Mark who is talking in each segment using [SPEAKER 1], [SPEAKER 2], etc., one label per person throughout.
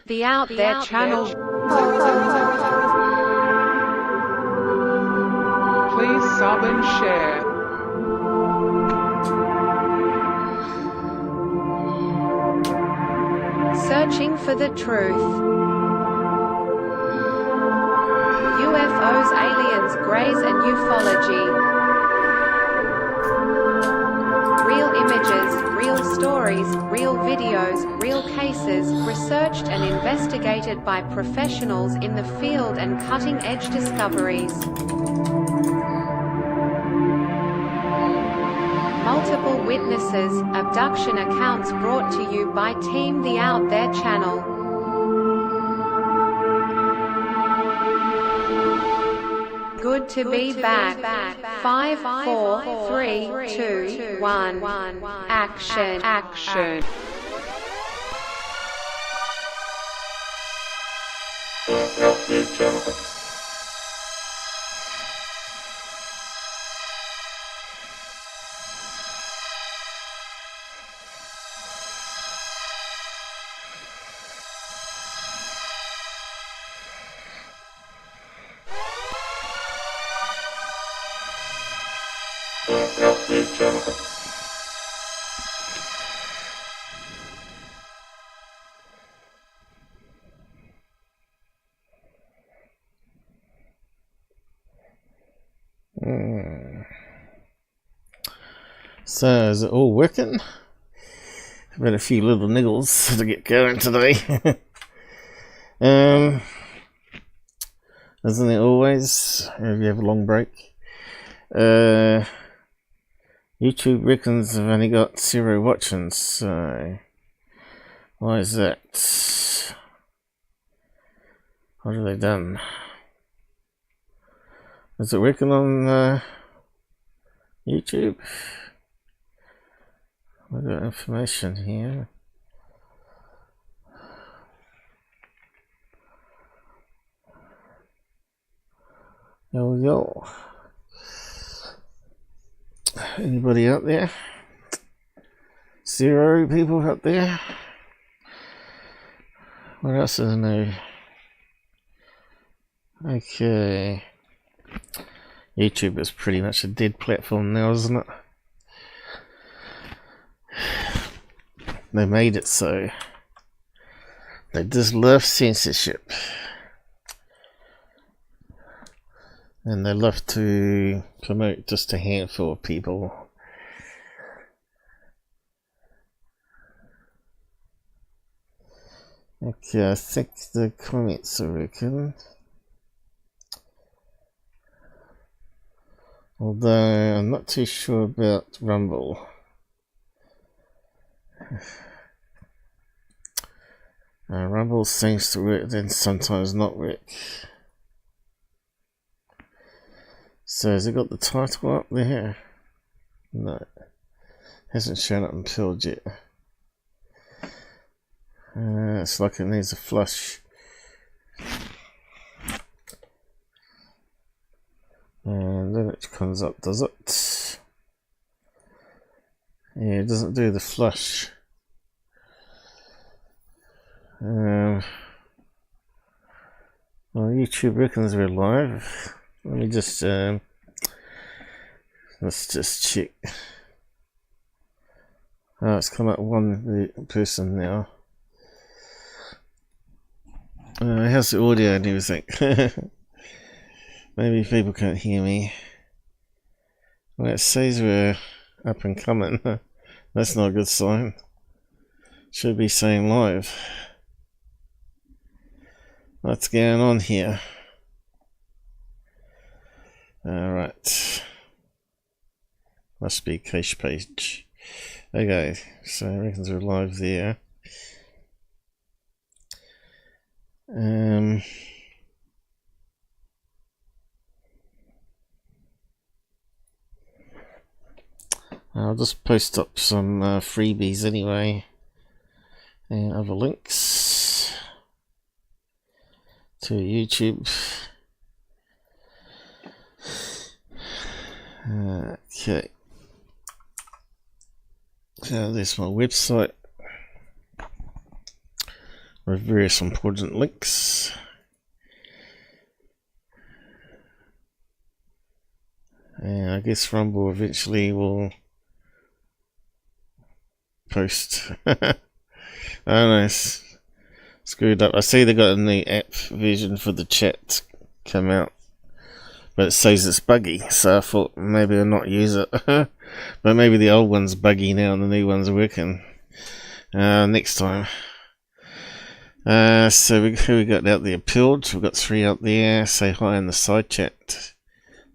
[SPEAKER 1] the Out There channel.
[SPEAKER 2] Please sub and share.
[SPEAKER 1] Searching for the truth. UFOs, aliens, greys and ufology. Real images, real stories, real videos, real cases, researched and investigated by professionals in the field and cutting-edge discoveries. Multiple witnesses, abduction accounts brought to you by Team The Out There channel. Good to be back. 5, 4, 3, 2, 1. Action.
[SPEAKER 3] So, is it all working? I've had a few little niggles to get going today. Isn't it always? If you have a long break. YouTube reckons I've only got 0 watching, so why is that? What have they done? Is it working on YouTube? I've got information here. Yo. Anybody out there? 0 people out there? What else is new? Okay. YouTube is pretty much a dead platform now, isn't it? They made it so. They just love censorship. And they love to promote just a handful of people. Okay, I think the comments are working. Although I'm not too sure about Rumble. Rumble seems to work, then sometimes not work. So has it got the title up there? No. Hasn't shown up and filled yet. It's like it needs a flush. And then it comes up, does it? Yeah, it doesn't do the flush. Well, YouTube reckons we're live. Let me just let's just check. Oh, it's come up 1 person now. How's the audio and everything? Maybe people can't hear me. Well, it says we're up and coming. That's not a good sign. Should be saying live. What's going on here? Alright. Must be cache page. Okay, so I reckon we're live there. I'll just post up some freebies anyway, and other links to YouTube. Okay, so there's my website, with various important links. And I guess Rumble eventually will post. I don't know, screwed up. I see they got a new app version for the chat come out, but it says it's buggy, so I thought maybe I'll not use it. But maybe the old one's buggy now and the new one's working. Next time. So who we got out there? Pilled. We've got 3 out there. Say hi in the side chat.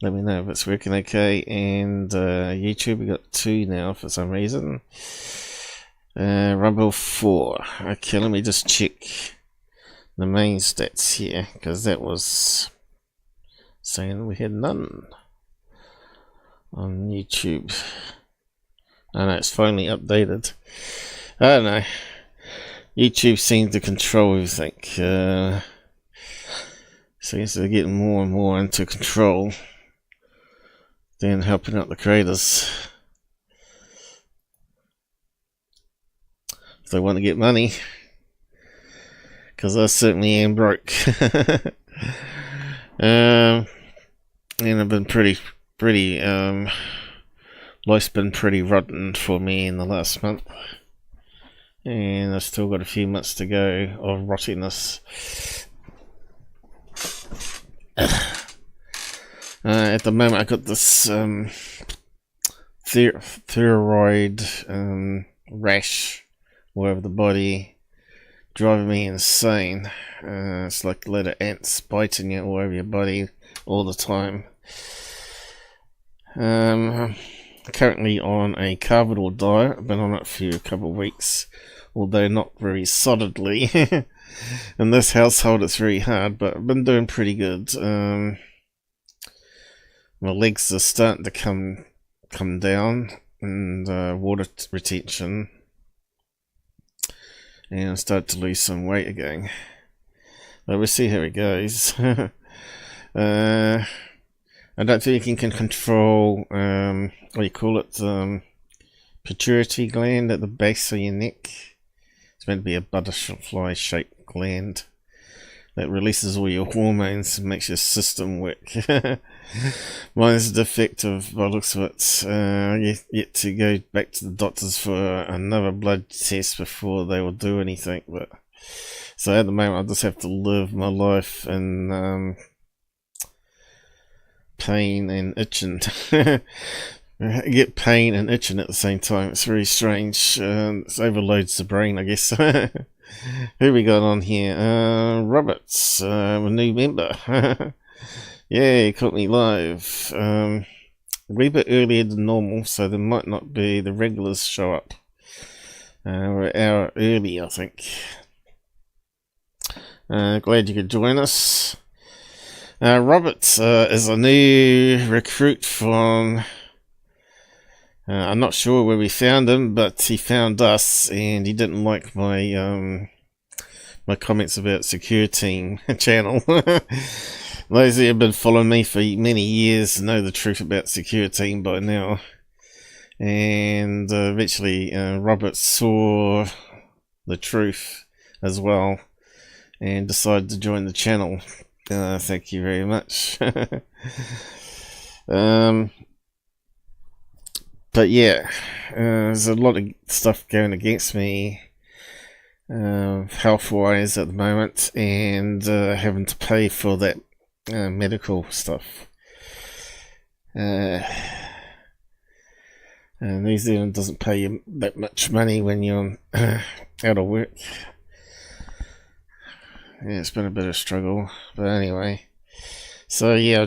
[SPEAKER 3] Let me know if it's working okay. And YouTube, we got 2 now for some reason. Rumble 4. Okay, let me just check the main stats here, because that was saying we had none on YouTube. I know it's finally updated. I don't know. YouTube seems to control everything. Seems to be getting more and more into control than helping out the creators. If they want to get money, because I certainly am broke. And I've been pretty life's been pretty rotten for me in the last month, and I've still got a few months to go of rottiness. At the moment I got this thyroid rash all over the body, driving me insane. It's like a lot of ants biting you all over your body all the time. Currently on a carnivore diet. I've been on it for a couple of weeks, although not very solidly. In this household it's very hard, but I've been doing pretty good. My legs are starting to come down, and water retention, and I start to lose some weight again. But we'll see how it goes. I don't think you can control what do you call it, pituitary gland at the base of your neck. It's meant to be a butterfly shaped gland that releases all your hormones and makes your system work. Mine's defective by the looks of it. Yet to go back to the doctors for another blood test before they will do anything. But so at the moment I just have to live my life in pain and itching. I get pain and itching at the same time. It's very strange. It overloads the brain, I guess. Who we got on here? Roberts, a new member. Yeah, he caught me live. A wee bit earlier than normal, so there might not be the regulars show up. We're an hour early, I think. Glad you could join us. Roberts is a new recruit from... I'm not sure where we found him, but he found us, and he didn't like my my comments about Secureteam channel. Those who have been following me for many years know the truth about Secureteam by now. And eventually Robert saw the truth as well and decided to join the channel. Thank you very much. But yeah, there's a lot of stuff going against me health-wise at the moment, and having to pay for that medical stuff. And New Zealand doesn't pay you that much money when you're out of work. Yeah, it's been a bit of a struggle, but anyway. So yeah,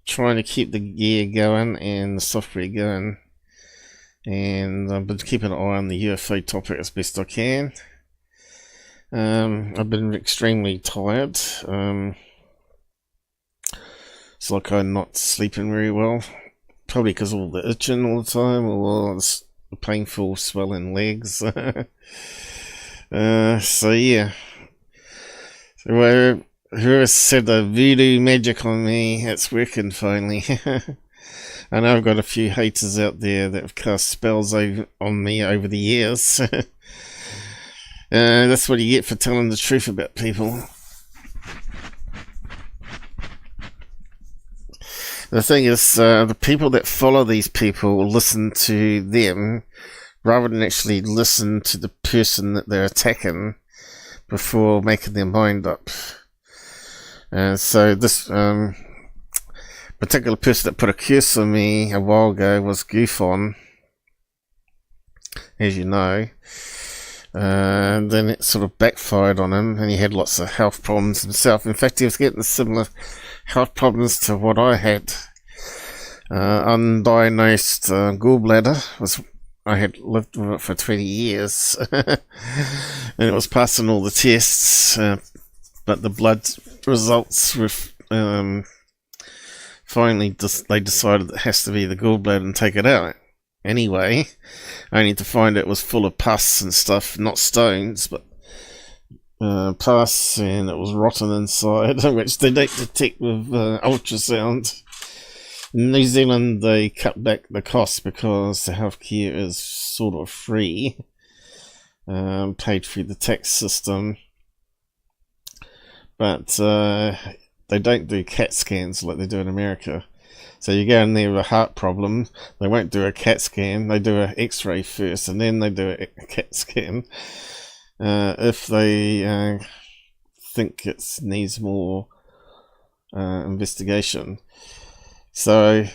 [SPEAKER 3] trying to keep the gear going and the software going. And I've been keeping an eye on the UFO topic as best I can. I've been extremely tired. It's like I'm not sleeping very well. Probably because of all the itching all the time, or the painful swelling legs. So yeah. So whoever said the voodoo magic on me, it's working finally. I know I've got a few haters out there that have cast spells on me over the years. That's what you get for telling the truth about people. The thing is, the people that follow these people listen to them rather than actually listen to the person that they're attacking before making their mind up. So this particular person that put a curse on me a while ago was Goofon, as you know. And then it sort of backfired on him, and he had lots of health problems himself. In fact, he was getting similar health problems to what I had. Undiagnosed gallbladder. I had lived with it for 20 years, and it was passing all the tests, but the blood results were finally they decided it has to be the gallbladder and take it out. Anyway, only to find it was full of pus and stuff, not stones, but pus, and it was rotten inside, which they don't detect with ultrasound. In New Zealand, they cut back the cost because the healthcare is sort of free, paid through the tax system, but they don't do CAT scans like they do in America. So you go in there with a heart problem, they won't do a CAT scan, they do an X-ray first, and then they do a CAT scan. If they think it needs more investigation. So,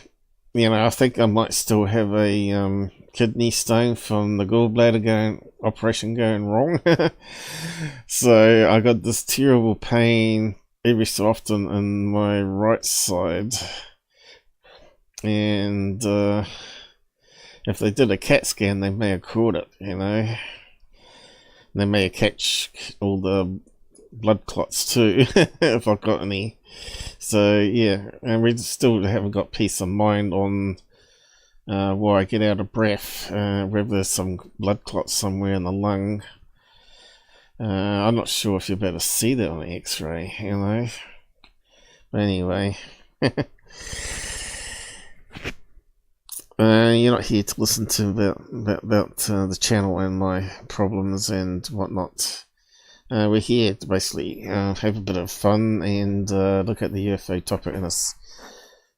[SPEAKER 3] you know, I think I might still have a kidney stone from the gallbladder operation going wrong. So I got this terrible pain every so often in my right side. And if they did a CAT scan, they may have caught it, you know. They may have catch all the blood clots too, if I've got any. So yeah, and we still haven't got peace of mind on why I get out of breath, whether there's some blood clots somewhere in the lung. I'm not sure if you'll be able to see that on the X-ray, you know. But anyway. You're not here to listen to about the channel and my problems and whatnot. We're here to basically have a bit of fun and look at the UFO topic in a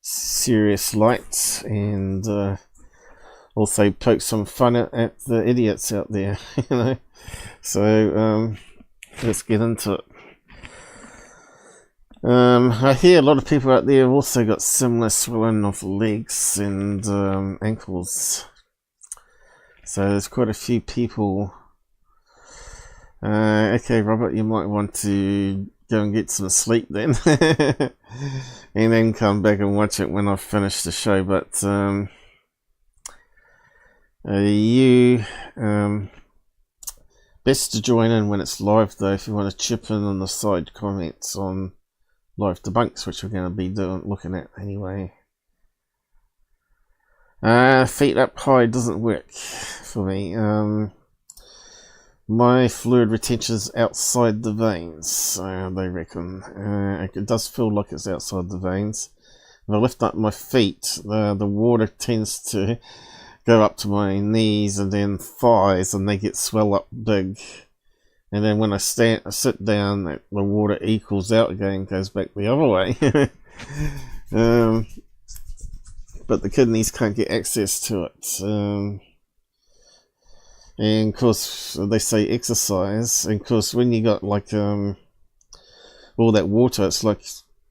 [SPEAKER 3] serious light, and also poke some fun at the idiots out there, you know. So let's get into it. I hear a lot of people out there have also got similar swelling of legs and ankles. So there's quite a few people. Okay, Robert, you might want to go and get some sleep then. And then come back and watch it when I've finished the show. But best to join in when it's live though, if you want to chip in on the side comments on live debunks, which we're going to be looking at anyway. Feet up high doesn't work for me. My fluid retention's outside the veins, they reckon. It does feel like it's outside the veins. If I lift up my feet, the water tends to go up to my knees and then thighs, and they get swell up big. And then when I sit down, the water equals out again, goes back the other way. But the kidneys can't get access to it. And of course, they say exercise. And of course, when you got like all that water, it's like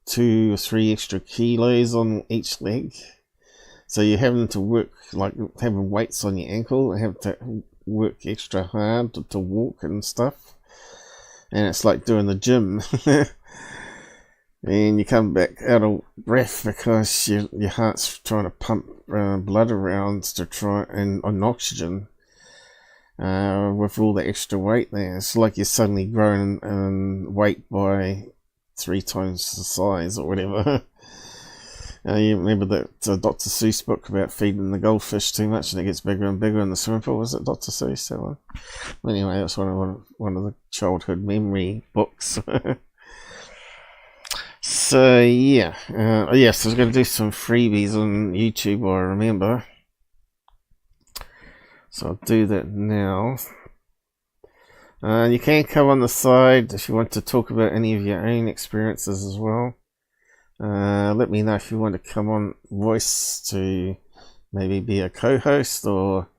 [SPEAKER 3] 2 or 3 extra kilos on each leg. So you're having to work, like having weights on your ankle, have to work extra hard to walk and stuff. And it's like doing the gym. And you come back out of breath because your heart's trying to pump blood around to try and on oxygen with all the extra weight there. It's like you're suddenly growing in weight by 3 times the size or whatever. You remember that Dr. Seuss book about feeding the goldfish too much and it gets bigger and bigger in the swimming pool? Was it Dr. Seuss? That one? Anyway, that's one of the childhood memory books. So yeah, yes, I was going to do some freebies on YouTube, I remember. So I'll do that now. You can come on the side if you want to talk about any of your own experiences as well. Let me know if you want to come on voice to maybe be a co-host or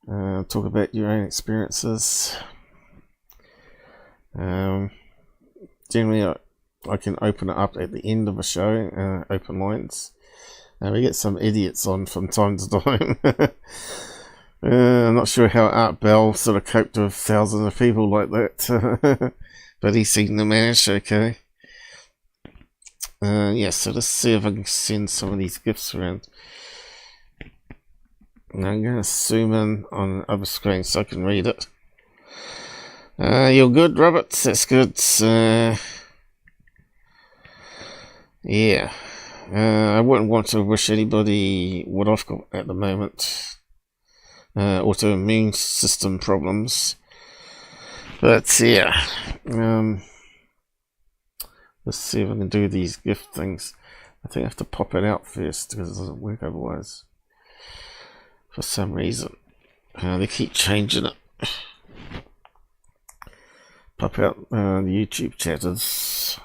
[SPEAKER 3] talk about your own experiences. Generally, I can open it up at the end of a show, open lines. We get some idiots on from time to time. I'm not sure how Art Bell sort of coped with thousands of people like that, but he seemed to manage okay. Yeah, so let's see if I can send some of these gifts around. I'm going to zoom in on the other screen so I can read it. You're good, Robert. That's good. Yeah. I wouldn't want to wish anybody what I've got at the moment. Autoimmune system problems. But yeah. Let's see if I can do these gift things. I think I have to pop it out first because it doesn't work otherwise. For some reason. They keep changing it. Pop out the YouTube chatters.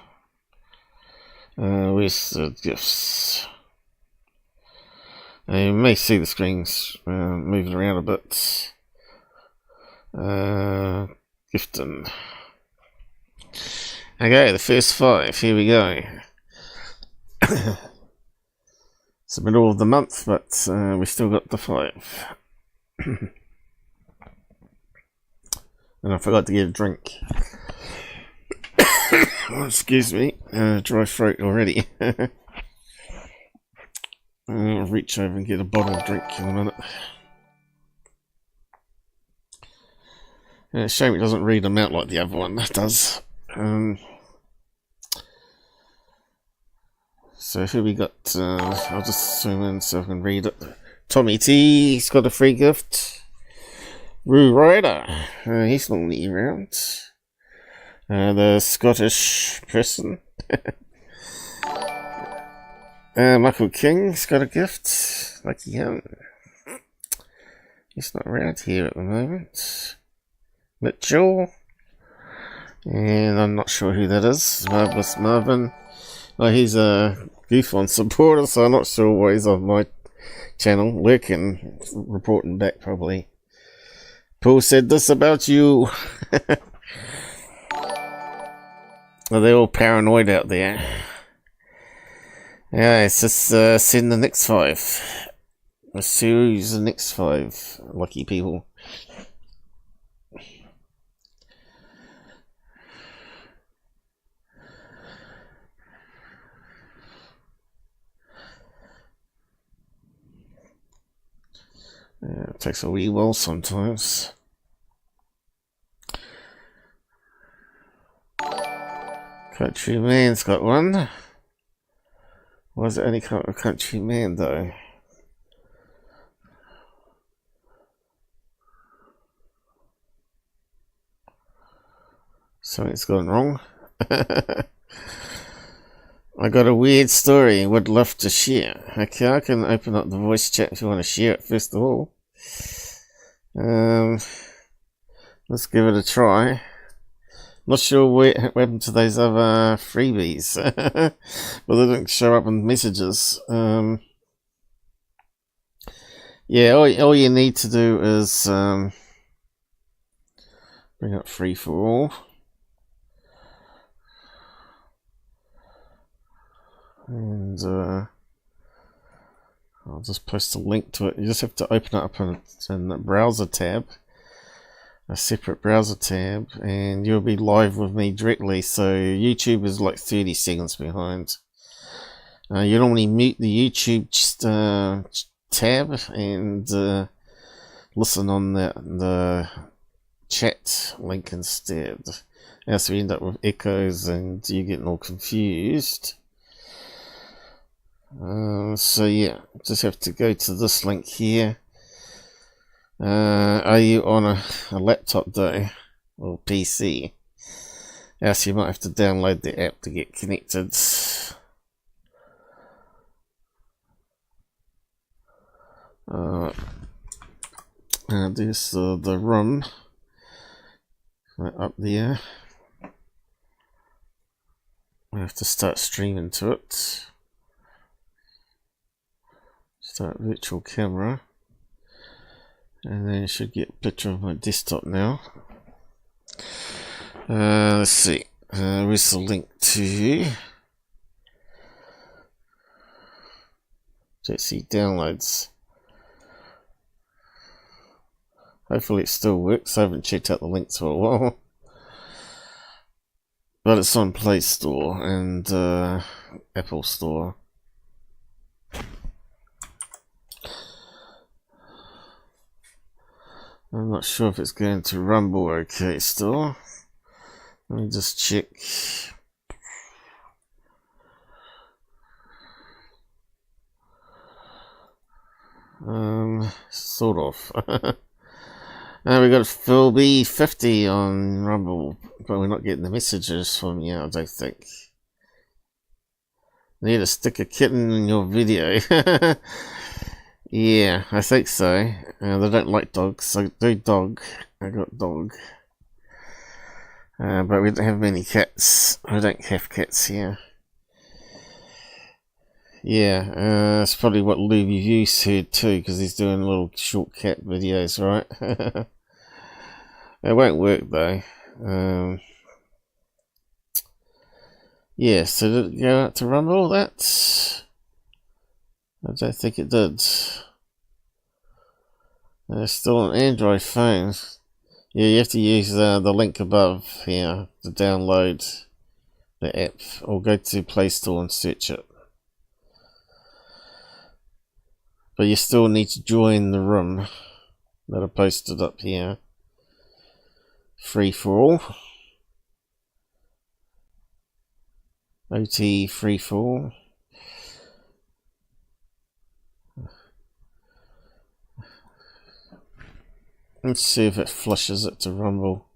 [SPEAKER 3] Where's the gifts? You may see the screens moving around a bit. Gifting. Okay, the first 5. Here we go. It's the middle of the month, but we still got the 5. And I forgot to get a drink. Oh, excuse me, dry throat already. I'll reach over and get a bottle of drink in a minute. Shame it doesn't read them out like the other one does. So here we got, I'll just zoom in so I can read it. Tommy T's got a free gift. Roo Ryder, he's normally around. The Scottish person. Michael King's got a gift. Lucky him. He's not around here at the moment. Mitchell. And I'm not sure who that is. Marvelous Marvin. Well, he's a UFON supporter, so I'm not sure why he's on my channel. Working, reporting back probably. Paul said this about you. Well, they're all paranoid out there. Yeah, it's just send the next 5. Let's see who's the next 5 lucky people. Yeah, it takes a wee while sometimes. Countryman's got one. Why is it only come a Countryman though? Something's gone wrong. I got a weird story would love to share. Okay, I can open up the voice chat if you want to share it first of all. Let's give it a try. Not sure what happened to those other freebies. Well, they didn't show up in messages. Yeah, all you need to do is bring up free for all. And I'll just post a link to it. You just have to open it up in the browser tab. A separate browser tab, and you'll be live with me directly. So YouTube is like 30 seconds behind. You normally mute the YouTube tab and listen on the chat link instead. Else we end up with echoes and you getting all confused. So yeah, just have to go to this link here. Are you on a laptop though, or PC? Else you might have to download the app to get connected. There's the room. up there. I have to start streaming to it. Start virtual camera. And then you should get a picture of my desktop now. Let's see. Where's the link to TOTC downloads? Hopefully it still works. I haven't checked out the links for a while. But it's on Play Store and Apple Store. I'm not sure if it's going to Rumble okay still. Let me just check. Sort of. We got Phil B50 on Rumble, but we're not getting the messages from you, I don't think. Need to stick a kitten in your video. Yeah, I think so. They don't like dogs, so do dog. I got dog. But we don't have many cats. I don't have cats here. Yeah, that's probably what Louis View said too, because he's doing little short cat videos, right? It won't work though. Yeah, so did it go out to Rumble, that? I don't think it did. Still an Android phone. Yeah, you have to use the link above here to download the app, or go to Play Store and search it. But you still need to join the room that I posted up here. Free for all. OT free for all. Let's see if it flushes it to Rumble.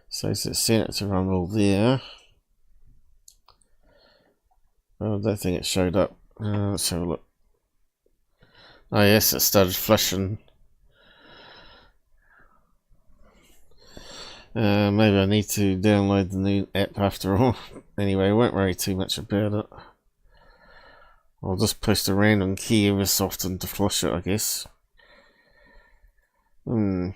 [SPEAKER 3] So it sent it to Rumble there. Oh, I don't think it showed up. Let's have a look. Oh yes, it started flashing. Maybe I need to download the new app after all. Anyway, I won't worry too much about it. I'll just post a random key every so often to flush it, I guess. I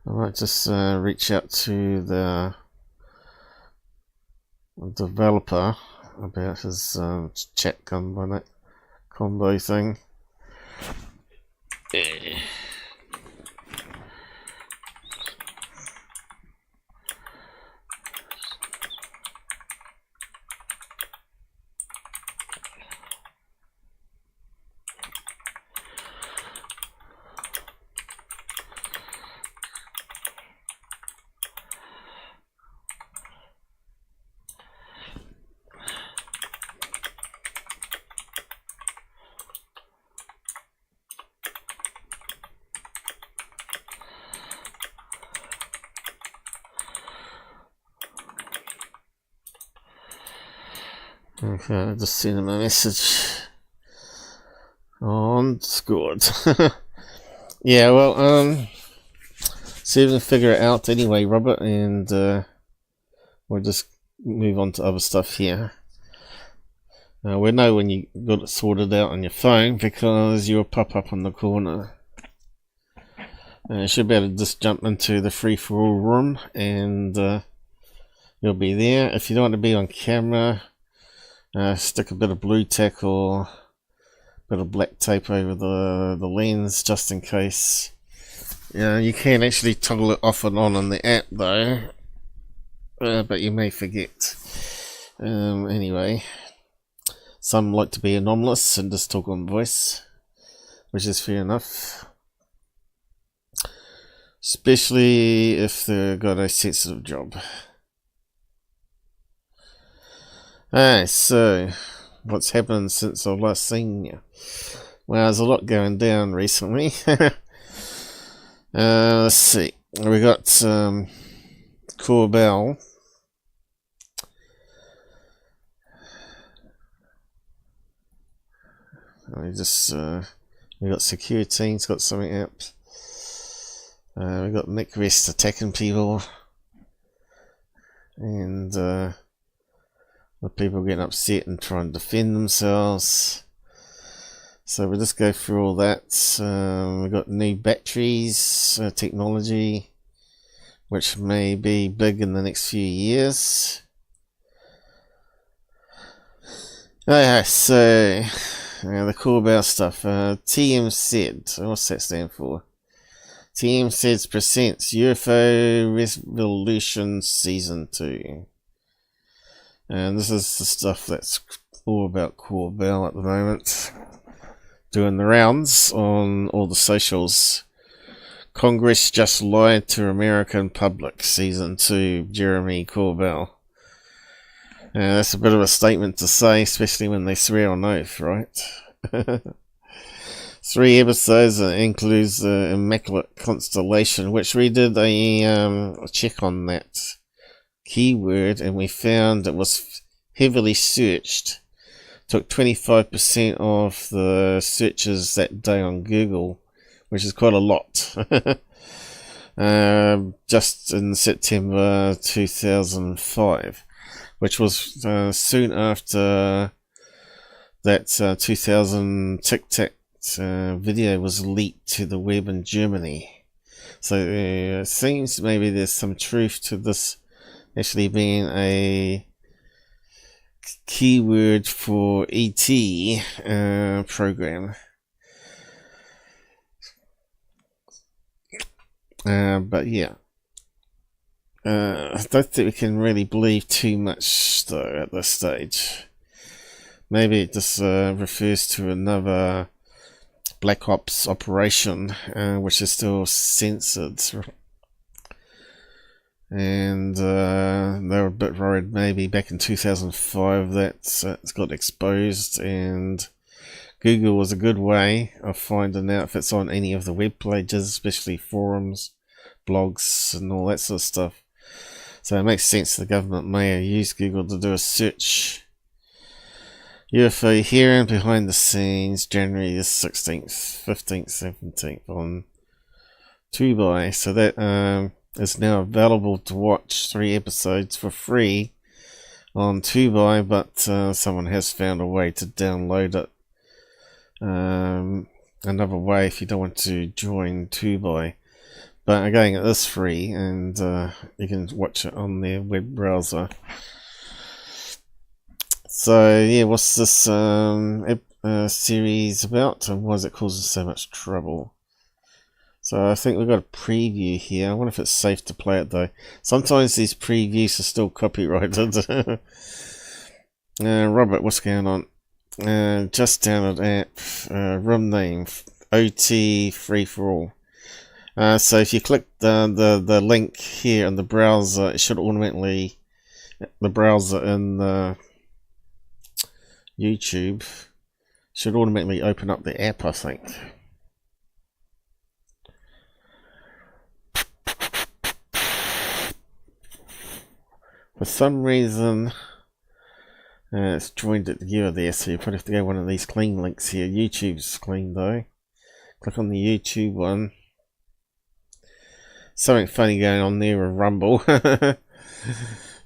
[SPEAKER 3] might just reach out to the developer about his chat combo thing. Okay, I just sent him a message on Discord. Yeah, well, see if we can figure it out anyway, Robert, and we'll just move on to other stuff here. We know when you got it sorted out on your phone because you'll pop up on the corner. You should be able to just jump into the free-for-all room and you'll be there. If you don't want to be on camera, stick a bit of blue tack or a bit of black tape over the lens just in case. Yeah, you can actually toggle it off and on the app though, but you may forget. Anyway, some like to be anomalous and just talk on voice, which is fair enough. Especially if they've got a sensitive job. Alright, so what's happened since I've last seen you? Well, there's a lot going down recently. Let's see. We got Corbell. We just we got Secureteam's got something up. We got Mick West attacking people, and the people getting upset and trying to defend themselves. So we'll just go through all that. We got new batteries technology, which may be big in the next few years. Okay, so the Corbell stuff. TMZ. What's that stand for? TMZ presents UFO Revolution Season 2. And this is the stuff that's all about Corbell at the moment. Doing the rounds on all the socials. Congress just lied to American public. Season 2, Jeremy Corbell. That's a bit of a statement to say, especially when they swear on oath, right? 3 episodes that includes the Immaculate Constellation, which we did a check on that keyword, and we found it was heavily searched. Took 25% of the searches that day on Google, which is quite a lot. Just in September 2005. Which was soon after that 2000 Tic Tac video was leaked to the web in Germany. So it seems maybe there's some truth to this actually being a keyword for ET program. But yeah. I don't think we can really believe too much though at this stage. Maybe it just refers to another Black Ops operation, which is still censored. And they were a bit worried maybe back in 2005 that it's got exposed, and Google was a good way of finding out if it's on any of the web pages, especially forums, blogs and all that sort of stuff. So it makes sense the government may have used Google to do a search. UFO hearing behind the scenes, January the 16th, 15th, 17th on Tubi. So that is now available to watch 3 episodes for free on Tubi, but someone has found a way to download it. Another way if you don't want to join Tubi. But again, it is free, and you can watch it on their web browser. So yeah, what's this series about, and why is it causing so much trouble? So I think we've got a preview here. I wonder if it's safe to play it though. Sometimes these previews are still copyrighted. Robert, what's going on? Just download app. Room name OT free for all. So if you click the link here in the browser, it should automatically, the browser in the YouTube should automatically open up the app, I think. For some reason, it's joined at the viewer there, so you probably have to go one of these clean links here. YouTube's clean though. Click on the YouTube one. Something funny going on there with Rumble. But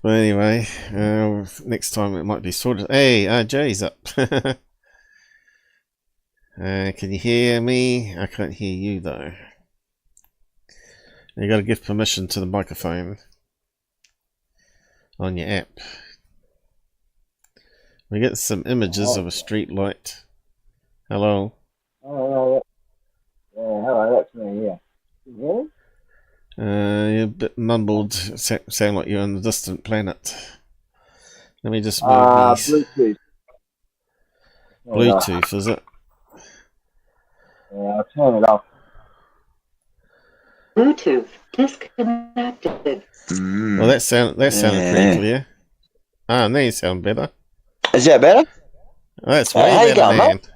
[SPEAKER 3] anyway, next time it might be sorted. Hey, Jay's up. Can you hear me? I can't hear you though. You got to give permission to the microphone on your app. We get some images of a street light. Hello.
[SPEAKER 4] Oh, yeah, hello, that's me, yeah. Can you hear me?
[SPEAKER 3] You're a bit mumbled, sound like you're on a distant planet. Let me just move these.
[SPEAKER 4] Bluetooth.
[SPEAKER 3] Bluetooth, is it?
[SPEAKER 4] Yeah, I'll turn it off.
[SPEAKER 5] Bluetooth disconnected.
[SPEAKER 3] Well, that sounded pretty clear. Ah, now you sound better.
[SPEAKER 4] Is that better?
[SPEAKER 3] Oh, that's way better,
[SPEAKER 4] going,
[SPEAKER 3] man.
[SPEAKER 4] mate?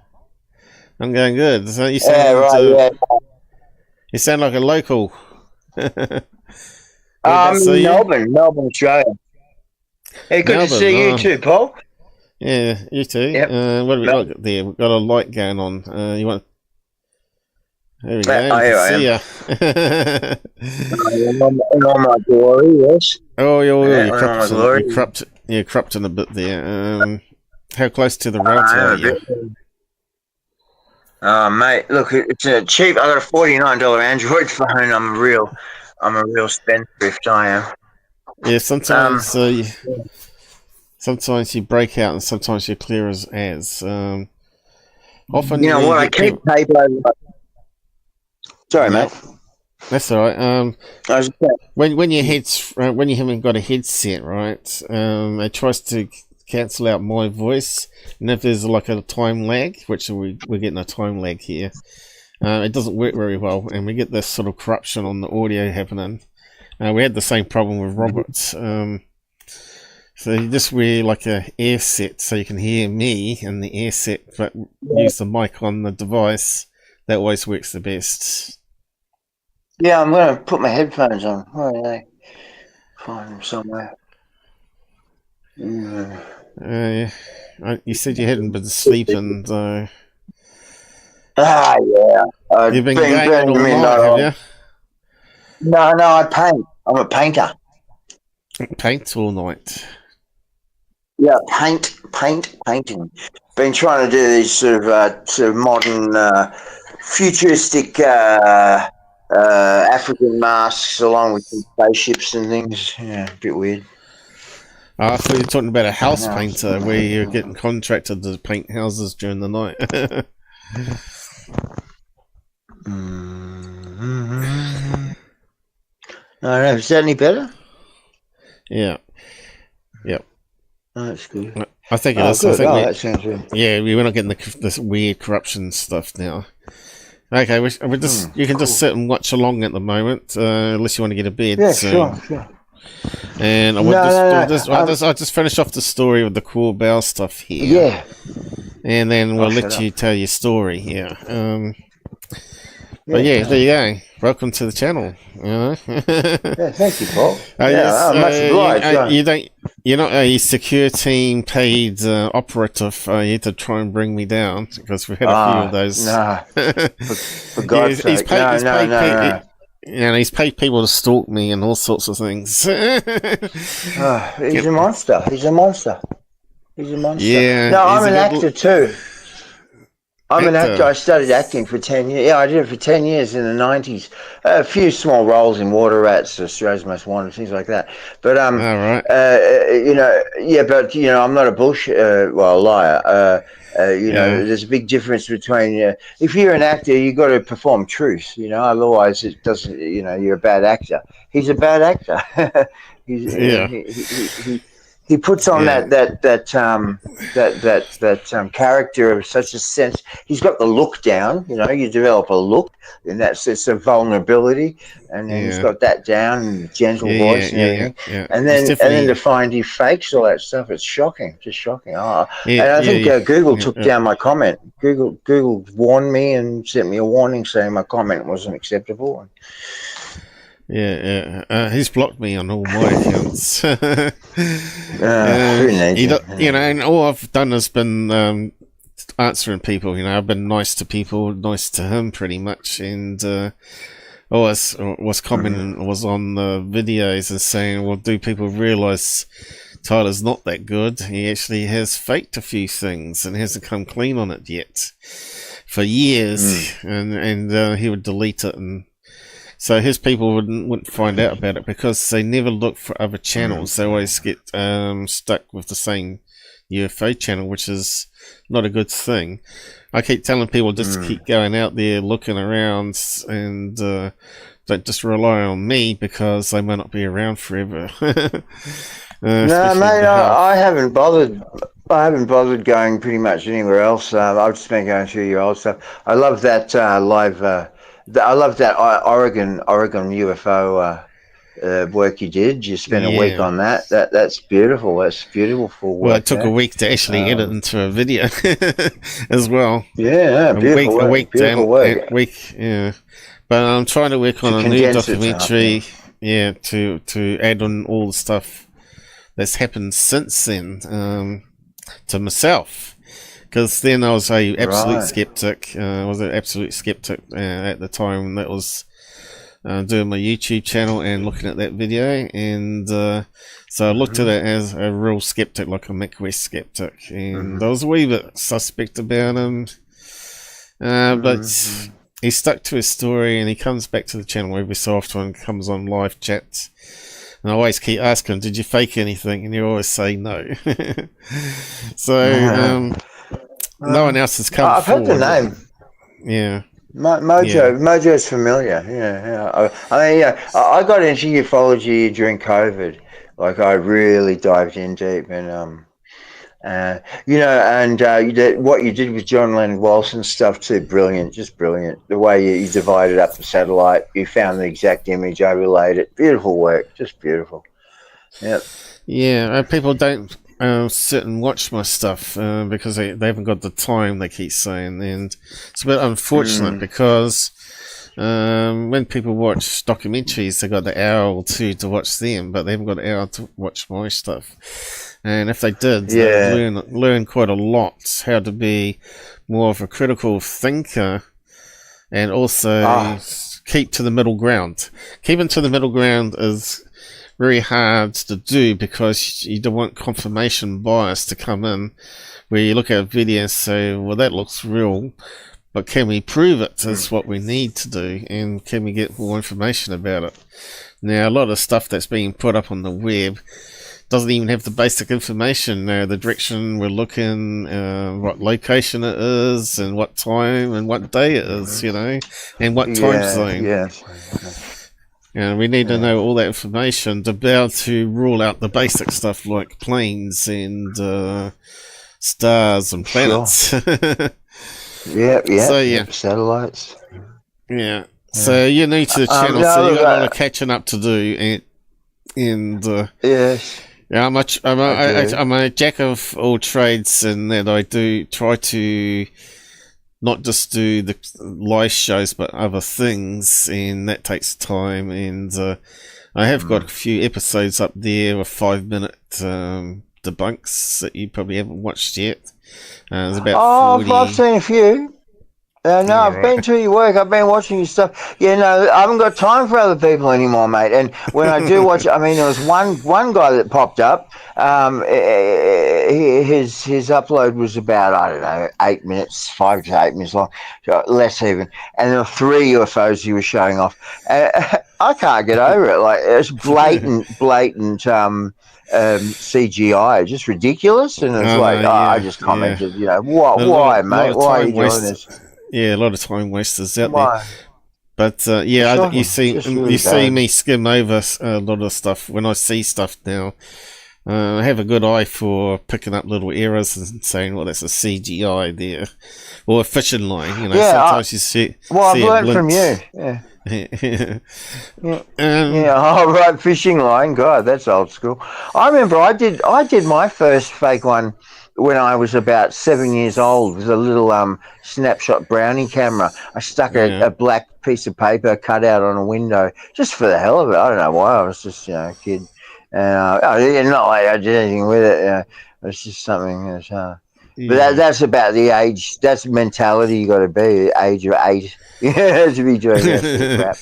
[SPEAKER 3] I'm going good. So you sound, you sound like a local.
[SPEAKER 4] Melbourne, Australia. Hey, good to see you too, Paul.
[SPEAKER 3] Yeah, you too.
[SPEAKER 4] Yep.
[SPEAKER 3] What have we got there? We've got a light going on. You want? There we go.
[SPEAKER 4] Here I
[SPEAKER 3] See
[SPEAKER 4] am.
[SPEAKER 3] ya.
[SPEAKER 4] In all my glory, yes.
[SPEAKER 3] Oh, you're
[SPEAKER 4] in all my glory.
[SPEAKER 3] you're corrupting a bit there. How close to the router are you?
[SPEAKER 4] Mate, look, it's cheap. I got a $49 Android phone. I'm a real spendthrift. I am.
[SPEAKER 3] Yeah, sometimes sometimes you break out and sometimes you're clear as. Often
[SPEAKER 4] You know what? I keep paper. Sorry, mate.
[SPEAKER 3] That's all right.
[SPEAKER 4] I was
[SPEAKER 3] when your head's when you haven't got a headset, right? It tries to cancel out my voice, and if there's like a time lag, which we're getting a time lag here, it doesn't work very well, and we get this sort of corruption on the audio happening. We had the same problem with Robert. So you just wear like a ear set so you can hear me in the ear set, but use the mic on the device. That always works the best.
[SPEAKER 4] Yeah, I'm going to put my headphones on. Where are they? Find them somewhere.
[SPEAKER 3] Yeah. You said you hadn't been sleeping, though.
[SPEAKER 4] Yeah.
[SPEAKER 3] You've been gaming all night, have you?
[SPEAKER 4] No, I paint. I'm a painter.
[SPEAKER 3] Paint all night.
[SPEAKER 4] Yeah, painting. Been trying to do these sort of modern, futuristic African masks along with some spaceships and things. Yeah, a bit weird.
[SPEAKER 3] I thought you were talking about a house painter where you're getting contracted to paint houses during the night.
[SPEAKER 4] I don't know. Is that any better?
[SPEAKER 3] Yeah. Yep.
[SPEAKER 4] Oh, that's good.
[SPEAKER 3] I think it is.
[SPEAKER 4] Good.
[SPEAKER 3] I think
[SPEAKER 4] that sounds good.
[SPEAKER 3] yeah, we're not getting this weird corruption stuff now. Okay, we just you can just sit and watch along at the moment, unless you want to get a bed.
[SPEAKER 4] Yeah,
[SPEAKER 3] so.
[SPEAKER 4] sure.
[SPEAKER 3] And I'll just finish off the story with the Corbell stuff here.
[SPEAKER 4] Yeah.
[SPEAKER 3] And then we'll let you tell your story here. But yeah, there you go. Welcome to the channel.
[SPEAKER 4] Yeah, thank you, Paul.
[SPEAKER 3] Yes,
[SPEAKER 4] much obliged.
[SPEAKER 3] You're not a secure team paid operative. You to try and bring me down because we've had a few of those.
[SPEAKER 4] Nah, for God's sake. No.
[SPEAKER 3] And he's paid people to stalk me and all sorts of things.
[SPEAKER 4] He's a monster. He's a monster.
[SPEAKER 3] Yeah.
[SPEAKER 4] No, I'm an actor too. I'm an actor. I studied acting for 10 years. Yeah, I did it for 10 years in the 90s. A few small roles in Water Rats, Australia's Most Wanted, things like that. But
[SPEAKER 3] all right.
[SPEAKER 4] I'm not a bullshit, liar. There's a big difference between if you're an actor, you got to perform truth. Otherwise it doesn't. You're a bad actor. He's a bad actor. He puts on that character of such a sense. He's got the look down. You develop a look, and that's it's a vulnerability, and then he's got that down, and gentle voice and everything. Yeah. And then to find he fakes all that stuff, it's shocking, just shocking. And I think Google took down my comment. Google warned me and sent me a warning saying my comment wasn't acceptable.
[SPEAKER 3] He's blocked me on all my accounts. And all I've done has been answering people. I've been nice to people, nice to him, pretty much, and was commenting was on the videos and saying, "Well, do people realise Tyler's not that good? He actually has faked a few things and hasn't come clean on it yet for years, and he would delete it and." So his people wouldn't find out about it because they never look for other channels. They always get stuck with the same UFO channel, which is not a good thing. I keep telling people just to keep going out there, looking around, and don't just rely on me because I may not be around forever.
[SPEAKER 4] No, mate, I haven't bothered. I haven't bothered going pretty much anywhere else. I've just been going through your old stuff. I love that live. I love that Oregon UFO work you did. You spent a week on that. That's beautiful. That's beautiful for work.
[SPEAKER 3] Well, it took a week to actually edit into a video as well.
[SPEAKER 4] Yeah, beautiful
[SPEAKER 3] a week
[SPEAKER 4] beautiful work.
[SPEAKER 3] But I'm trying to work on a new documentary. To add on all the stuff that's happened since then. to myself, because then I was a absolute skeptic. I was an absolute skeptic at the time. That was doing my YouTube channel and looking at that video, and so I looked at it as a real skeptic, like a Mick West skeptic, and I was a wee bit suspect about him, but he stuck to his story, and he comes back to the channel every so often and comes on live chats. And I always keep asking him, did you fake anything? And you always say no. So, no one else has come forward.
[SPEAKER 4] I've heard the name.
[SPEAKER 3] Yeah.
[SPEAKER 4] Mojo's familiar. I mean, I got into ufology during COVID. Like, I really dived in deep, and what you did with John Leonard Walson stuff too, brilliant, just brilliant. The way you divided up the satellite, you found the exact image, overlaid it, beautiful work, just beautiful. Yep.
[SPEAKER 3] Yeah, people don't sit and watch my stuff because they haven't got the time, they keep saying, and it's a bit unfortunate because when people watch documentaries, they got the hour or two to watch them, but they haven't got an hour to watch my stuff. And if they did, they'd learn quite a lot how to be more of a critical thinker, and also keep to the middle ground. Keeping to the middle ground is very hard to do because you don't want confirmation bias to come in, where you look at a video and say, well, that looks real, but can we prove it is what we need to do, and can we get more information about it? Now, a lot of stuff that's being put up on the web doesn't even have the basic information, the direction we're looking, what location it is, and what time and what day it is, and what time zone. We need to know all that information to be able to rule out the basic stuff like planes and stars and planets.
[SPEAKER 4] Satellites.
[SPEAKER 3] So you're new to the channel, so you've got a lot of catching up to do, and I'm a jack of all trades, and that I do try to not just do the live shows, but other things, and that takes time. And I have got a few episodes up there with 5-minute debunks that you probably haven't watched yet. There's about 40.
[SPEAKER 4] I've seen a few. I've been to your work. I've been watching your stuff. I haven't got time for other people anymore, mate. And when I do watch, I mean, there was one guy that popped up. His upload was about, I don't know, 8 minutes, 5 to 8 minutes long, less even. And there were 3 UFOs he was showing off. I can't get over it. Like, it's blatant CGI, just ridiculous. And it's I just commented, why, mate? Why are you doing this?
[SPEAKER 3] Yeah, a lot of time wasters out there. But you see me skim over a lot of stuff when I see stuff now. I have a good eye for picking up little errors and saying, well, that's a CGI there, or a fishing line. Sometimes you see.
[SPEAKER 4] Well, I've learned from you. Right, fishing line. God, that's old school. I remember I did my first fake one when I was about 7 years old with a little snapshot brownie camera. I stuck a black piece of paper cut out on a window just for the hell of it. I don't know why. I was just a kid. And not like I did anything with it. It was just something that's but that's about the age. That's the mentality you got to be. Age of 8, to be doing that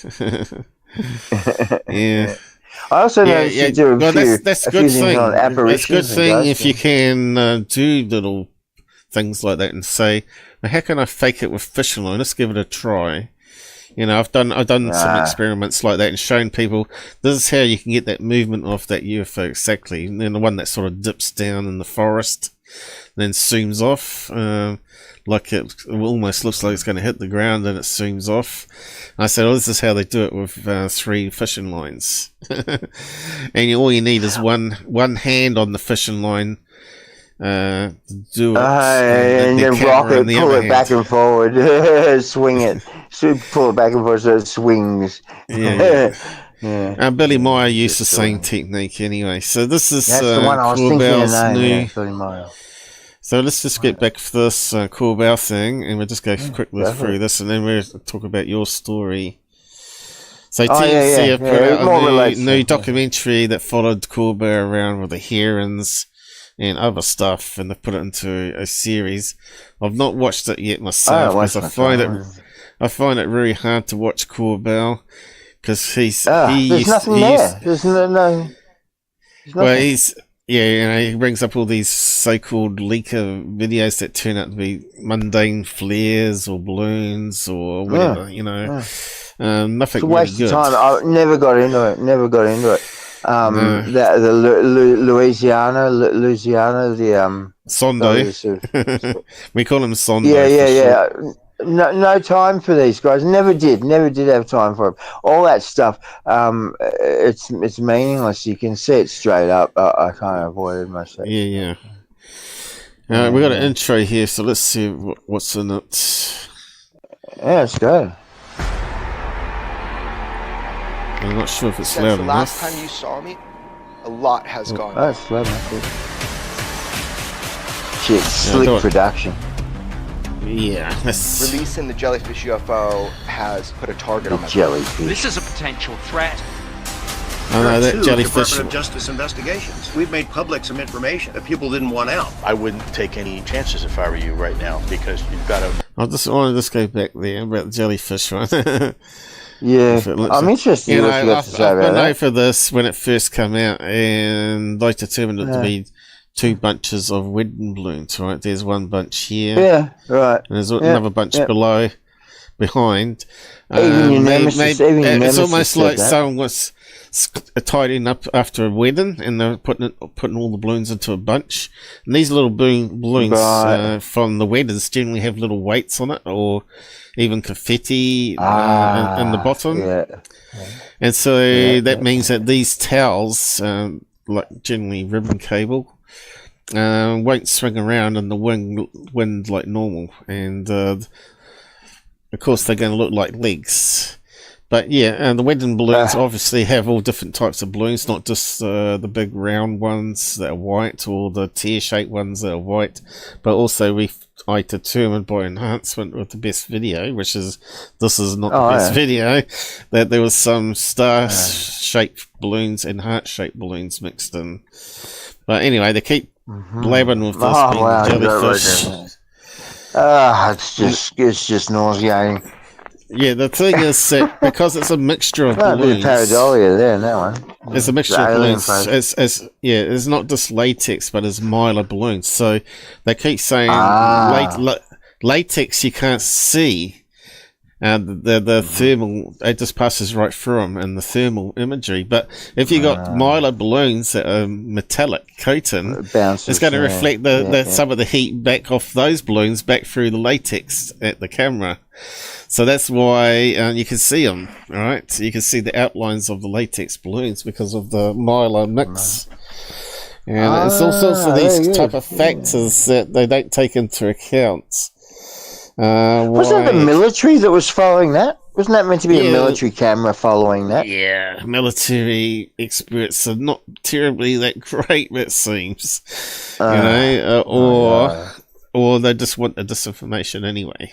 [SPEAKER 4] crap. I also noticed you do a few things on apparitions.
[SPEAKER 3] That's a good thing if you can do little things like that and say, well, how can I fake it with fishing line? Let's give it a try. I've done some experiments like that and shown people this is how you can get that movement off that UFO exactly. And then the one that sort of dips down in the forest, then zooms off, like it almost looks like it's going to hit the ground, and it zooms off. I said, this is how they do it with 3 fishing lines. And all you need is one hand on the fishing line do it,
[SPEAKER 4] and then rock it, pull it back and forward, swing it, pull it back and forward so it swings.
[SPEAKER 3] Billy Meyer used the same technique anyway. So this is
[SPEAKER 4] the one I was
[SPEAKER 3] Corbell's new.
[SPEAKER 4] Billy Meyer.
[SPEAKER 3] So let's just get back to this Corbell thing, and we'll just go quickly through this, and then we'll talk about your story. So TOTC have put out a new documentary that followed Corbell around with the herons. and other stuff, and they put it into a series. I've not watched it yet myself because I find it really hard to watch Corbell because there's
[SPEAKER 4] nothing there. There's no.
[SPEAKER 3] Well, he brings up all these so-called leaker videos that turn out to be mundane flares or balloons or whatever, nothing. It's
[SPEAKER 4] a waste of time. I never got into it. The Louisiana, the
[SPEAKER 3] Sondo. We call him Sondo.
[SPEAKER 4] Yeah. No time for these guys. Never did have time for them. All that stuff. It's meaningless. You can see it straight up. I kind of avoided myself.
[SPEAKER 3] Yeah. We got an intro here, so let's see what's in it.
[SPEAKER 4] Yeah, let's go.
[SPEAKER 3] I'm not sure if it's loud enough.
[SPEAKER 6] Last time you saw me, a lot has gone on.
[SPEAKER 4] That's loud enough. Shit, slick production.
[SPEAKER 3] Yeah.
[SPEAKER 6] Releasing the Jellyfish UFO has put a target on my
[SPEAKER 4] jellyfish.
[SPEAKER 7] This is a potential threat.
[SPEAKER 3] Oh no, that jellyfish.
[SPEAKER 8] Department of Justice investigations. We've made public some information that people didn't want out.
[SPEAKER 9] I wouldn't take any chances if I were you right now because you've got to.
[SPEAKER 3] I want to just go back there about the jellyfish one.
[SPEAKER 4] Yeah, I'm interested in what you got to say about that.
[SPEAKER 3] I know for this when it first came out, and I determined it to be 2 bunches of wedding balloons, right? There's one bunch here.
[SPEAKER 4] Yeah, right.
[SPEAKER 3] And there's another bunch behind.
[SPEAKER 4] Even your nemesis,
[SPEAKER 3] it's almost like someone was tidying up after a wedding, and they're putting all the balloons into a bunch. And these little balloons from the weddings generally have little weights on it, or even confetti in the bottom. Yeah. And so that means that these towels, like generally ribbon cable, won't swing around in the wind like normal. And of course they're going to look like legs. But yeah, the wedding balloons obviously have all different types of balloons, not just the big round ones that are white or the tear-shaped ones that are white, but also I determined by enhancement with the best video, this is not the best video, that there was some star-shaped balloons and heart-shaped balloons mixed in. But anyway, they keep blabbing with this being jellyfish.
[SPEAKER 4] It's just nauseating.
[SPEAKER 3] Yeah, the thing is that because it's a mixture of balloons.
[SPEAKER 4] Pareidolia there in that one.
[SPEAKER 3] It's a mixture of balloons. It's not just latex, but it's mylar balloons. So they keep saying latex you can't see. The thermal, it just passes right through them in the thermal imagery. But if you got mylar balloons that are metallic coating, it's going to reflect some of the heat back off those balloons back through the latex at the camera. So that's why you can see them, right? You can see the outlines of the latex balloons because of the mylar mix. And it's all sorts of these type of factors that they don't take into account.
[SPEAKER 4] Wasn't it the military that was following that? Wasn't that meant to be a military camera following that?
[SPEAKER 3] Yeah, military experts are not terribly that great, it seems. Or they just want the disinformation anyway.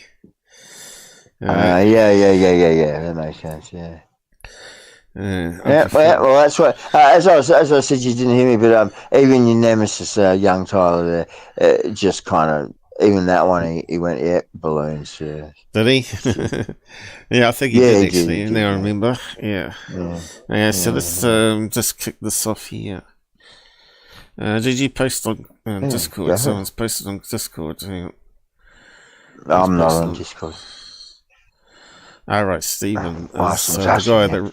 [SPEAKER 4] That makes sense. Yeah. Well, that's what. As I said, you didn't hear me, but even your nemesis, young Tyler, there, just kind of. Even that one, he went, balloons. Yeah.
[SPEAKER 3] Did he? Yeah, I think he did actually. Now I remember. Yeah. So let's just kick this off here. Did you post on Discord? Someone's posted on Discord.
[SPEAKER 4] I'm not on Discord.
[SPEAKER 3] All right, Stephen. The guy that.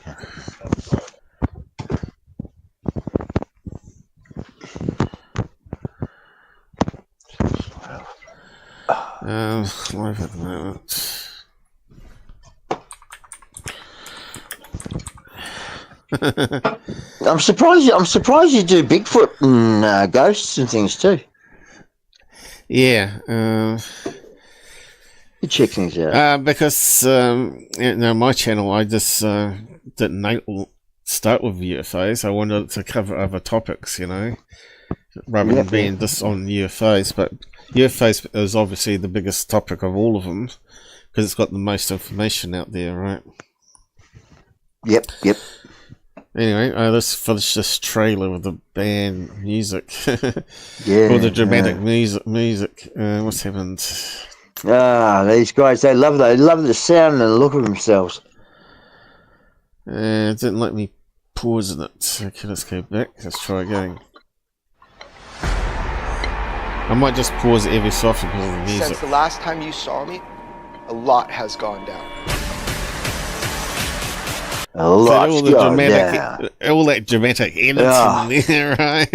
[SPEAKER 3] Live at the moment.
[SPEAKER 4] I'm surprised you do Bigfoot and ghosts and things too.
[SPEAKER 3] Yeah.
[SPEAKER 4] You check things out.
[SPEAKER 3] Because my channel, I just didn't start with UFOs. I wanted to cover other topics, rather than being just on UFOs. But UFOs is obviously the biggest topic of all of them because it's got the most information out there, right?
[SPEAKER 4] Yep.
[SPEAKER 3] Anyway, let's finish this trailer with the band music.
[SPEAKER 4] Yeah.
[SPEAKER 3] Or the dramatic music. What's happened?
[SPEAKER 4] These guys, they love the sound and the look of themselves.
[SPEAKER 3] It didn't let me pause it. Okay, let's go back. Let's try again. I might just pause it every so often because of the music.
[SPEAKER 6] Since the last time you saw me, a lot has gone down.
[SPEAKER 4] A lot.
[SPEAKER 3] All that dramatic editing in there, right?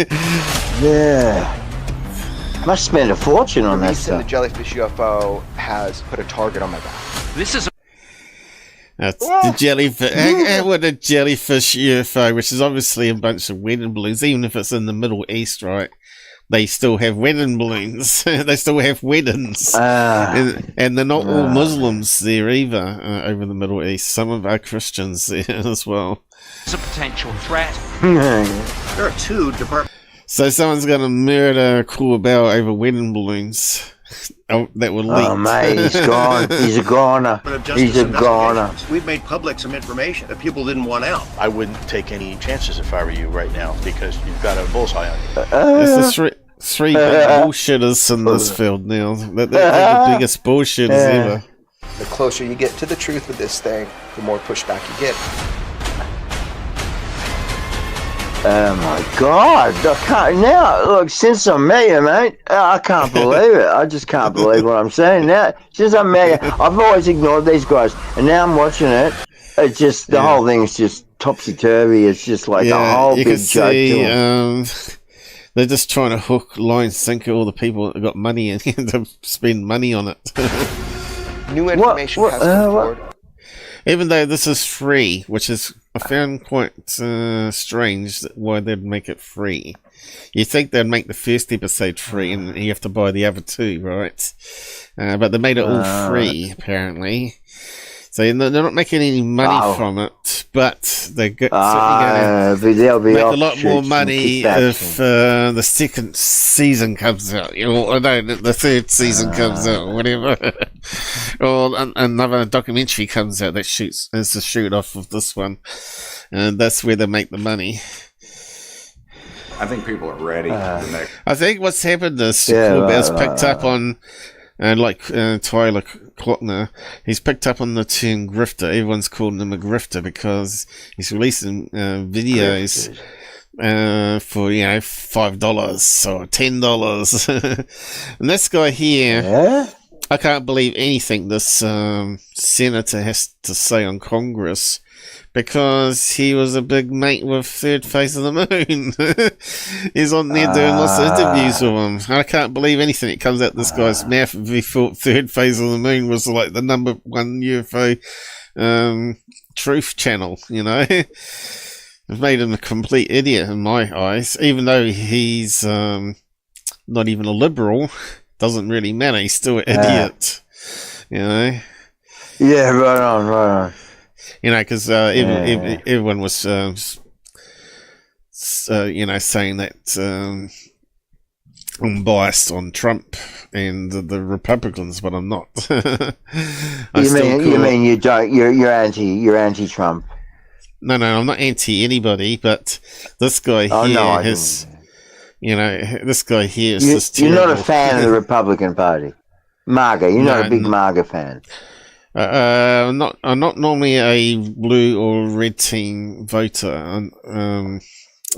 [SPEAKER 4] Yeah. Must spend a fortune on that stuff.
[SPEAKER 6] The Jellyfish UFO has put a target on my back.
[SPEAKER 7] This is
[SPEAKER 3] That's the jellyfish. What a jellyfish UFO, which is obviously a bunch of wedding balloons, even if it's in the Middle East, right? They still have wedding balloons. They still have weddings. And they're not all Muslims there either over the Middle East. Some of our Christians there as well.
[SPEAKER 7] a potential threat.
[SPEAKER 8] There are 2 departments.
[SPEAKER 3] So someone's going to murder Corbell over wedding balloons that were leaked.
[SPEAKER 4] Oh, mate, he's gone. He's a goner. He's a goner.
[SPEAKER 8] We've made public some information that people didn't want out.
[SPEAKER 9] I wouldn't take any chances if I were you right now because you've got a bullseye on you.
[SPEAKER 3] It's the three big bullshitters in this field now. They're the biggest bullshitters ever.
[SPEAKER 6] The closer you get to the truth with this thing, the more pushback you get.
[SPEAKER 4] Oh my God! I can't now. Look, since I met you, mate, I can't believe it. I just can't believe what I'm saying now. Since I met you, I've always ignored these guys, and now I'm watching it. It's just the whole thing is just topsy turvy. It's just like a whole big joke to them.
[SPEAKER 3] They're just trying to hook, line, sinker all the people that got money and to spend money on it.
[SPEAKER 6] New information has come forward.
[SPEAKER 3] Even though this is free, which is I found quite strange why they'd make it free. You think they'd make the first episode free and you have to buy the other 2, right? But they made it all free, apparently. So they're not making any money from it, but they're certainly going to make a lot more money if the second season comes out, or no, the third season comes out, or whatever, or another documentary comes out that is the shoot off of this one, and that's where they make the money.
[SPEAKER 10] I think people are ready for the next.
[SPEAKER 3] I think what's happened is Corbell's picked up on. Tyler Klockner, he's picked up on the term grifter. Everyone's calling him a grifter because he's releasing videos for $5 or $10. And this guy here, I can't believe anything this senator has to say on Congress, because he was a big mate with Third Face of the Moon. He's on there doing lots of interviews with him. I can't believe anything that comes out this guy's mouth if he thought Third Face of the Moon was like the #1 UFO truth channel, you know. It's made him a complete idiot in my eyes, even though he's not even a liberal. Doesn't really matter, he's still an idiot, you know.
[SPEAKER 4] Yeah, right on.
[SPEAKER 3] You know, because everyone was, saying that I'm biased on Trump and the Republicans, but I'm not. You
[SPEAKER 4] mean you don't? You're anti-Trump.
[SPEAKER 3] No, I'm not anti anybody, but this guy this guy here is just terrible.
[SPEAKER 4] You're not a fan of the Republican Party, MAGA. You're not a big MAGA fan.
[SPEAKER 3] I'm not normally a blue or red team voter. I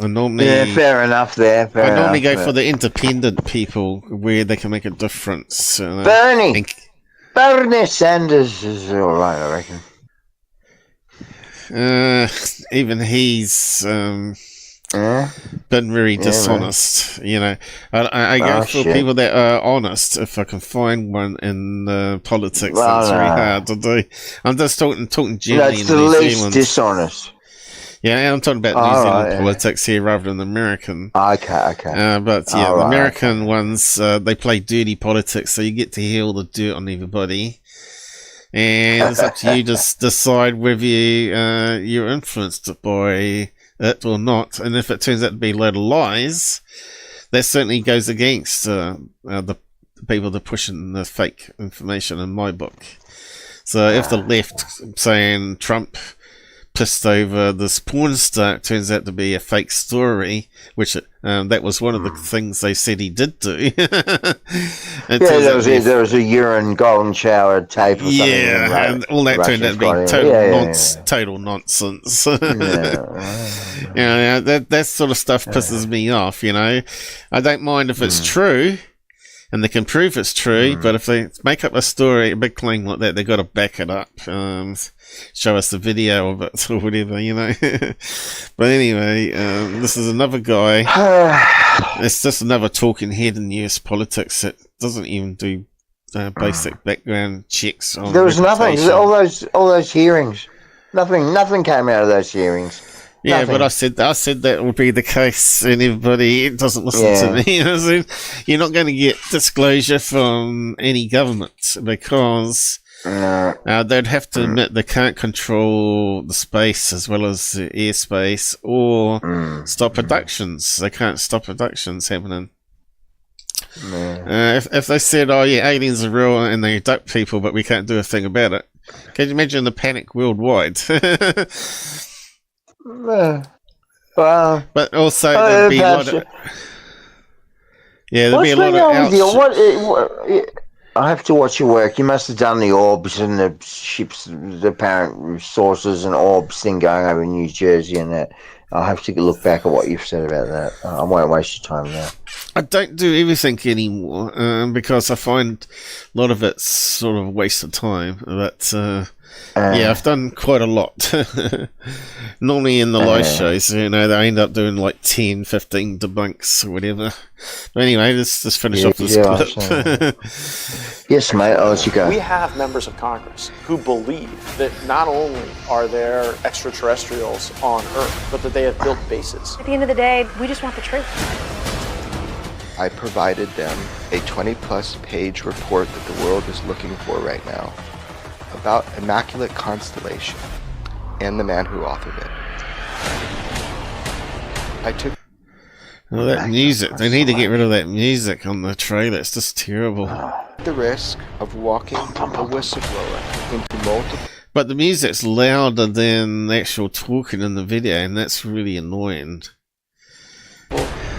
[SPEAKER 3] normally
[SPEAKER 4] fair enough. I
[SPEAKER 3] normally go for the independent people where they can make a difference.
[SPEAKER 4] Bernie Sanders is all right, I reckon.
[SPEAKER 3] Even he's been very dishonest, you know. I go for people that are honest if I can find one in politics. That's very hard to do. I'm just talking generally in New Zealand.
[SPEAKER 4] Dishonest.
[SPEAKER 3] Yeah, I'm talking about New Zealand politics here rather than American.
[SPEAKER 4] Okay.
[SPEAKER 3] But the American ones, they play dirty politics, so you get to hear all the dirt on everybody. And it's up to you to decide whether you're influenced by it or not. And if it turns out to be a load of lies, that certainly goes against the people that are pushing the fake information in my book. So if the left saying Trump pissed over this porn star. It turns out to be a fake story, which that was one of the things they said he did do.
[SPEAKER 4] There was a urine golden shower tape or something.
[SPEAKER 3] Yeah, and all that turned out to be total nonsense. That sort of stuff pisses me off, you know. I don't mind if it's true, and they can prove it's true, but if they make up a story, a big claim like that, they've got to back it up. Show us the video of it or whatever, you know. But anyway, this is another guy. It's just another talking head in US politics that doesn't even do basic background checks on. There was nothing.
[SPEAKER 4] All those hearings. Nothing came out of those hearings.
[SPEAKER 3] Yeah,
[SPEAKER 4] Nothing.
[SPEAKER 3] but I said that would be the case, and everybody doesn't listen to me. You're not going to get disclosure from any government because they'd have to admit they can't control the space as well as the airspace or stop productions. They can't stop productions happening. If they said, "Oh yeah, aliens are real and they abduct people, but we can't do a thing about it," can you imagine the panic worldwide? But also there'd be a lot of there'd be a lot of I have to watch your work. You must have done the orbs and the ships, the apparent sources and orbs thing going over in New Jersey and that. I'll have to look back at what you've said about that. I won't waste your time on that. I don't do everything anymore because I find a lot of it's sort of a waste of time. But I've done quite a lot. Normally in the live shows, you know, they end up doing like 10, 15 debunks or whatever. But anyway, let's finish off this clip.
[SPEAKER 4] Yes, mate, I'll let you go.
[SPEAKER 11] We have members of Congress who believe that not only are there extraterrestrials on Earth, but that they have built bases.
[SPEAKER 12] At the end of the day, we just want the truth.
[SPEAKER 6] I provided them a 20-plus page report that the world is looking for right now about Immaculate Constellation and the man who authored it. I took
[SPEAKER 3] that music. They need to get rid of that music on the trailer. It's just terrible.
[SPEAKER 6] The risk of walking a whistleblower into multiple...
[SPEAKER 3] But the music's louder than the actual talking in the video, and that's really annoying.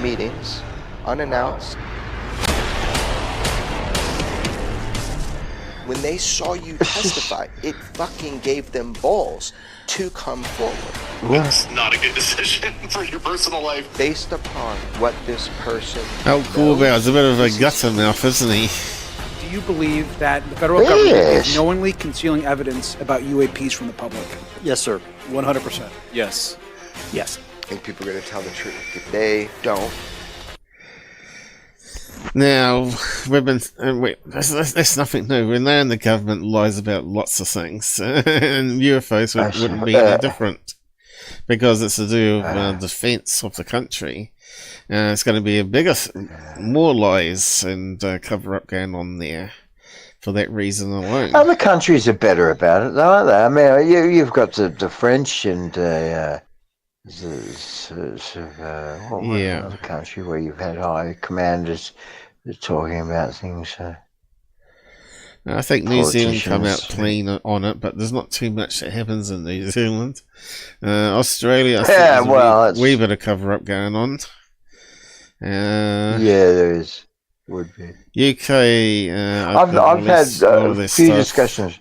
[SPEAKER 6] Meetings, unannounced. When they saw you testify, it fucking gave them balls to come forward.
[SPEAKER 13] That's not a good decision for your personal life.
[SPEAKER 6] Based upon what this person...
[SPEAKER 3] Oh, Corbell's a bit of a gutter mouth, isn't he?
[SPEAKER 14] Do you believe that the federal government is knowingly concealing evidence about UAPs from the public?
[SPEAKER 9] Yes, sir.
[SPEAKER 14] 100%.
[SPEAKER 9] Yes.
[SPEAKER 14] Yes.
[SPEAKER 6] I think people are going to tell the truth. If they don't...
[SPEAKER 3] Now, we've been... that's nothing new. We know the government lies about lots of things. And UFOs wouldn't be any different. Because it's to do with defense of the country. It's going to be more lies and cover-up going on there. For that reason alone.
[SPEAKER 4] Other countries are better about it, though, aren't they? I mean, you've got the French and... another country where you've had high commanders talking about things.
[SPEAKER 3] I think New Zealand come out clean on it, but there's not too much that happens in New Zealand. Australia, I think there's a wee bit of cover-up going on.
[SPEAKER 4] There is. Would be.
[SPEAKER 3] UK.
[SPEAKER 4] I've had a few discussions.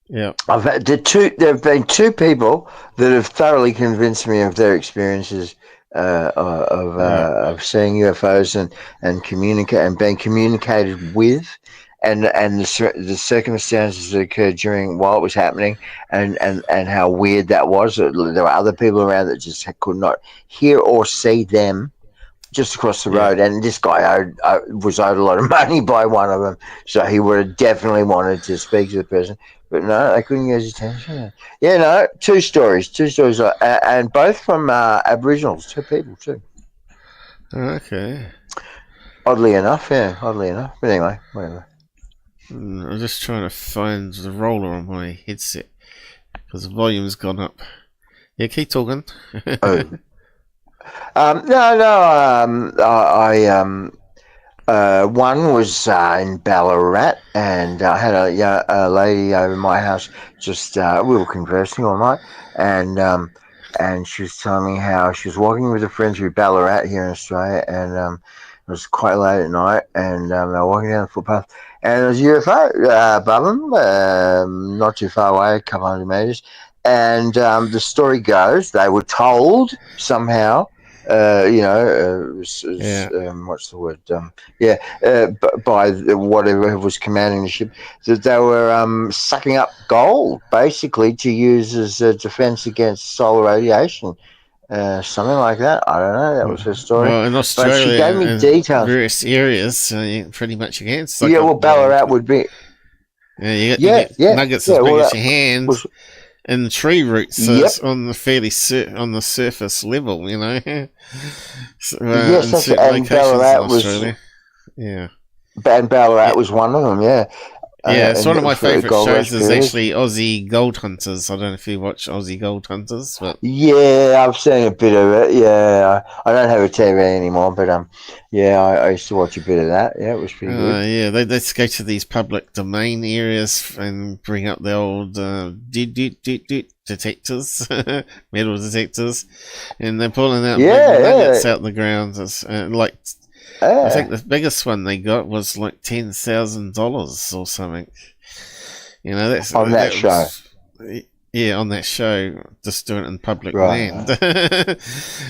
[SPEAKER 3] Yeah,
[SPEAKER 4] I've had there have been two people that have thoroughly convinced me of their experiences of seeing UFOs and communicate and being communicated with, and the circumstances that occurred while it was happening, and how weird that was. There were other people around that just could not hear or see them. Just across the road, and this guy was owed a lot of money by one of them, so he would have definitely wanted to speak to the person, but no, they couldn't get his attention. Two stories, and both from Aboriginals, two people too.
[SPEAKER 3] Okay.
[SPEAKER 4] Oddly enough. But anyway, whatever.
[SPEAKER 3] I'm just trying to find the roller on my headset because the volume's gone up. Yeah, keep talking.
[SPEAKER 4] One was in Ballarat, and I had a lady over my house. Just we were conversing all night, and she was telling me how she was walking with a friend through Ballarat here in Australia, and it was quite late at night, and they were walking down the footpath, and there was a UFO above them, not too far away, a couple hundred meters. And the story goes, they were told somehow, what's the word? By whatever was commanding the ship, that they were sucking up gold, basically, to use as a defense against solar radiation. Something like that. I don't know. That was her story.
[SPEAKER 3] Well, in Australia,
[SPEAKER 4] but she gave me details.
[SPEAKER 3] Various areas, pretty much against.
[SPEAKER 4] Yeah, well, Ballarat would be.
[SPEAKER 3] Yeah, you get nuggets as big as your hand. And the tree roots on the on the surface level, you know.
[SPEAKER 4] Yes, that's and Ballarat was.
[SPEAKER 3] Yeah.
[SPEAKER 4] And Ballarat was one of them. Yeah.
[SPEAKER 3] Yeah, it's one of my favourite shows is actually Aussie Gold Hunters. I don't know if you watch Aussie Gold Hunters, but
[SPEAKER 4] yeah, I've seen a bit of it. Yeah, I don't have a TV anymore, but I used to watch a bit of that. Yeah, it was pretty good.
[SPEAKER 3] Yeah, they just go to these public domain areas and bring up the old detectors, metal detectors, and they're pulling out big nuggets out the ground. I think the biggest one they got was like $10,000 or something. You know, that's
[SPEAKER 4] on that show.
[SPEAKER 3] Yeah, on that show, just doing it in public land.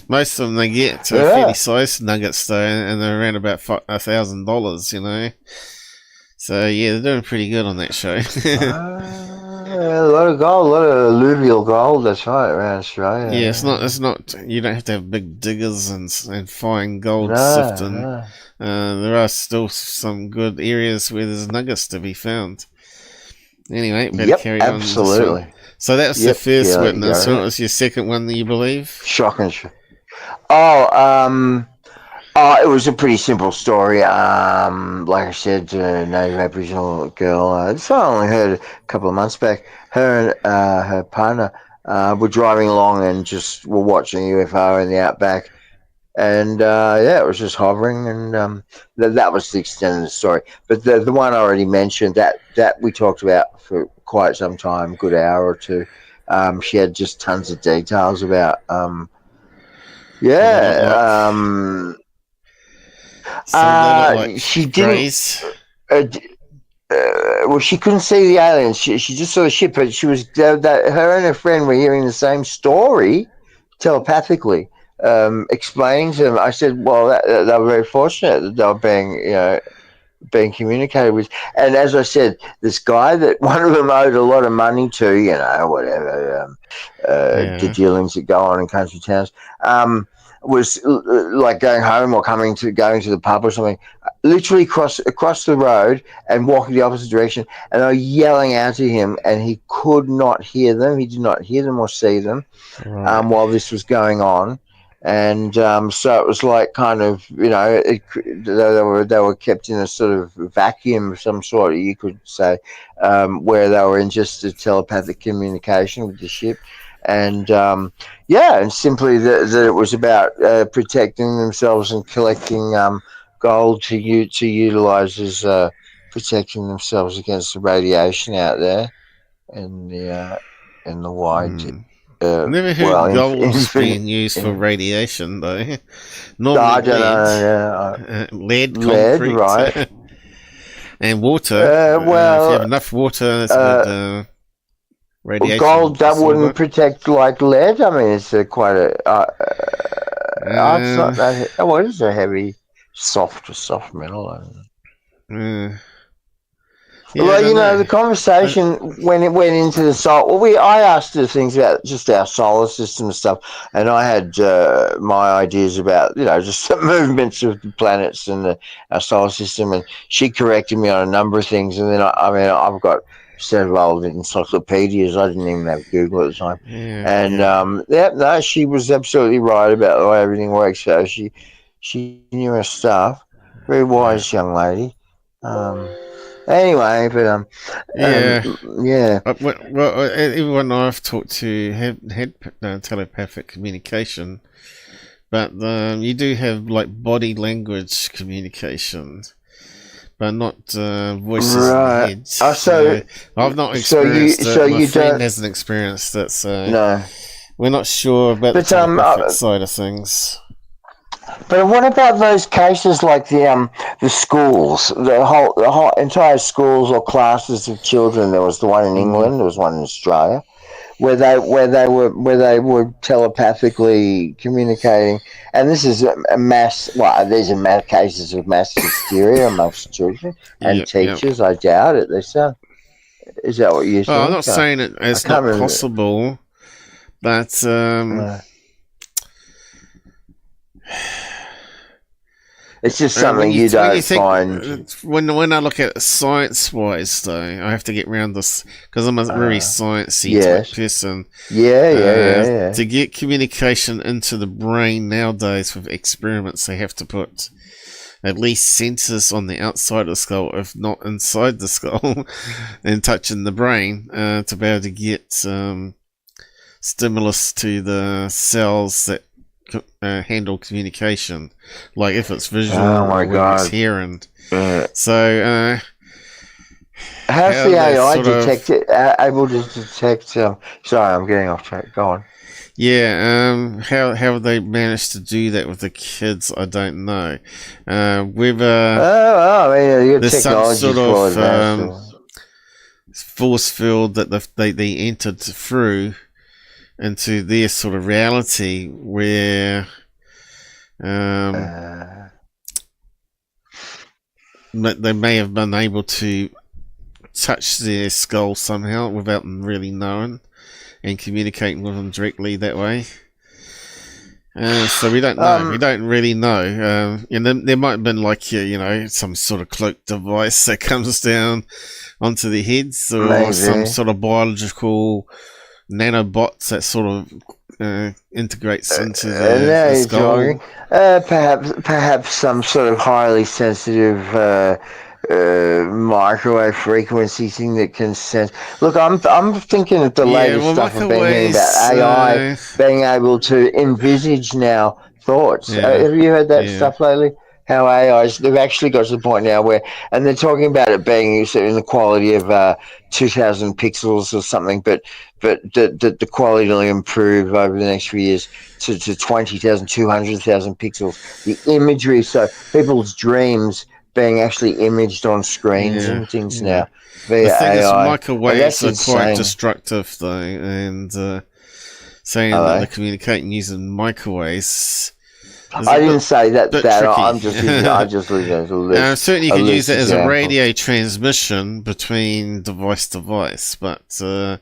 [SPEAKER 3] Most of them they get fairly sized nuggets though, and they're around about $1,000. You know, so yeah, they're doing pretty good on that show.
[SPEAKER 4] A lot of gold, a lot of alluvial gold. That's right, around Australia.
[SPEAKER 3] Yeah, it's not. You don't have to have big diggers and fine gold sifting.
[SPEAKER 4] No.
[SPEAKER 3] There are still some good areas where there's nuggets to be found. Anyway, better carry on.
[SPEAKER 4] Absolutely.
[SPEAKER 3] So that was the first witness. What was your second one that you believe?
[SPEAKER 4] Shocking. It was a pretty simple story. Like I said, native Aboriginal girl. This I only heard a couple of months back. Her and her partner were driving along and just were watching a UFO in the outback. And it was just hovering, and that was the extent of the story. But the one I already mentioned, that we talked about for quite some time, good hour or two. She had just tons of details about. She didn't. Well, she couldn't see the aliens. She just saw the ship, but she was her and her friend were hearing the same story telepathically, explaining to them. I said, "Well, they were very fortunate that they were being communicated with." And as I said, this guy that one of them owed a lot of money to, whatever the dealings that go on in country towns. Was like going home or going to the pub or something, literally across the road and walking the opposite direction, and they were yelling out to him, and he could not hear them. He did not hear them or see them while this was going on, and so it was like kind of they were kept in a sort of vacuum of some sort, you could say, where they were in just a telepathic communication with the ship. And and simply that it was about protecting themselves and collecting gold to utilize as protecting themselves against the radiation out there in the wide.
[SPEAKER 3] Never heard gold is being used for radiation though. Normally
[SPEAKER 4] I don't know.
[SPEAKER 3] Lead, concrete,
[SPEAKER 4] right?
[SPEAKER 3] And water. If you have enough water, it's good. Radiation
[SPEAKER 4] gold that wouldn't protect like lead. I mean, it's quite a. It's not that. What is a heavy, soft metal? I don't know. The conversation when it went into the solar. Well, I asked her things about just our solar system and stuff, and I had my ideas about just the movements of the planets and our solar system, and she corrected me on a number of things, and then I've got several encyclopedias. I didn't even have Google at the time. She was absolutely right about the way everything works. So she knew her stuff. Very wise young lady. Anyway, but
[SPEAKER 3] Well, everyone I've talked to had telepathic communication But you do have like body language communication, but not voices in the head. So I've not experienced it. My friend hasn't experienced it, so
[SPEAKER 4] no.
[SPEAKER 3] We're not sure about the telepathic side of things.
[SPEAKER 4] But what about those cases like the schools, the whole entire schools or classes of children? There was the one in England, there was one in Australia, where they were telepathically communicating, and this is a mass. Well, these are cases of mass hysteria amongst children and teachers. I doubt it. Is that what you're saying?
[SPEAKER 3] I'm not saying it's not possible, but
[SPEAKER 4] it's just something you don't find.
[SPEAKER 3] When I look at it science-wise, though, I have to get around this because I'm a very sciencey type person.
[SPEAKER 4] Yeah.
[SPEAKER 3] To get communication into the brain nowadays with experiments, they have to put at least sensors on the outside of the skull, if not inside the skull, and touching the brain to be able to get stimulus to the cells that handle communication, like if it's visual or it's hearing. So
[SPEAKER 4] how's the AI able to detect sorry, I'm getting off track. Go on.
[SPEAKER 3] How have they managed to do that with the kids? I don't know. There's some sort of force field that they entered through into their sort of reality where they may have been able to touch their skull somehow without them really knowing and communicating with them directly that way. So we don't know. We don't really know. And then there might have been like some sort of cloak device that comes down onto their heads, or some sort of biological nanobots that sort of integrates into the skull.
[SPEAKER 4] Perhaps some sort of highly sensitive microwave frequency thing that can sense. Look, I'm thinking of the latest stuff I've been hearing about AI being able to envisage now thoughts. Have you heard that stuff lately? How AIs, they've actually got to the point now where, and they're talking about it being in the quality of 2,000 pixels or something, but the quality will improve over the next few years to 20,000, 200,000 pixels. The imagery, so people's dreams being actually imaged on screens and things now via AI.
[SPEAKER 3] Microwaves are quite destructive, though, and saying that they're communicating using microwaves.
[SPEAKER 4] I didn't say that. I'm just using it.
[SPEAKER 3] Certainly, you can use it as a radio transmission between device to device, but to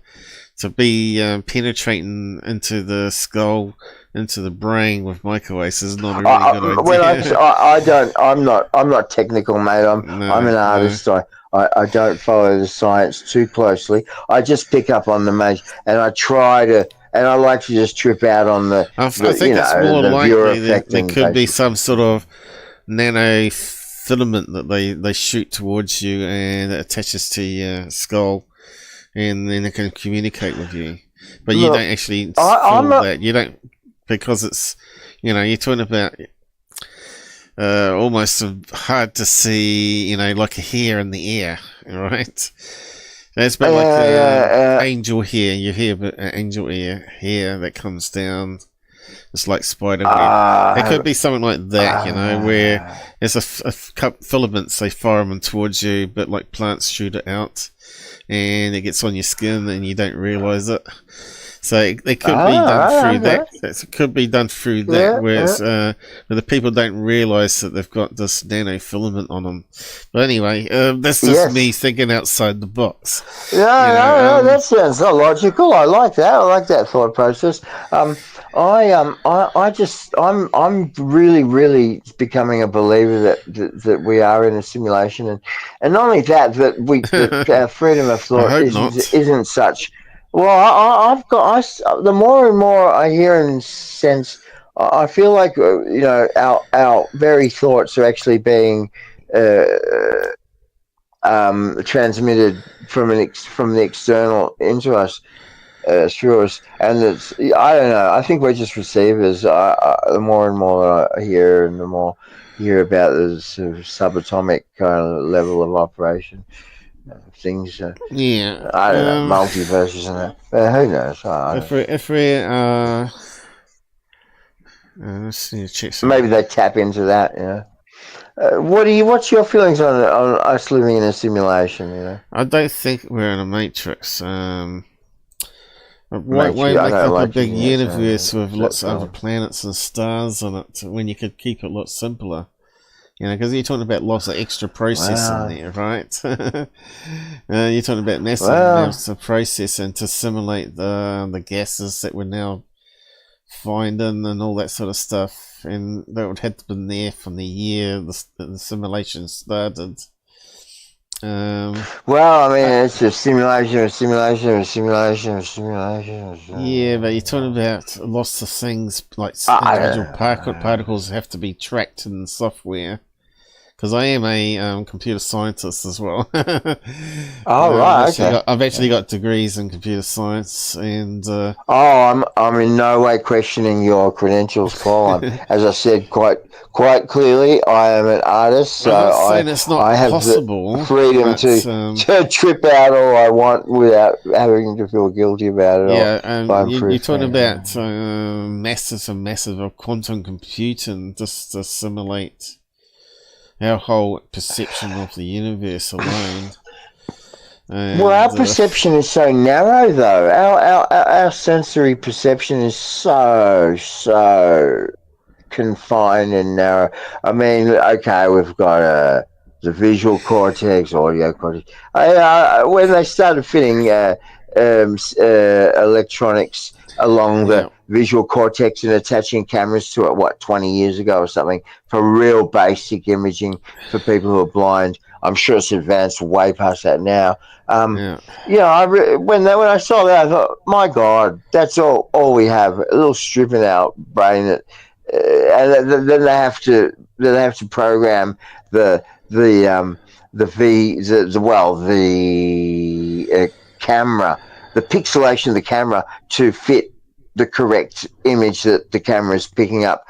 [SPEAKER 3] be penetrating into the skull, into the brain with microwaves is not a really good idea.
[SPEAKER 4] I'm not technical, mate. I'm an artist. I don't follow the science too closely. I just pick up on the magic, and I try to. And I like to just trip out on the.
[SPEAKER 3] I think it's more likely that there could be some sort of nano filament that they shoot towards you and it attaches to your skull, and then it can communicate with you. But you don't actually feel that. You don't, because it's you're talking about almost hard to see, like a hair in the air, right? It's been like angel hair. You hear angel hair that comes down. It's like spider web. It could be something like that, where there's a filaments, they fire them towards you, but like plants shoot it out, and it gets on your skin, and you don't realise it. So it could be done through that. It could be done through that, where the people don't realise that they've got this nano filament on them. But anyway, that's just me thinking outside the box.
[SPEAKER 4] No, that sounds logical. I like that. I like that thought process. I'm really becoming a believer that we are in a simulation, and not only that our freedom of thought isn't such. Well, the more and more I hear and sense, I feel like our very thoughts are actually being transmitted from the external into us. through us, and it's, I don't know. I think we're just receivers. The more and more I hear, and the more you hear about the sort of subatomic kind of level of operation, things.
[SPEAKER 3] Yeah,
[SPEAKER 4] I don't know, multiverses and that. But who knows?
[SPEAKER 3] Let's see, check
[SPEAKER 4] maybe they tap into that. You know. What's your feelings on us living in a simulation? You know,
[SPEAKER 3] I don't think we're in a matrix. Why make up a big universe with lots of other planets and stars on it when you could keep it a lot simpler? You know, because you're talking about lots of extra processing there, right? You're talking about massive amounts of processing to simulate the gases that we're now finding and all that sort of stuff, and that would have been there from the year the simulation started.
[SPEAKER 4] Well, I mean, it's a simulation.
[SPEAKER 3] Yeah, but you're talking about lots of things like individual particles have to be tracked in the software. Because I am a computer scientist as well. I've actually got degrees in computer science, and
[SPEAKER 4] I'm in no way questioning your credentials, Paul. As I said quite clearly, I am an artist, so I have the freedom to trip out all I want without having to feel guilty about it.
[SPEAKER 3] Yeah, you're talking about massive of quantum computing just to simulate our whole perception of the universe alone. And,
[SPEAKER 4] well, our perception is so narrow, though. Our sensory perception is so confined and narrow. I mean, okay, we've got the visual cortex, audio cortex. When they started fitting electronics along the visual cortex and attaching cameras to it, 20 years ago or something, for real basic imaging for people who are blind. I'm sure it's advanced way past that now. When I saw that, I thought, my God, that's all we have, a little strip in our brain, and then they have to program the camera, the pixelation of the camera to fit the correct image that the camera is picking up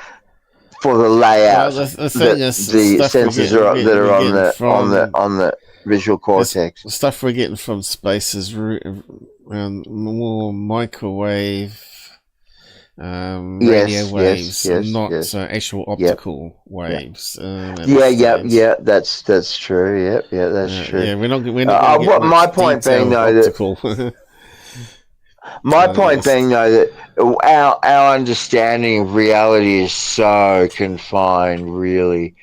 [SPEAKER 4] for the layout.
[SPEAKER 3] Well, the
[SPEAKER 4] sensors that are on the visual cortex.
[SPEAKER 3] The stuff we're getting from space is more microwave, radio waves, not actual optical waves.
[SPEAKER 4] That's true. That's true.
[SPEAKER 3] Yeah, we're not getting
[SPEAKER 4] my point being though
[SPEAKER 3] optical.
[SPEAKER 4] My point being, though, that our understanding of reality is so confined, really.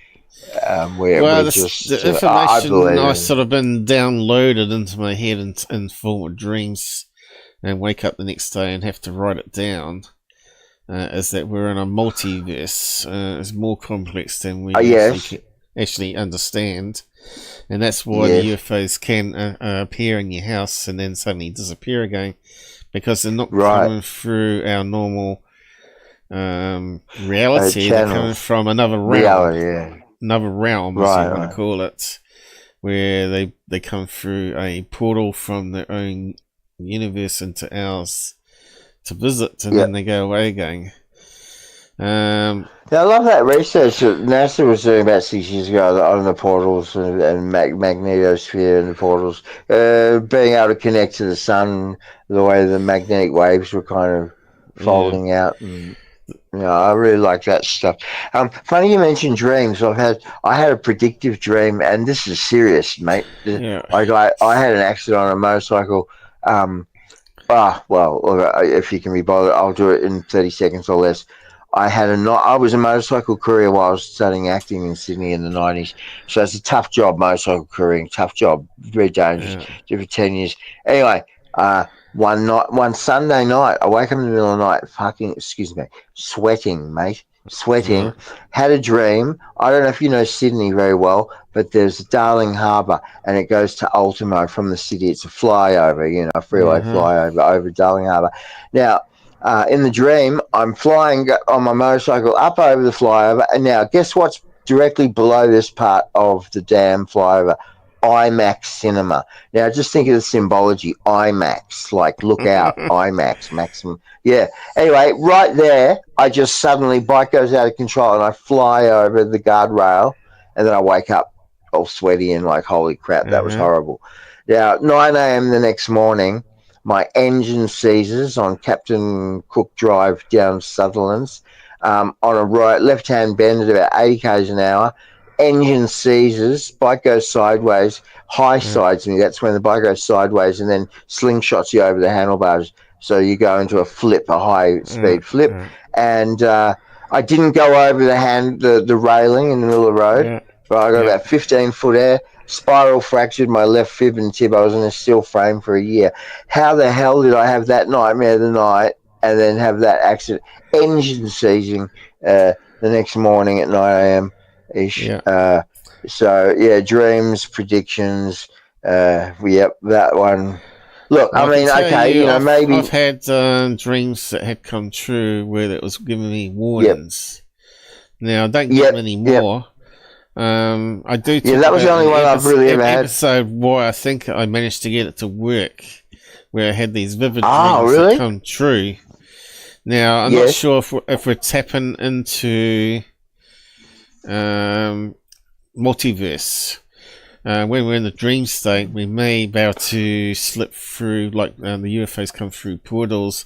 [SPEAKER 4] The information
[SPEAKER 3] I've sort of been downloaded into my head in form of dreams, and wake up the next day and have to write it down. Is that we're in a multiverse? It's more complex than we actually understand, and that's why the UFOs can appear in your house and then suddenly disappear again. Because they're not coming through our normal reality. They're coming from another realm. Another realm, as you want to call it. Where they come through a portal from their own universe into ours to visit, and then they go away again.
[SPEAKER 4] I love that research that NASA was doing about 6 years ago on the portals and magnetosphere and the portals, being able to connect to the sun, the way the magnetic waves were kind of folding out. And, I really like that stuff. Funny you mentioned dreams. I had a predictive dream, and this is serious, mate. I had an accident on a motorcycle. If you can be bothered, I'll do it in 30 seconds or less. I was a motorcycle courier while I was studying acting in Sydney in the 90s. So it's a tough job, motorcycle couriering, tough job, very dangerous. Did it for 10 years. Anyway, one Sunday night, I wake up in the middle of the night, sweating, mate. Had a dream. I don't know if you know Sydney very well, but there's Darling Harbour, and it goes to Ultimo from the city. It's a flyover, a freeway flyover over Darling Harbour. Now, in the dream, I'm flying on my motorcycle up over the flyover, and now guess what's directly below this part of the damn flyover? IMAX cinema. Now, just think of the symbology, IMAX, like look out, IMAX, maximum. Yeah. Anyway, right there, I just suddenly, bike goes out of control and I fly over the guardrail and then I wake up all sweaty and like, holy crap, that was horrible. Now, 9 a.m. the next morning, my engine seizes on Captain Cook Drive down Sutherland's on a right left-hand bend at about 80 k's an hour. Engine seizes, bike goes sideways, high sides me. That's when the bike goes sideways and then slingshots you over the handlebars. So you go into a flip, a high-speed flip. And I didn't go over the railing in the middle of the road, but I got about 15 foot air. Spiral fractured my left fib and tib. I was in a steel frame for a year. How the hell did I have that nightmare the night and then have that accident? Engine seizing the next morning at 9 a.m. ish. So yeah, dreams, predictions. Yep, that one. Look, I mean, okay, you know, maybe
[SPEAKER 3] I've had dreams that had come true where it was giving me warnings. Now I don't get many more. I do.
[SPEAKER 4] Yeah, that was the only one I've really ever had.
[SPEAKER 3] Episode why I think I managed to get it to work, where I had these vivid dreams that come true. Now I'm not sure if we're tapping into multiverse. When we're in the dream state, we may be able to slip through, like the UFOs come through portals.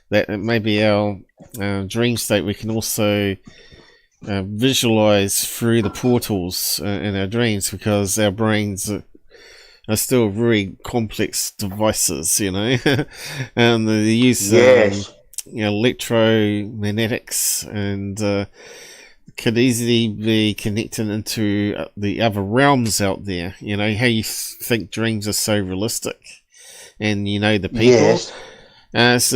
[SPEAKER 3] That maybe our dream state, we can also visualize through the portals in our dreams, because our brains are still very complex devices, you know. And they use electromagnetics and could easily be connected into the other realms out there. You know how you think dreams are so realistic, and you know the people. So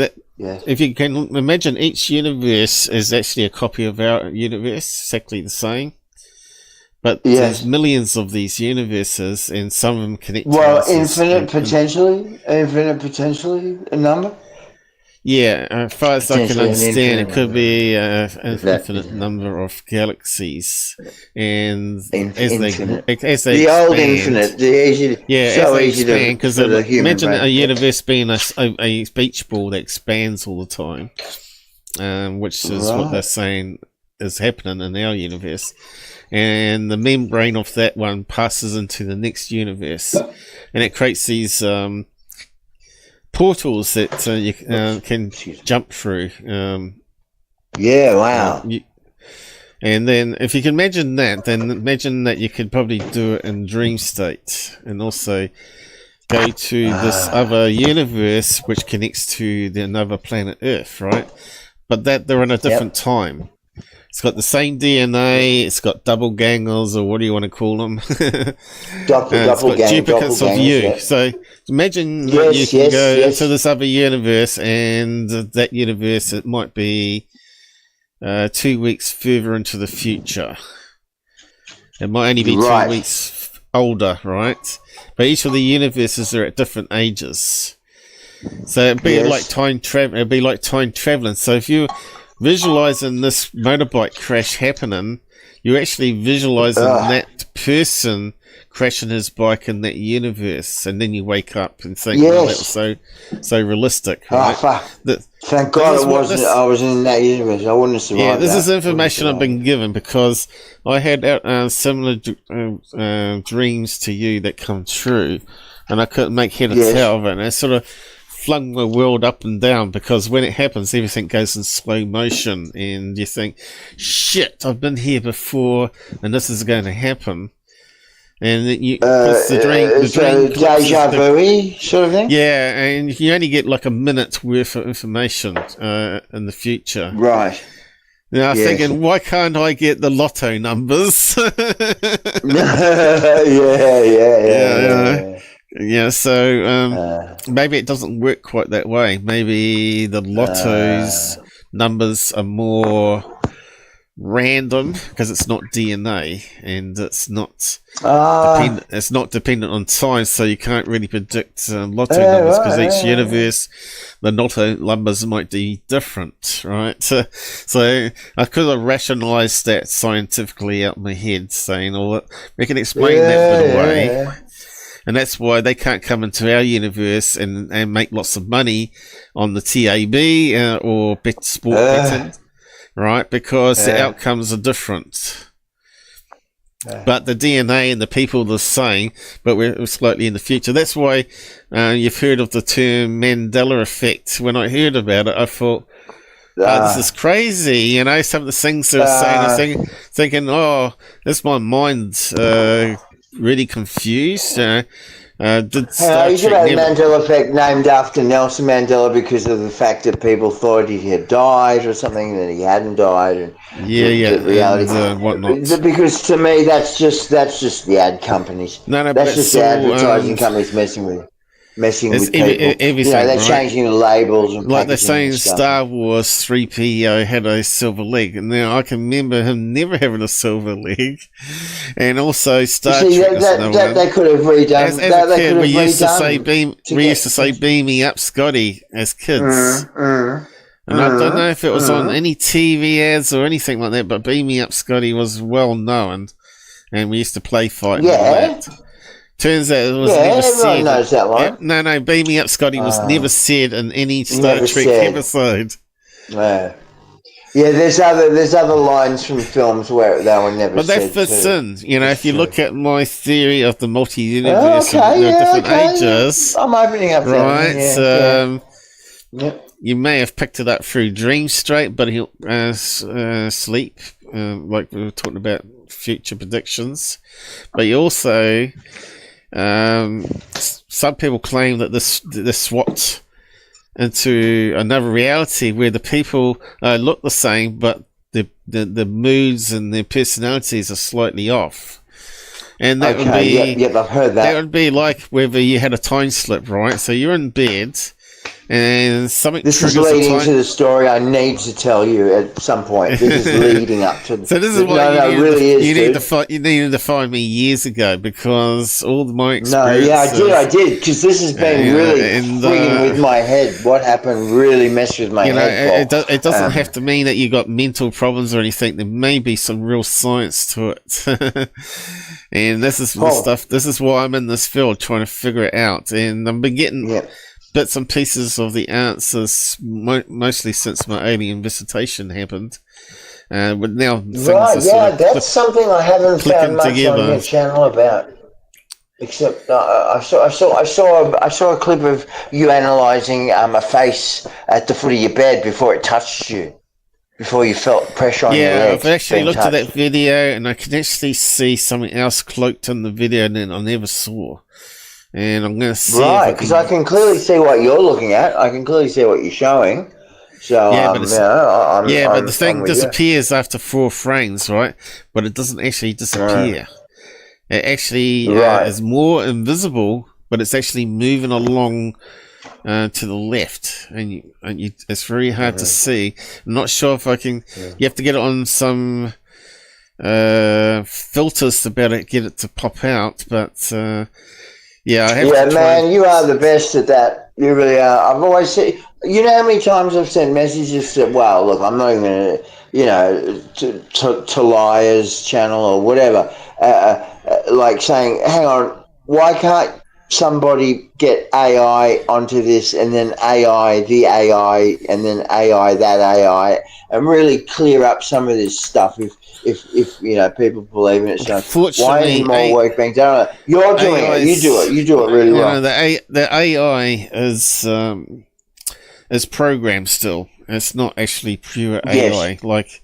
[SPEAKER 3] that, if you can imagine, each universe is actually a copy of our universe, exactly the same. But there's millions of these universes, and some of them connect.
[SPEAKER 4] Well, infinite potentially, a number.
[SPEAKER 3] Yeah, as far as I can understand, it could be an infinite number of galaxies, and as they
[SPEAKER 4] the old infinite, easy to
[SPEAKER 3] because imagine a universe being a beach ball that expands all the time, which is what they're saying is happening in our universe, and the membrane of that one passes into the next universe, and it creates these portals that you can jump through. And then if you can imagine that, then imagine that you could probably do it in dream state, and also go to this other universe which connects to another planet Earth, right? But that they're in a different time. It's got the same DNA, it's got double gangers, or what do you want to call them? It's got duplicates of you. So imagine that you can go into this other universe, and that universe, it might be 2 weeks further into the future. It might only be 2 weeks older, right? But each of the universes are at different ages. So it'd be like time travel. It'd be like time traveling. So if you visualizing this motorbike crash happening, you're actually visualizing that person crashing his bike in that universe, and then you wake up and think, "Oh, that was so realistic." Right?
[SPEAKER 4] Thank God it wasn't. I was in that universe. I wouldn't have survived.
[SPEAKER 3] Yeah, this is information I've been given because I had similar dreams to you that come true, and I couldn't make head or tail of it. And it sort of flung my world up and down, because when it happens, everything goes in slow motion, and you think, "Shit, I've been here before, and this is going to happen." And the dream
[SPEAKER 4] deja vu sort of thing.
[SPEAKER 3] Yeah, and you only get like a minute's worth of information in the future.
[SPEAKER 4] Right.
[SPEAKER 3] Now I'm thinking, why can't I get the lotto numbers? Yeah, so maybe it doesn't work quite that way. Maybe the lotto's numbers are more random because it's not DNA and it's not dependent on time, so you can't really predict lotto numbers because each universe the lotto numbers might be different, right? So I could have rationalized that scientifically out in my head, saying, "Oh, we can explain that bit away." And that's why they can't come into our universe and make lots of money on the TAB or sport betting, right? Because the outcomes are different. But the DNA and the people are the same, but we're slightly in the future. That's why you've heard of the term Mandela effect. When I heard about it, I thought, this is crazy. You know, some of the things they're saying, I was thinking, oh, is my mind really confused?
[SPEAKER 4] You should have the Mandela effect named after Nelson Mandela because of the fact that people thought he had died or something, that he hadn't died. And reality.
[SPEAKER 3] And whatnot.
[SPEAKER 4] Because to me, that's just the ad companies. That's just the advertising companies messing with people. They're changing the labels and
[SPEAKER 3] like they're saying Star Wars 3PO had a silver leg, and now I can remember him never having a silver leg. And also Star Trek.
[SPEAKER 4] They could have redone.
[SPEAKER 3] As a kid, we used to say "Beam me up, Scotty" as kids. And I don't know if it was on any TV ads or anything like that, but "Beam me up, Scotty" was well known, and we used to play fight. And all that. Turns out it was never said.
[SPEAKER 4] Everyone knows that one.
[SPEAKER 3] No, "Beam me up, Scotty" was never said in any Star Trek episode.
[SPEAKER 4] There's other lines from films where they were never said.
[SPEAKER 3] But that fits in. You know, if you look at my theory of the multi-universe and different ages,
[SPEAKER 4] I'm opening up.
[SPEAKER 3] Right. You may have picked it up through dream state, but sleep, like we were talking about future predictions. But you also, some people claim that this swapped into another reality where the people look the same, but the moods and their personalities are slightly off. And that would be,
[SPEAKER 4] I've heard that.
[SPEAKER 3] That would be like whether you had a time slip, right? So you're in bed. And something.
[SPEAKER 4] This is leading to the story I need to tell you at some point. This is leading up to.
[SPEAKER 3] So this is what you needed to find me years ago because all my experiences.
[SPEAKER 4] I did because this has been really frigging with my head. What happened really messed with my head.
[SPEAKER 3] It doesn't have to mean that you got mental problems or anything. There may be some real science to it. And this is the stuff. This is why I'm in this field trying to figure it out. And I've been getting. Bits and pieces of the answers, mostly since my alien visitation happened. But now
[SPEAKER 4] that's something I haven't found much on your channel about. Except I saw a clip of you analysing a face at the foot of your bed before it touched you, before you felt pressure on your legs.
[SPEAKER 3] I've actually looked at that video and I can actually see something else cloaked in the video that I never saw. And I'm going to see.
[SPEAKER 4] Right, because I can clearly see what you're looking at. I can clearly see what you're showing. So,
[SPEAKER 3] but the thing disappears after 4 frames, right? But it doesn't actually disappear. It actually is more invisible, but it's actually moving along to the left, and it's very hard to see. I'm not sure if I can. You have to get it on some filters to better get it to pop out, but. You are the best at that. You really are. I've always said, you know how many times I've sent messages that, well, look, I'm not even going to Liar's channel or whatever, like saying, hang on, why can't somebody get AI onto this and then AI, the AI, and then AI, that AI, and really clear up some of this stuff if people believe in it. So why isn't more work being done on it? You're doing it. You do it really well. The AI is programmed still. It's not actually pure AI. Like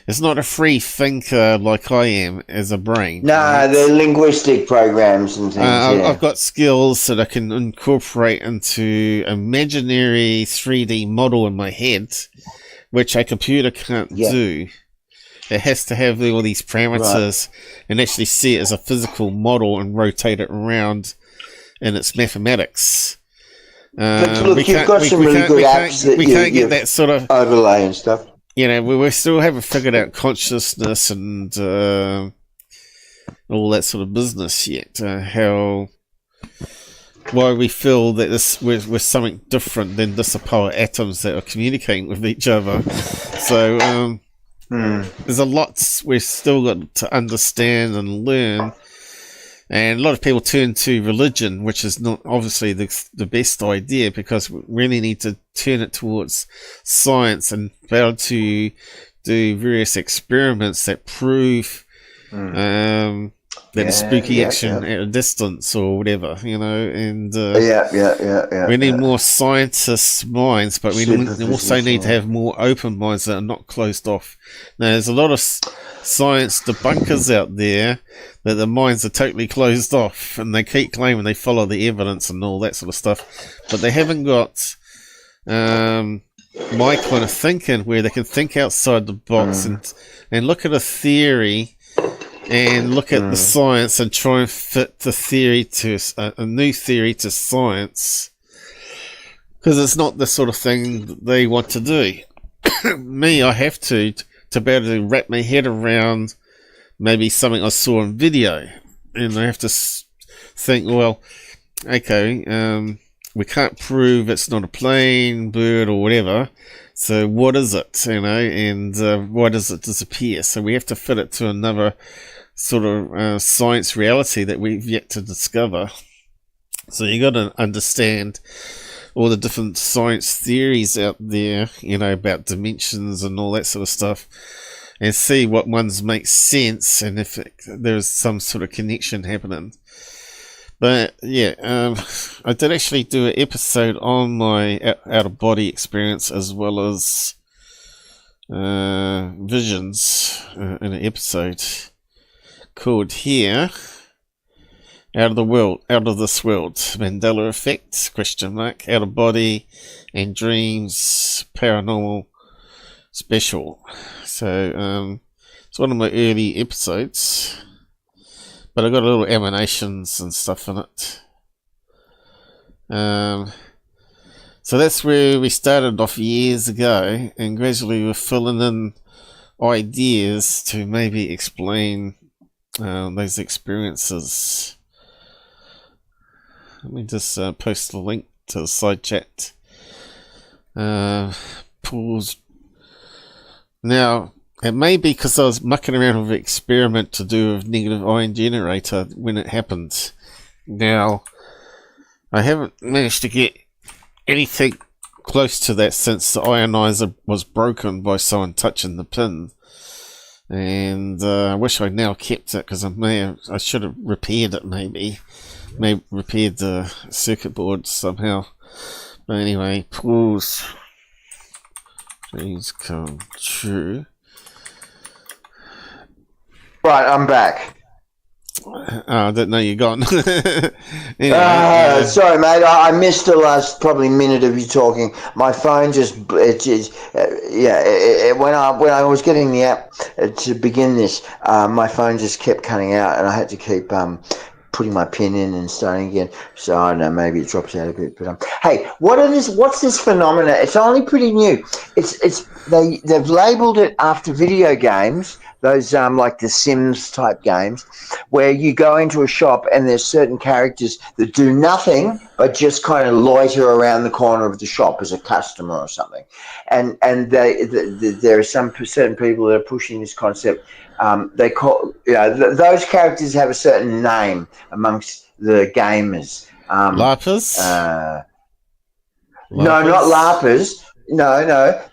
[SPEAKER 3] it's not a free thinker like I am as a brain.
[SPEAKER 4] No, they're linguistic programs and things.
[SPEAKER 3] I've got skills that I can incorporate into imaginary 3D model in my head, which a computer can't do. It has to have all these parameters and actually see it as a physical model and rotate it around in its mathematics.
[SPEAKER 4] But look, you've got some really good apps that
[SPEAKER 3] we can't get that sort of
[SPEAKER 4] overlay and stuff.
[SPEAKER 3] we still haven't figured out consciousness and all that sort of business yet. Why we feel that we're something different than just a pile of atoms that are communicating with each other. So there's a lot we've still got to understand and learn. And a lot of people turn to religion, which is not obviously the best idea, because we really need to turn it towards science and be able to do various experiments that prove that spooky action at a distance or whatever, and we need more scientists' minds, but we also need to have more open minds that are not closed off. Now, there's a lot of science debunkers out there that the minds are totally closed off, and they keep claiming they follow the evidence and all that sort of stuff, but they haven't got my kind of thinking where they can think outside the box and look at a theory and look at the science and try and fit the theory to a new theory to science, because it's not the sort of thing that they want to do. Me, I have to be able to wrap my head around maybe something I saw in video, and I have to think, well, okay, we can't prove it's not a plane, bird, or whatever. So what is it, and why does it disappear? So we have to fit it to another sort of science reality that we've yet to discover. So you got to understand all the different science theories out there, about dimensions and all that sort of stuff, and see what ones make sense and if there's some sort of connection happening. But I did actually do an episode on my out-of-body experience as well as visions in an episode called here, Out of This World, Mandela Effect, out of body and dreams, paranormal special. So it's one of my early episodes, but I got a little emanations and stuff in it. So that's where we started off years ago, and gradually we're filling in ideas to maybe explain those experiences. Let me just post the link to the side chat. Pause. Now, it may be because I was mucking around with an experiment to do with negative ion generator when it happened. Now, I haven't managed to get anything close to that since the ionizer was broken by someone touching the pin. And I wish I'd now kept it, because I should have repaired it maybe repaired the circuit board somehow. But anyway, pause. Please come true.
[SPEAKER 4] Right, I'm back.
[SPEAKER 3] I didn't know you're gone.
[SPEAKER 4] Anyway, sorry, mate. I missed the last probably minute of you talking. My phone when I was getting the app to begin this, my phone just kept cutting out, and I had to keep putting my pin in and starting again. So I don't know, maybe it drops out a bit. But hey, what's this phenomena? It's only pretty new. They've labelled it after video games. Those like the Sims type games, where you go into a shop and there's certain characters that do nothing but just kind of loiter around the corner of the shop as a customer or something, and there are some certain people that are pushing this concept. They call those characters have a certain name amongst the gamers.
[SPEAKER 3] LARPers?
[SPEAKER 4] No, not LARPers. No,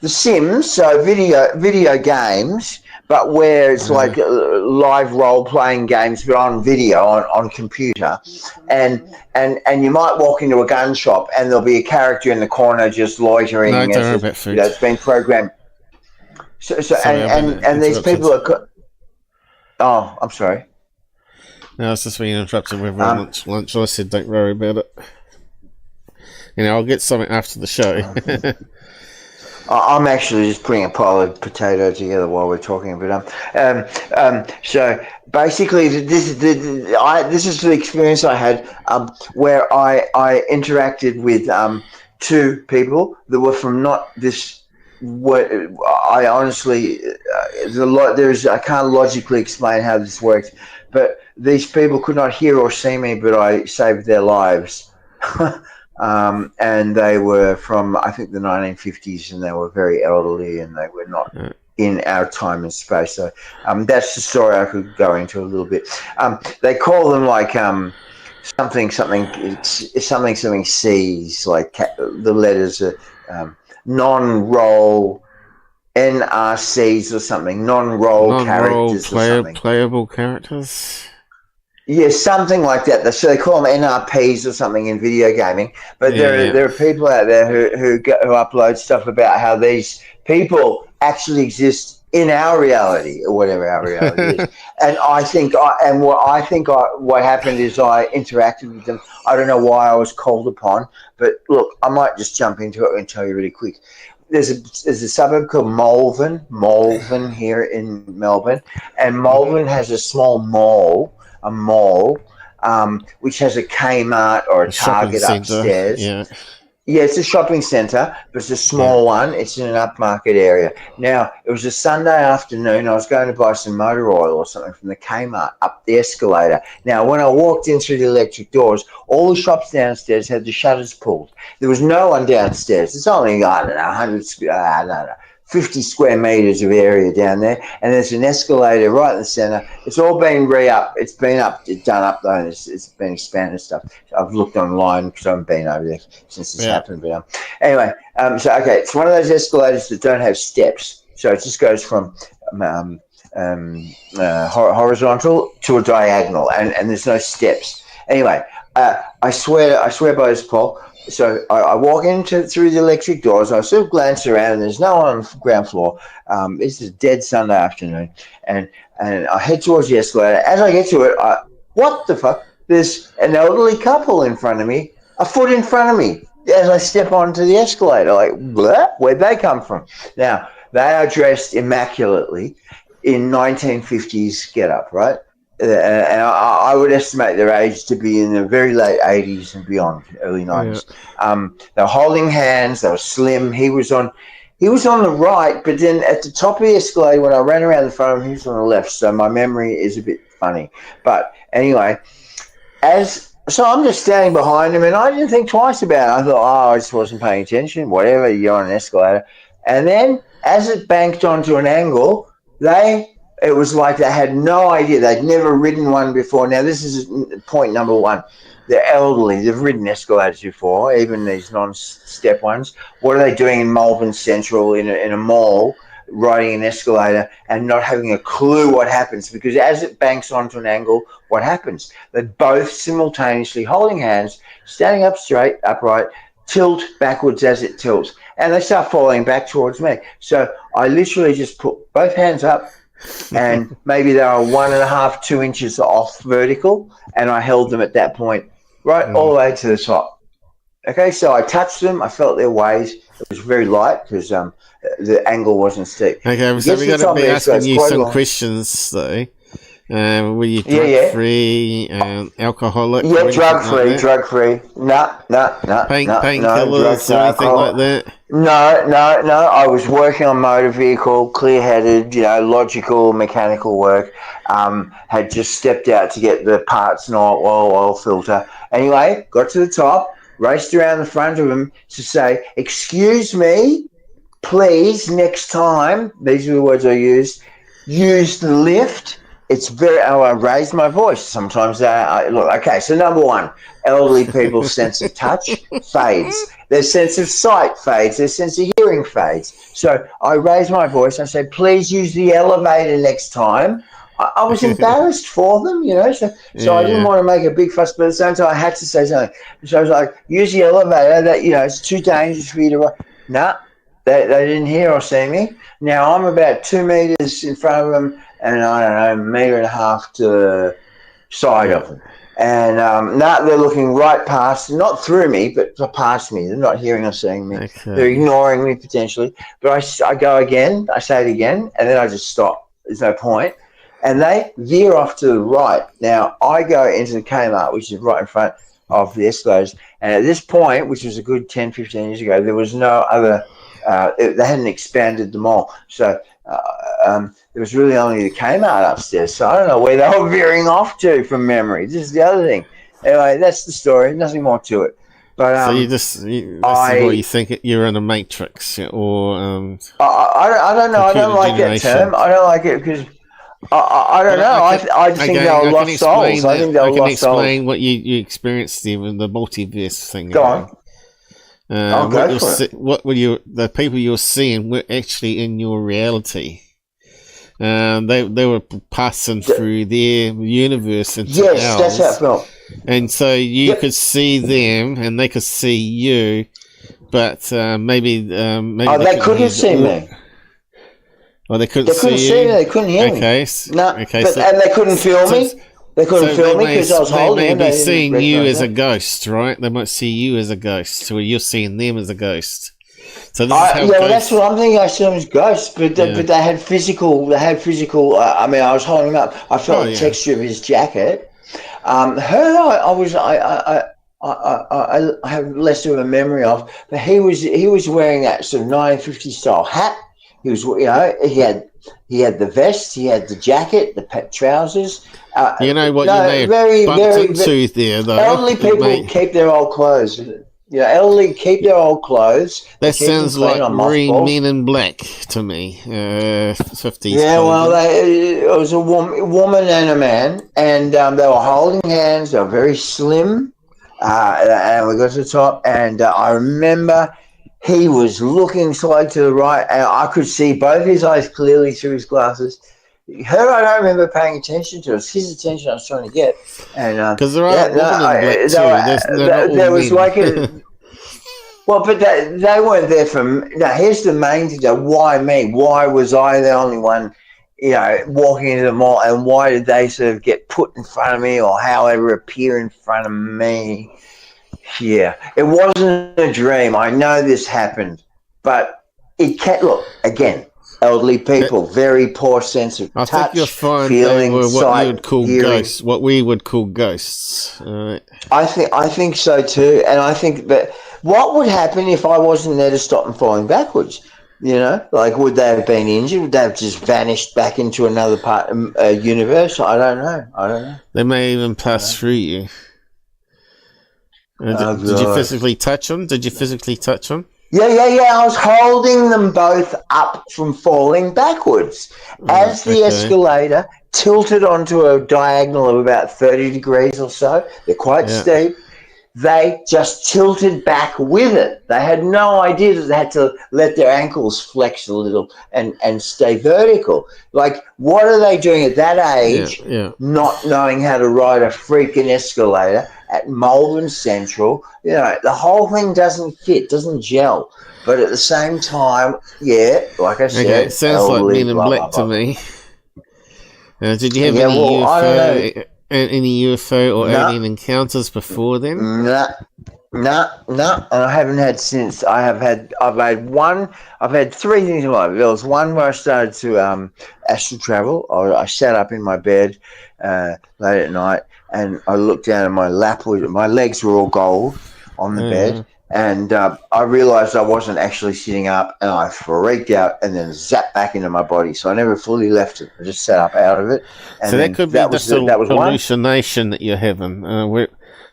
[SPEAKER 4] the Sims. So video games. But where it's like live role-playing games, but on video, on computer, and you might walk into a gun shop and there'll be a character in the corner just loitering. It's been programmed. So and these people are. Oh, I'm sorry.
[SPEAKER 3] No, it's just being interrupted with lunch. I said, don't worry about it. I'll get something after the show.
[SPEAKER 4] I'm actually just putting a pile of potato together while we're talking, but so basically this is the experience I had where I interacted with two people that were from not this I honestly, I can't logically explain how this works, but these people could not hear or see me, but I saved their lives. And they were from, I think, the 1950s, and they were very elderly, and they were not in our time and space. So that's the story I could go into a little bit. They call them like something C's, like the letters are non-roll NRCs or something, non-roll characters or something.
[SPEAKER 3] Playable characters?
[SPEAKER 4] Yeah, something like that. So they call them NRPs or something in video gaming. But there are people out there who upload stuff about how these people actually exist in our reality, or whatever our reality is. And what happened is I interacted with them. I don't know why I was called upon, but look, I might just jump into it and tell you really quick. There's a suburb called Malvern here in Melbourne, and Malvern has a small mall, which has a Kmart or a Target upstairs. Yeah, it's a shopping centre, but it's a small one. It's in an upmarket area. Now, it was a Sunday afternoon. I was going to buy some motor oil or something from the Kmart up the escalator. Now, when I walked in through the electric doors, all the shops downstairs had the shutters pulled. There was no one downstairs. It's only, 50 square metres of area down there, and there's an escalator right in the centre. It's all been It's been done up though, and it's been expanded and stuff. I've looked online because I haven't been over there since this happened. But anyway, it's one of those escalators that don't have steps, so it just goes from horizontal to a diagonal, and there's no steps. Anyway, I swear by this, Paul. So I walk through the electric doors. I sort of glance around, and there's no one on the ground floor. It's a dead Sunday afternoon, and I head towards the escalator. As I get to it, what the fuck? There's an elderly couple in front of me, a foot in front of me. As I step onto the escalator, like, where'd they come from? Now, they are dressed immaculately in 1950s get-up, right? And I would estimate their age to be in the very late 80s and beyond, early 90s. They were holding hands. They were slim. He was on the right, but then at the top of the escalator, when I ran around the front of him, he was on the left. So my memory is a bit funny. But anyway, so I'm just standing behind him, and I didn't think twice about it. I thought, I just wasn't paying attention. Whatever, you're on an escalator. And then as it banked onto an angle, it was like they had no idea. They'd never ridden one before. Now, this is point number one. They're elderly. They've ridden escalators before, even these non-step ones. What are they doing in Melbourne Central in a mall, riding an escalator and not having a clue what happens? Because as it banks onto an angle, what happens? They're both simultaneously holding hands, standing up straight, upright, tilt backwards as it tilts. And they start falling back towards me. So I literally just put both hands up, and maybe they were 1.5, 2 inches off vertical, and I held them at that point all the way to the top. Okay, so I touched them. I felt their waves. It was very light because the angle wasn't steep.
[SPEAKER 3] Okay, so we're going to be asking you some questions, though. Were you drug-free, alcoholic?
[SPEAKER 4] Yeah, drug-free. No.
[SPEAKER 3] Painkillers or anything like that?
[SPEAKER 4] No. I was working on motor vehicle, clear-headed, logical, mechanical work. Had just stepped out to get the parts and oil filter. Anyway, got to the top, raced around the front of him to say, "Excuse me, please, next time," these are the words I used, "use the lift." I raised my voice. Sometimes look. Okay, so number one, elderly people's sense of touch fades. Their sense of sight fades. Their sense of hearing fades. So I raised my voice. I said, "Please use the elevator next time." I was embarrassed for them, So I didn't want to make a big fuss, but at the same time, I had to say something. So I was like, "Use the elevator. That it's too dangerous for you to ride." No, they didn't hear or see me. Now I'm about 2 meters in front of them, and I don't know, 1.5 meters to the side of them. And they're looking right past, not through me, but past me. They're not hearing or seeing me. Okay. They're ignoring me potentially. But I go again, I say it again, and then I just stop. There's no point. And they veer off to the right. Now, I go into the Kmart, which is right in front of the escalators. And at this point, which was a good 10, 15 years ago, there was no other They hadn't expanded the mall, so there was really only the Kmart upstairs. So I don't know where they were veering off to from memory. This is the other thing. Anyway, that's the story. Nothing more to it. But
[SPEAKER 3] so this is what you think you're in a matrix, or
[SPEAKER 4] I don't know. I don't like that term. I don't like it because I don't know. I think they were lost souls. I think they were lost souls. I can explain
[SPEAKER 3] what you experienced in the multiverse thing.
[SPEAKER 4] Go on.
[SPEAKER 3] What were the people you're seeing were actually in your reality. They were passing through their universe into ours.
[SPEAKER 4] Yes, that's how it felt.
[SPEAKER 3] And so you could see them, and they could see you, but maybe
[SPEAKER 4] they couldn't see me.
[SPEAKER 3] Oh, they couldn't see
[SPEAKER 4] me. They couldn't hear me. No.
[SPEAKER 3] Okay.
[SPEAKER 4] And they couldn't feel me. They couldn't feel me because I was holding them.
[SPEAKER 3] They may be seeing you as a ghost, right? They might see you as a ghost, so you're seeing them as a ghost. So this is how
[SPEAKER 4] that's what I'm thinking. I saw them as ghosts, but they had physical. They had physical. I mean, I was holding him up. I felt the texture of his jacket. I have less of a memory of, but he was wearing that sort of 1950s style hat. He was, he had the vest, he had the jacket, the trousers.
[SPEAKER 3] You know what you may have bumped into there, though.
[SPEAKER 4] Elderly people keep their old clothes. Elderly keep their old clothes.
[SPEAKER 3] That sounds like Men in Black to me. 50s.
[SPEAKER 4] Yeah, well, it was a woman and a man, and they were holding hands. They were very slim, and we got to the top, and I remember he was looking slightly to the right, and I could see both his eyes clearly through his glasses. Her, I don't remember paying attention to. It's his attention I was trying to get, and
[SPEAKER 3] because there are
[SPEAKER 4] there was like a. Well, but they weren't there for. Now, here's the main thing: why me? Why was I the only one, walking into the mall? And why did they sort of get put in front of me, or however appear in front of me? Yeah, it wasn't a dream. I know this happened, but it can't. Look again. Elderly people, very poor sense of touch,
[SPEAKER 3] think you'll find
[SPEAKER 4] feeling,
[SPEAKER 3] what you would call ghosts. What we would call ghosts.
[SPEAKER 4] I think so too, and I think that what would happen if I wasn't there to stop them falling backwards? Like would they have been injured? Would they have just vanished back into another universe? I don't know.
[SPEAKER 3] They may even pass through you. Did you physically touch them? Yeah.
[SPEAKER 4] I was holding them both up from falling backwards. As the escalator tilted onto a diagonal of about 30 degrees or so, they're quite steep, they just tilted back with it. They had no idea that they had to let their ankles flex a little and stay vertical. Like, what are they doing at that age, not knowing how to ride a freaking escalator at Melbourne Central? The whole thing doesn't fit, doesn't gel. But at the same time, like I said,
[SPEAKER 3] it sounds like Men in Black to me. Did you have any UFO or alien encounters before then?
[SPEAKER 4] No, and I haven't had since. I've had three things in my life. There was one where I started to astral travel. I sat up in my bed late at night, and I looked down at my lap. My legs were all gold on the bed. And I realised I wasn't actually sitting up, and I freaked out and then zapped back into my body. So I never fully left it. I just sat up out of it. And
[SPEAKER 3] so that could be just a hallucination that you're having.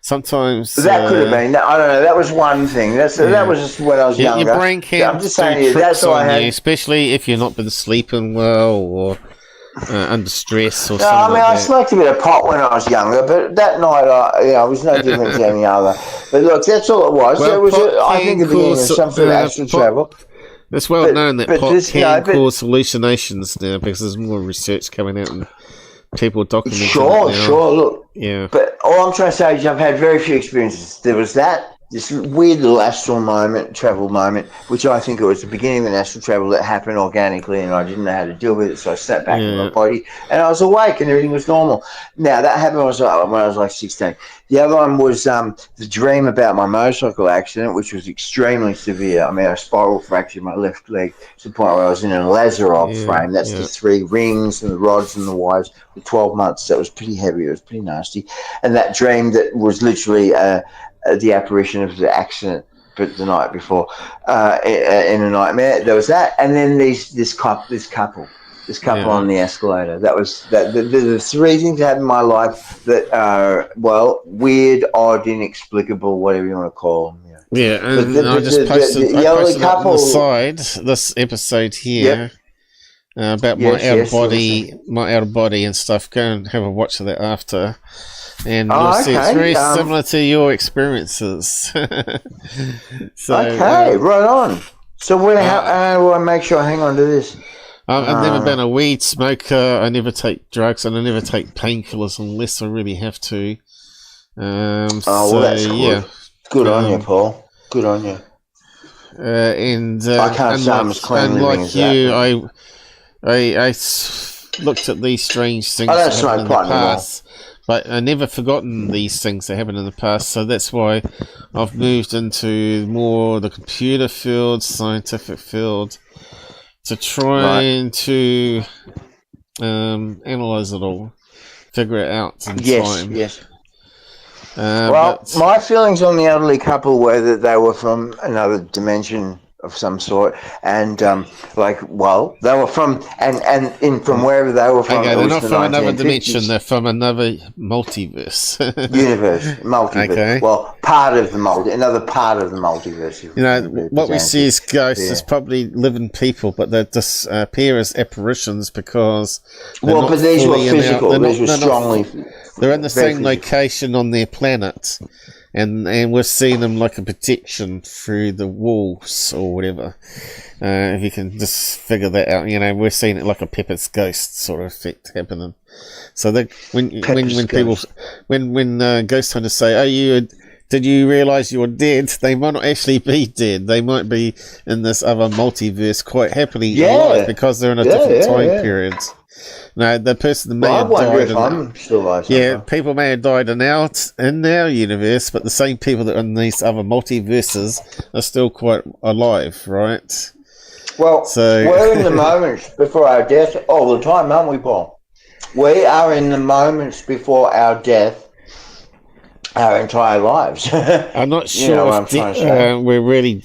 [SPEAKER 3] Sometimes
[SPEAKER 4] that could have been. I don't know. That was one thing. That was just when I was younger.
[SPEAKER 3] Your brain can
[SPEAKER 4] I'm just saying
[SPEAKER 3] that's all I had. especially if you've not been sleeping well or under stress or something.
[SPEAKER 4] I mean, I smoked a bit of pot when I was younger, but that night, I was no different to any other. But look, that's all it was.
[SPEAKER 3] Well,
[SPEAKER 4] it was, I think, the beginning of some sort of astral travel.
[SPEAKER 3] It's well known that pot can cause hallucinations now because there's more research coming out and people documenting it now.
[SPEAKER 4] Sure, look. But all I'm trying to say is I've had very few experiences. There was this weird little astral moment, travel moment, which I think it was the beginning of an astral travel that happened organically, and I didn't know how to deal with it, so I sat back in my body, and I was awake, and everything was normal. Now, that happened when I was like 16. The other one was the dream about my motorcycle accident, which was extremely severe. I mean, I spiral fractured my left leg to the point where I was in a Lazarov frame. That's the 3 rings and the rods and the wires for 12 months. That was pretty heavy. It was pretty nasty. And that dream that was literally the apparition of the accident but the night before in a nightmare. There was that, and then this couple on the escalator. That was the three things that happened in my life that are weird, odd, inexplicable, whatever you want to call them.
[SPEAKER 3] Yeah, and I just posted up on the side this episode here about my out of body and stuff. Go and have a watch of that after, and you'll see it's very similar to your experiences.
[SPEAKER 4] Right on. So how do I make sure I hang on to this?
[SPEAKER 3] I've never been a weed smoker. I never take drugs, and I never take painkillers unless I really have to.
[SPEAKER 4] That's good. Good on you, Paul. Good on you.
[SPEAKER 3] And
[SPEAKER 4] I can't say I'm as clean living as that.
[SPEAKER 3] I looked at these strange things
[SPEAKER 4] that
[SPEAKER 3] happened in the past, but I never forgotten these things that happened in the past. So that's why I've moved into more the computer field, scientific field, to try to analyze it all, figure it out in time.
[SPEAKER 4] Yes. My feelings on the elderly couple were that they were from another dimension of some sort, and they were from from wherever they were from.
[SPEAKER 3] Okay, they're not from another dimension; they're from another multiverse.
[SPEAKER 4] Multiverse. Okay. Well, another part of the multiverse.
[SPEAKER 3] You know, what we see as ghosts is probably living people, but they just appear as apparitions because.
[SPEAKER 4] But these were physical. These were strongly.
[SPEAKER 3] They're in the same location on their planet, and we're seeing them like a protection through the walls or whatever. If you can just figure that out, you know, we're seeing it like a Pepper's Ghost sort of effect happening. So that when ghost hunters say, "Oh, did you realise you're dead?" They might not actually be dead. They might be in this other multiverse quite happily alive because they're in a different time period. No, the person may have died.
[SPEAKER 4] I'm still alive.
[SPEAKER 3] People may have died in our universe, but the same people that are in these other multiverses are still quite alive, right?
[SPEAKER 4] Well, we're in the moments before our death all the time, aren't we, Paul? We are in the moments before our death, our entire lives.
[SPEAKER 3] I'm not sure if we really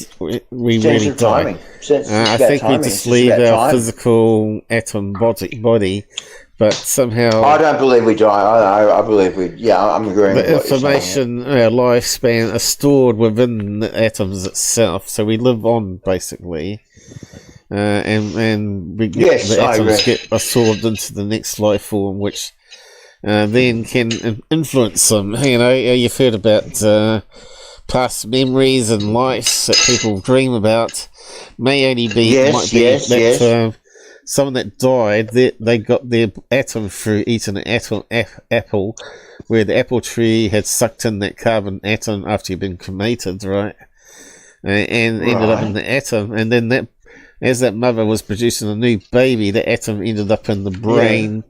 [SPEAKER 3] die. I think we just leave our physical atom body, but somehow
[SPEAKER 4] I don't believe we die. I believe we. Yeah, I'm agreeing.
[SPEAKER 3] The information, our lifespan, are stored within the atoms itself, so we live on basically, and the atoms get absorbed into the next life form, which. Then can influence them. You know, you've heard about past memories and lives that people dream about. May only be someone that died. They got their atom through eating an apple, where the apple tree had sucked in that carbon atom after you've been cremated, right? And ended up in the atom, and then as that mother was producing a new baby, the atom ended up in the brain.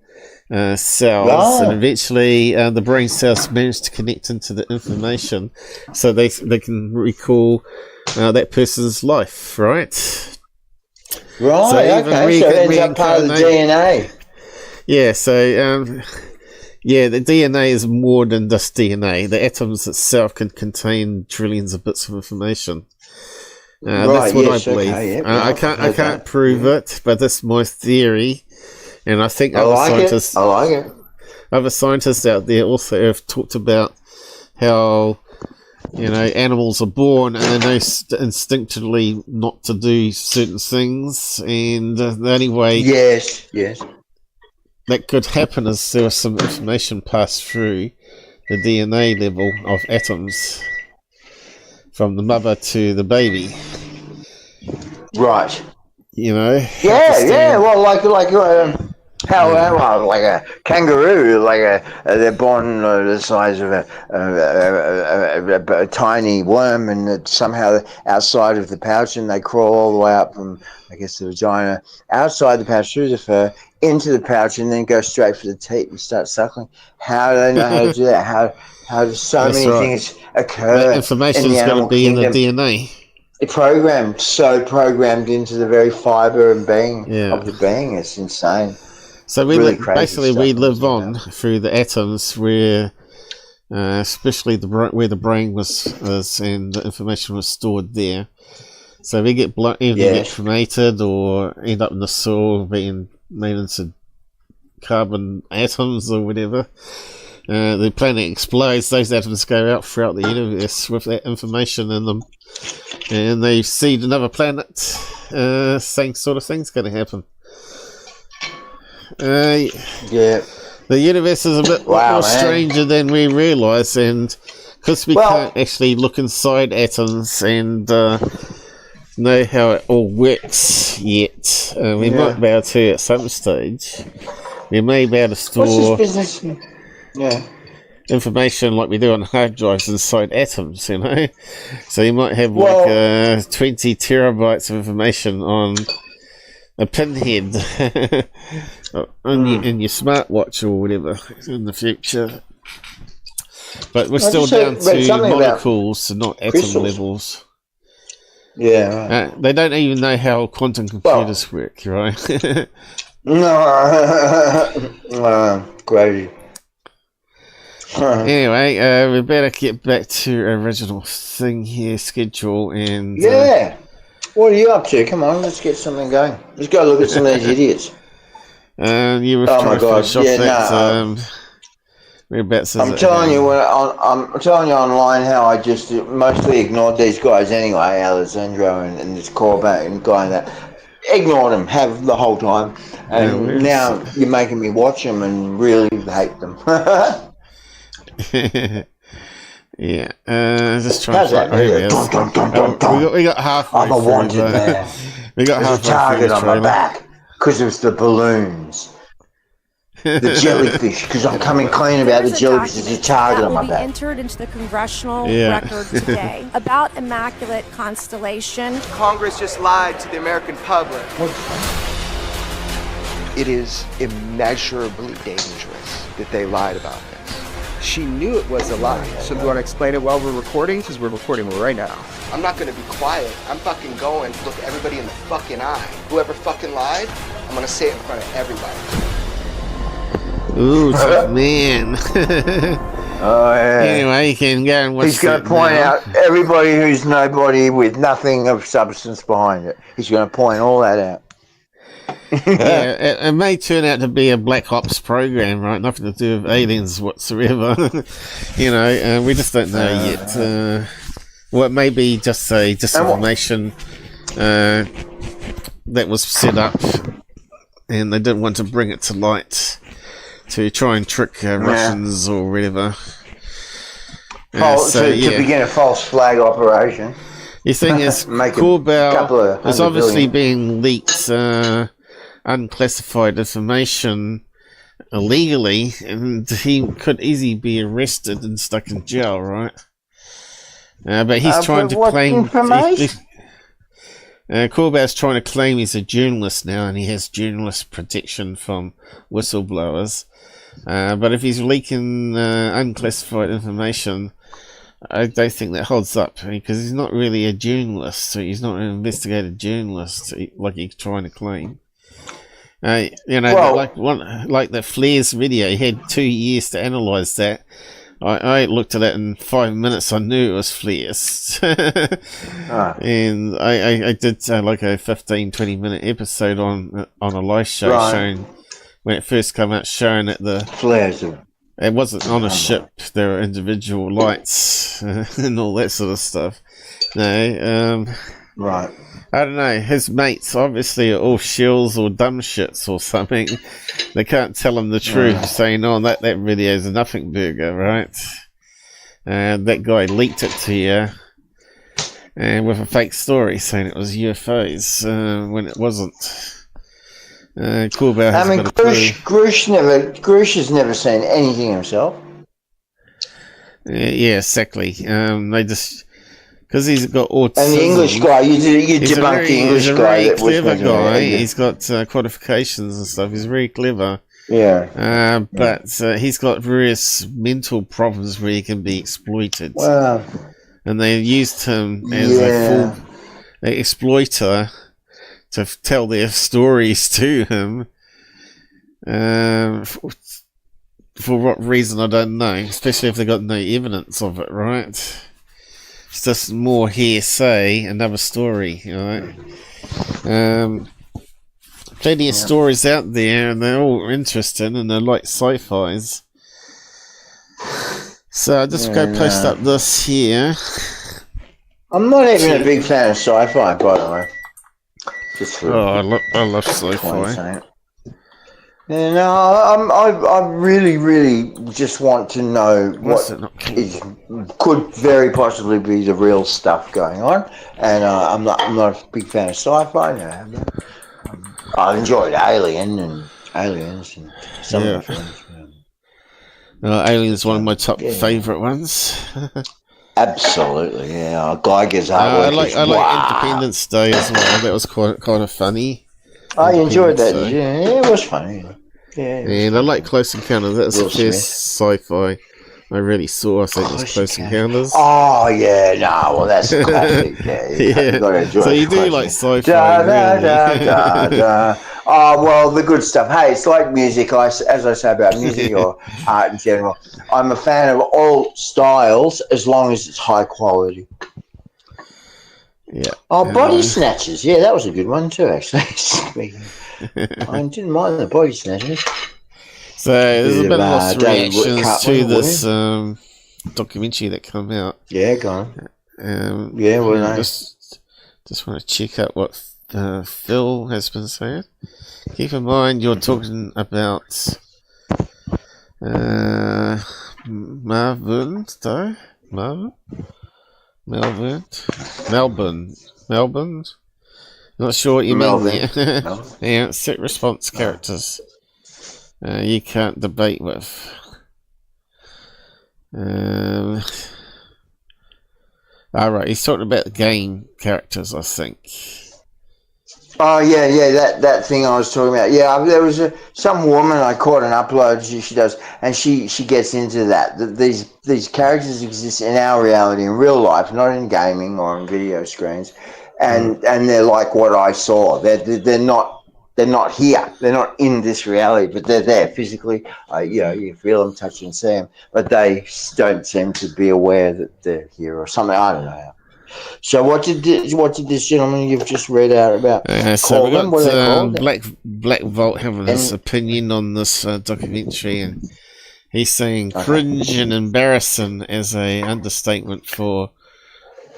[SPEAKER 3] Cells, and eventually the brain cells manage to connect into the information, so they can recall that person's life, right?
[SPEAKER 4] So it ends up part of the DNA.
[SPEAKER 3] Yeah, so the DNA is more than just DNA. The atoms itself can contain trillions of bits of information. That's what I believe. I can't prove it, but that's my theory. And I think other scientists out there also have talked about how, you know, animals are born and they know instinctively not to do certain things, and the only way that could happen is there was some information passed through the DNA level of atoms from the mother to the baby.
[SPEAKER 4] Right.
[SPEAKER 3] You know.
[SPEAKER 4] Well, like how like a kangaroo, they're born the size of a tiny worm, and somehow outside of the pouch, and they crawl all the way up from, I guess, the vagina outside the pouch through the fur into the pouch, and then go straight for the teat and start suckling. How do they know how to do that? How do so many things occur?
[SPEAKER 3] That information is going to be in the DNA.
[SPEAKER 4] Programmed into the very fibre and being of the being. It's insane.
[SPEAKER 3] So we live on through the atoms, where especially where the brain was and the information was stored there. So they get get cremated or end up in the soil being made into carbon atoms or whatever. The planet explodes, those atoms go out throughout the universe with that information in them, and they seed another planet. Same sort of thing's going to happen. The universe is a bit more stranger than we realise, and because we can't actually look inside atoms and know how it all works yet, we might be able to at some stage. We may be able to store information like we do on hard drives inside atoms, you know. So you might have 20 terabytes of information on a pinhead in your smartwatch or whatever in the future. But we're still down to molecules, not atom levels.
[SPEAKER 4] Yeah.
[SPEAKER 3] They don't even know how quantum computers work, right?
[SPEAKER 4] Crazy.
[SPEAKER 3] Anyway, we better get back to original thing here, schedule, and
[SPEAKER 4] what are you up to? Come on, let's get something going. Let's go look at some of these idiots.
[SPEAKER 3] You were
[SPEAKER 4] I'm telling you, I'm telling you online how I just mostly ignored these guys anyway, Alessandro and this Corbell and guy that. Ignored them, have the whole time, and now you're making me watch them and really hate them.
[SPEAKER 3] Just trying to we got halfway
[SPEAKER 4] I'm a wanted man.
[SPEAKER 3] We got
[SPEAKER 4] There's a target on my back because it's the balloons. The jellyfish, because I'm coming clean about the jellyfish. There's a target on my back.
[SPEAKER 12] That will be entered into the congressional record today about Immaculate Constellation.
[SPEAKER 15] Congress just lied to the American public.
[SPEAKER 6] It is immeasurably dangerous that they lied about this.
[SPEAKER 15] She knew it was a lie. So do you want to explain it while we're recording? Because we're recording right now.
[SPEAKER 6] I'm not going to be quiet. I'm fucking going to look everybody in the fucking eye. Whoever fucking lied, I'm going to say it in front of everybody.
[SPEAKER 3] Ooh, man. Anyway, you can go and watch.
[SPEAKER 4] He's going to point out everybody who's nobody with nothing of substance behind it. He's going to point all that out.
[SPEAKER 3] It may turn out to be a Black Ops program, right? Nothing to do with aliens whatsoever. You know, we just don't know yet. Well, it may be just a disinformation that was set up, and they didn't want to bring it to light to try and trick Russians or whatever.
[SPEAKER 4] To begin a false flag operation.
[SPEAKER 3] The thing is, Corbell is obviously being leaked unclassified information illegally, and he could easily be arrested and stuck in jail, right? But he's trying to claim... Corbell's trying to claim he's a journalist now, and he has journalist protection from whistleblowers. But if he's leaking unclassified information, I don't think that holds up, because he's not really a journalist. So he's not an investigative journalist like he's trying to claim. You know, like the Flares video, he had 2 years to analyse that. I looked at it in 5 minutes. I knew it was Flares. And I did like a 15-20 minute episode on a live show showing when it first came out, showing that the
[SPEAKER 4] Flares.
[SPEAKER 3] It wasn't on a ship. There were individual lights and all that sort of stuff. No, I don't know. His mates obviously are all shills or dumb shits or something. They can't tell him the truth, saying, "Oh, that video is a nothing burger," right? That guy leaked it to you, and with a fake story saying it was UFOs when it wasn't. Corbell has got a clue.
[SPEAKER 4] Grush has never seen anything himself.
[SPEAKER 3] Yeah, exactly. They just because he's got autism.
[SPEAKER 4] And the English guy, you debunked the English guy.
[SPEAKER 3] He's a very clever guy. He's got qualifications and stuff. He's very clever.
[SPEAKER 4] Yeah.
[SPEAKER 3] But he's got various mental problems where he can be exploited.
[SPEAKER 4] Wow.
[SPEAKER 3] And they used him as a full exploiter to tell their stories to him. for what reason I don't know, especially if they got no evidence of it, right? It's just more hearsay, another story, right? Plenty of stories out there, and they're all interesting, and they're like sci-fis. So I'll just go post up this here.
[SPEAKER 4] I'm not even a big fan of sci-fi, by the way. Just for
[SPEAKER 3] I love sci-fi.
[SPEAKER 4] Yeah, no, I really just want to know what could very possibly be the real stuff going on, and I'm not a big fan of sci-fi. No, I enjoyed Aliens and some of the films.
[SPEAKER 3] Aliens is one of my top favourite ones.
[SPEAKER 4] Absolutely, yeah. Geiger's artwork.
[SPEAKER 3] I like Independence Day as well. That was kind of funny.
[SPEAKER 4] I enjoyed that. Yeah, it was funny. Yeah.
[SPEAKER 3] And I like Close Encounters. That's the first sci-fi I really saw. I think it was Close Encounters.
[SPEAKER 4] Oh yeah, no, well that's classic. You gotta enjoy.
[SPEAKER 3] So you do like sci-fi, really?
[SPEAKER 4] Oh well, the good stuff. Hey, it's like music. As I say about music or art in general, I'm a fan of all styles as long as it's high quality.
[SPEAKER 3] Yeah.
[SPEAKER 4] Oh, Body Snatchers. Yeah, that was a good one too, actually. I didn't mind the Body Snatchers.
[SPEAKER 3] So there's been lots of reactions to this documentary that came out.
[SPEAKER 4] Yeah, go on. Yeah, well,
[SPEAKER 3] just want to check out what Phil has been saying. Keep in mind you're talking about Melbourne. Not sure what you mean there. Yeah, set response characters. You can't debate with. Alright, he's talking about the game characters, I think.
[SPEAKER 4] Oh yeah, that thing I was talking about. Yeah, there was some woman I caught an upload. She does, and she gets into that. These characters exist in our reality, in real life, not in gaming or on video screens, and they're like what I saw. They're not here. They're not in this reality, but they're there physically. You feel them, touch and see them, but they don't seem to be aware that they're here or something. I don't know. So what did this gentleman you've just read out about?
[SPEAKER 3] So we got Black Vault having his opinion on this documentary, and he's saying cringe and embarrassing as a understatement for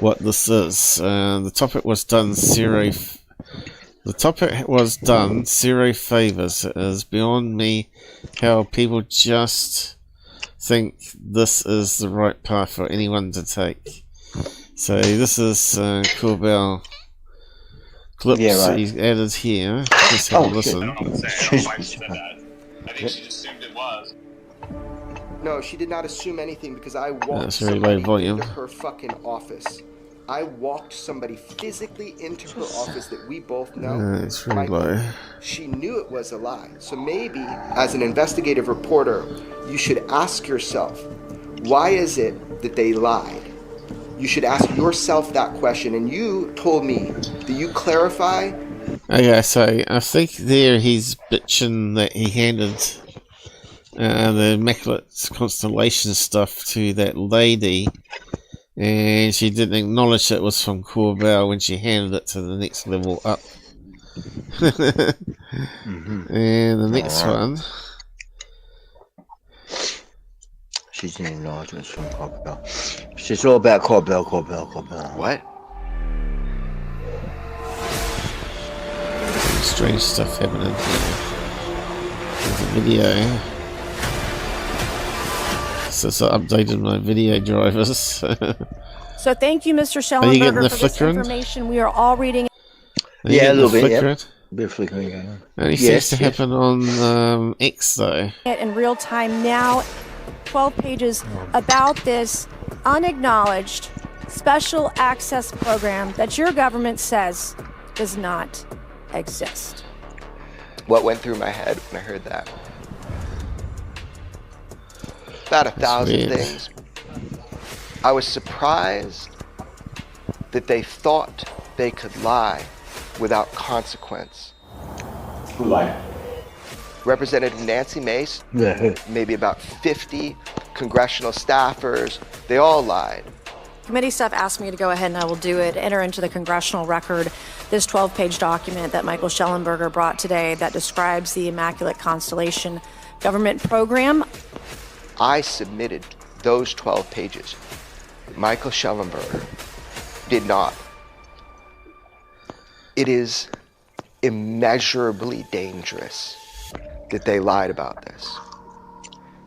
[SPEAKER 3] what this is. The topic was done zero favors. It is beyond me how people just think this is the right path for anyone to take. So this is Corbell clips he's added here. Just have a listen.
[SPEAKER 13] I think she just assumed it was.
[SPEAKER 15] No, she did not assume anything because I walked
[SPEAKER 3] That's very low volume.
[SPEAKER 15] into her fucking office. I walked somebody physically into her office that we both know.
[SPEAKER 3] It's really low.
[SPEAKER 15] She knew it was a lie. So maybe, as an investigative reporter, you should ask yourself, why is it that they lied? You should ask yourself that question. And you told me, do you clarify?
[SPEAKER 3] Okay, so I think there he's bitching that he handed the Immaculate Constellation stuff to that lady, and she didn't acknowledge it was from Corbell when she handed it to the next level up. And the next one.
[SPEAKER 4] She didn't acknowledge it was from Corbell. It's all about Corbell.
[SPEAKER 6] What?
[SPEAKER 3] Strange stuff happening here. There's a video. So I updated my video drivers.
[SPEAKER 12] So thank you, Mr. Schellenberger, for this information. We are all reading.
[SPEAKER 4] Yeah, a little bit. Yeah. A bit of flickering going on.
[SPEAKER 3] Only seems to happen on X though.
[SPEAKER 12] In real time now. 12 pages about this unacknowledged special access program that your government says does not exist.
[SPEAKER 6] What went through my head when I heard that? About 1,000 things. I was surprised that they thought they could lie without consequence.
[SPEAKER 10] Who lied?
[SPEAKER 6] Representative Nancy Mace,
[SPEAKER 4] Yeah.
[SPEAKER 6] maybe about 50 congressional staffers, they all lied.
[SPEAKER 12] Committee staff asked me to go ahead and I will do it, enter into the congressional record this 12-page document that Michael Schellenberger brought today that describes the Immaculate Constellation government program.
[SPEAKER 6] I submitted those 12 pages. Michael Schellenberger did not. It is immeasurably dangerous that they lied about this.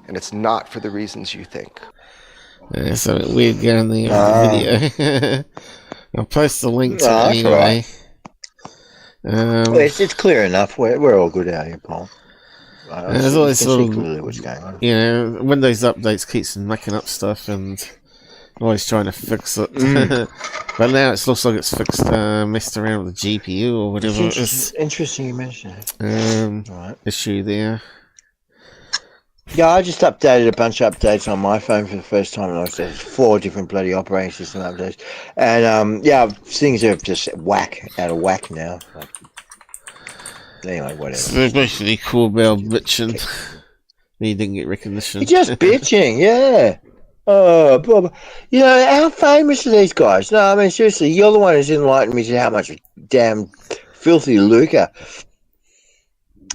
[SPEAKER 6] And it's not for the reasons you think.
[SPEAKER 3] There's something weird going there on the video. I'll post the link to it anyway.
[SPEAKER 4] Right. Well, it's clear enough. We're all good out here, Paul.
[SPEAKER 3] There's always sort of,
[SPEAKER 4] clearly what's going on.
[SPEAKER 3] You know, Windows updates keeps making up stuff and always trying to fix it. But now it looks like it's fixed, messed around with the GPU or whatever it is.
[SPEAKER 4] Interesting you mention it.
[SPEAKER 3] Right. Issue there.
[SPEAKER 4] Yeah, I just updated a bunch of updates on my phone for the first time. Like there's 4 different bloody operating system updates, and yeah, things are just out of whack now. Like, anyway, whatever.
[SPEAKER 3] So basically, Corbell bitching. He didn't get recognition.
[SPEAKER 4] He's just bitching, yeah. Oh, Bob. You know, how famous are these guys? No, I mean, seriously, you're the one who's enlightened me to how much damn filthy lucre.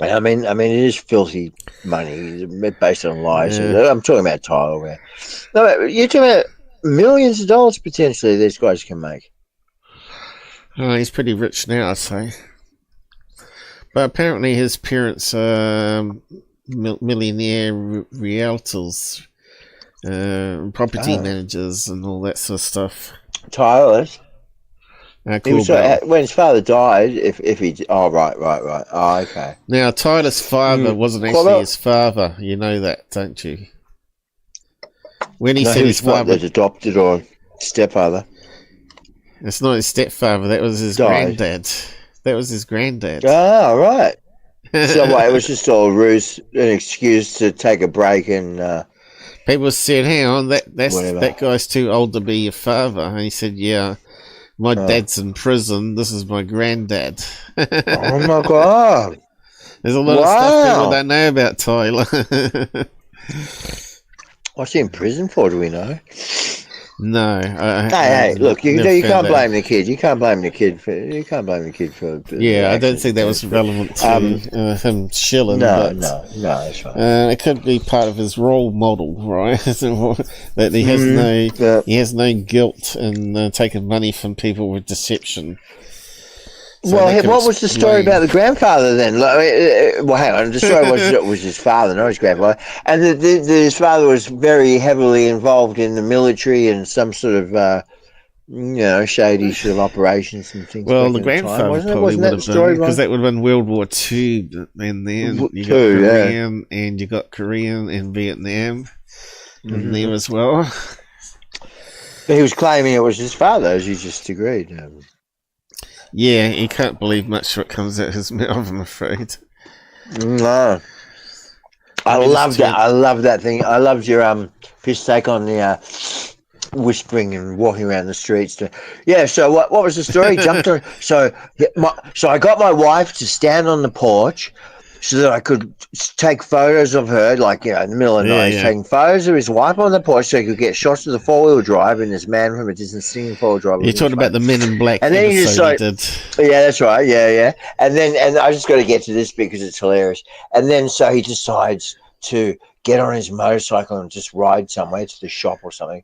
[SPEAKER 4] I mean, it is filthy money based on lies. Yeah. I'm talking about Tyler. No, you're talking about millions of dollars potentially these guys can make.
[SPEAKER 3] Oh, he's pretty rich now, I'd say. But apparently his parents are millionaire realtors, property managers and all that sort of stuff.
[SPEAKER 4] Tyler's?
[SPEAKER 3] Cool
[SPEAKER 4] when his father died, if he... Oh, right. Oh, okay.
[SPEAKER 3] Now, Tyler's father wasn't actually his father. You know that, don't you? When he said his father...
[SPEAKER 4] His adopted or stepfather.
[SPEAKER 3] It's not his stepfather. That was his granddad. That was his granddad.
[SPEAKER 4] Oh, right. So what, it was just all a ruse, an excuse to take a break and...
[SPEAKER 3] People said, hang on, that guy's too old to be your father. And he said, yeah, my dad's in prison. This is my granddad.
[SPEAKER 4] Oh, my God.
[SPEAKER 3] There's a lot of stuff people don't know about Tyler.
[SPEAKER 4] What's he in prison for, do we know?
[SPEAKER 3] No.
[SPEAKER 4] Hey, look, you can't blame the kid. You can't blame the kid for.
[SPEAKER 3] Yeah, I don't think that was relevant to him shilling.
[SPEAKER 4] No, that's right.
[SPEAKER 3] It could be part of his role model, right? That he has no guilt in taking money from people with deception.
[SPEAKER 4] So what was the story about the grandfather then? Well, hang on. The story was his father, not his grandfather. And his father was very heavily involved in the military and some sort of, shady sort of operations and things.
[SPEAKER 3] Well, the grandfather probably would have been, because that would have been World War II. And then you got Korean, and you got Korean and Vietnam in there as well.
[SPEAKER 4] But he was claiming it was his father, as you just agreed.
[SPEAKER 3] Yeah, you can't believe much what comes out his mouth, I'm afraid.
[SPEAKER 4] No. I love that. I love that thing. I loved your his take on the whispering and walking around the streets. So what was the story? Jumped on. So I got my wife to stand on the porch so that I could take photos of her, in the middle of the night, taking photos of his wife on the porch so he could get shots of the 4-wheel drive and this man from a distance singing 4-wheel drive.
[SPEAKER 3] You're talking about the Men in Black.
[SPEAKER 4] And then he just yeah, that's right. Yeah. And I just got to get to this because it's hilarious. And then so he decides to get on his motorcycle and just ride somewhere to the shop or something.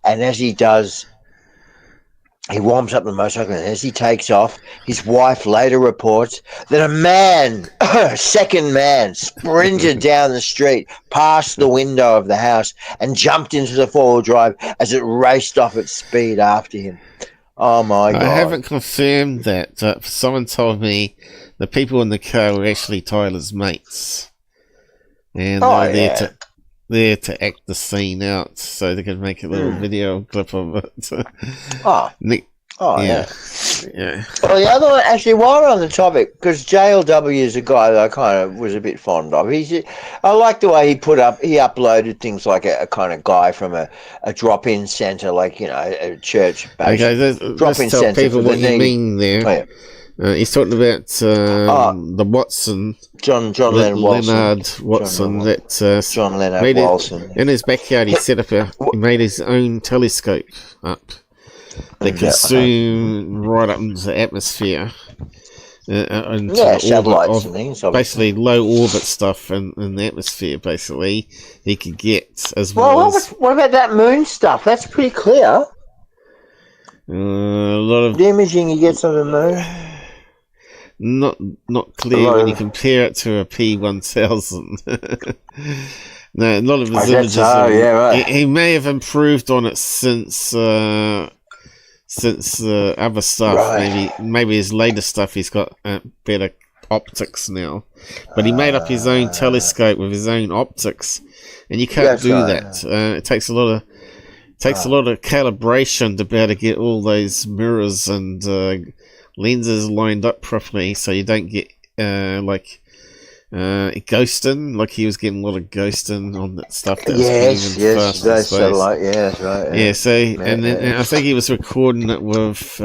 [SPEAKER 4] And as he does, he warms up the motorcycle, and as he takes off, his wife later reports that a man, second man, sprinted down the street, past the window of the house, and jumped into the 4-wheel drive as it raced off at speed after him. Oh, my God.
[SPEAKER 3] I haven't confirmed that. Someone told me the people in the car were actually Tyler's mates. And they were there to act the scene out so they could make a little video clip of it. Yeah.
[SPEAKER 4] Well, the other one, actually, while we're on the topic, because JLW is a guy that I kind of was a bit fond of. I like the way he uploaded things like a kind of guy from a drop-in centre, like, a church.
[SPEAKER 3] Okay, drop-in centre. People what you mean there. He's talking about the Watson,
[SPEAKER 4] John Leonard Watson.
[SPEAKER 3] Leonard Watson.
[SPEAKER 4] John Leonard Watson.
[SPEAKER 3] In his backyard, he set up he made his own telescope up. They could zoom right up into the atmosphere.
[SPEAKER 4] Satellites and things.
[SPEAKER 3] Basically, low orbit stuff in the atmosphere. Basically, he could get as well.
[SPEAKER 4] What about that moon stuff? That's pretty clear.
[SPEAKER 3] A lot of
[SPEAKER 4] the imaging he gets of the moon.
[SPEAKER 3] Not clear when you compare it to a P1000. No, a lot of his images. He may have improved on it since other stuff.
[SPEAKER 4] Right.
[SPEAKER 3] Maybe his latest stuff. He's got better optics now. But he made up his own telescope with his own optics, and you can't do that. It takes a lot of calibration to be able to get all those mirrors and lenses lined up properly, so you don't get ghosting. Like he was getting a lot of ghosting on that stuff. That was
[SPEAKER 4] that's satellite. Yeah, that's right.
[SPEAKER 3] Yeah. So and then I think he was recording it with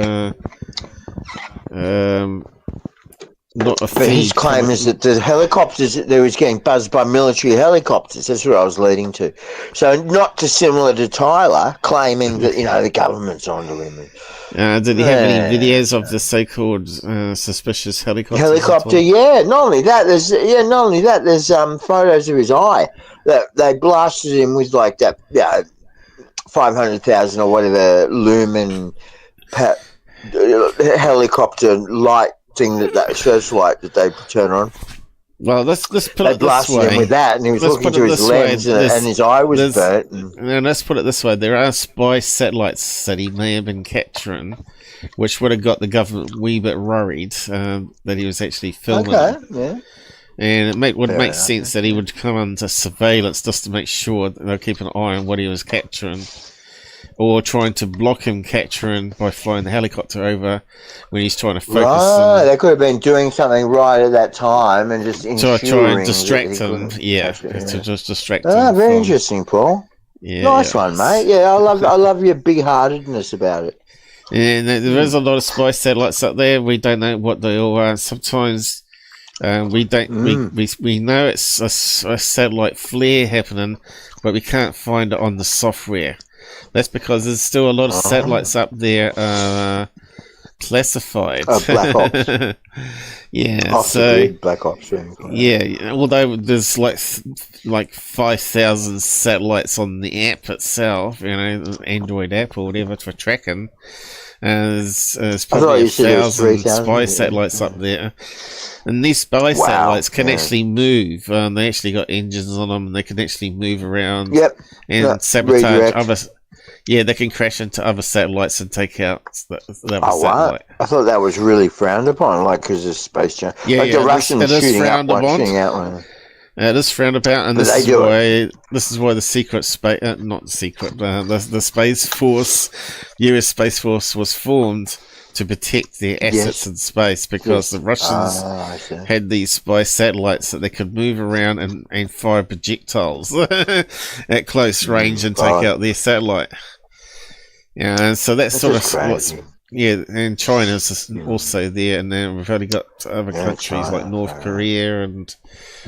[SPEAKER 3] not a feed.
[SPEAKER 4] But his claim is that the helicopters that he was getting buzzed by military helicopters. That's what I was leading to. So not dissimilar to Tyler claiming that the government's onto him.
[SPEAKER 3] Did he have any videos of the so-called suspicious helicopter?
[SPEAKER 4] Yeah. Not only that, there's photos of his eye that they blasted him with like that 500,000 or whatever lumen helicopter light thing that searchlight that they turn on.
[SPEAKER 3] Well, let's put it this way.
[SPEAKER 4] They blasted him with that, and he was looking through his lens, and his eye was burnt.
[SPEAKER 3] And let's put it this way: there are spy satellites that he may have been capturing, which would have got the government a wee bit worried that he was actually filming.
[SPEAKER 4] Okay, yeah.
[SPEAKER 3] And it would make sense that he would come under surveillance just to make sure that they'll keep an eye on what he was capturing. Or trying to block him capturing by flying the helicopter over when he's trying to focus.
[SPEAKER 4] Right, they could have been doing something right at that time and just
[SPEAKER 3] to try and distract him. To just distract him.
[SPEAKER 4] Very interesting, Paul.
[SPEAKER 3] Yeah,
[SPEAKER 4] nice one, mate. Yeah, I love your big-heartedness about it.
[SPEAKER 3] Yeah, there is a lot of spy satellites up there. We don't know what they all are. Sometimes we don't. We know it's a satellite flare happening, but we can't find it on the software. That's because there's still a lot of satellites up there classified.
[SPEAKER 4] Black Ops. Black Ops.
[SPEAKER 3] Yeah, although there's like 5,000 satellites on the app itself, Android app or whatever for tracking. There's probably 1,000 spy satellites up there. And these spy satellites can actually move. They actually got engines on them, and they can actually move around and sabotage other. Yeah, they can crash into other satellites and take out the other satellite.
[SPEAKER 4] I thought that was really frowned upon, like because of space junk. The Russians shooting out one.
[SPEAKER 3] It is frowned upon, and this is why the secret space, the Space Force, US Space Force was formed to protect their assets in space, because the Russians had these spy satellites that they could move around and fire projectiles at close range and take out their satellite. And so that's sort of what's and China's also there, and then we've only got other countries like North Korea and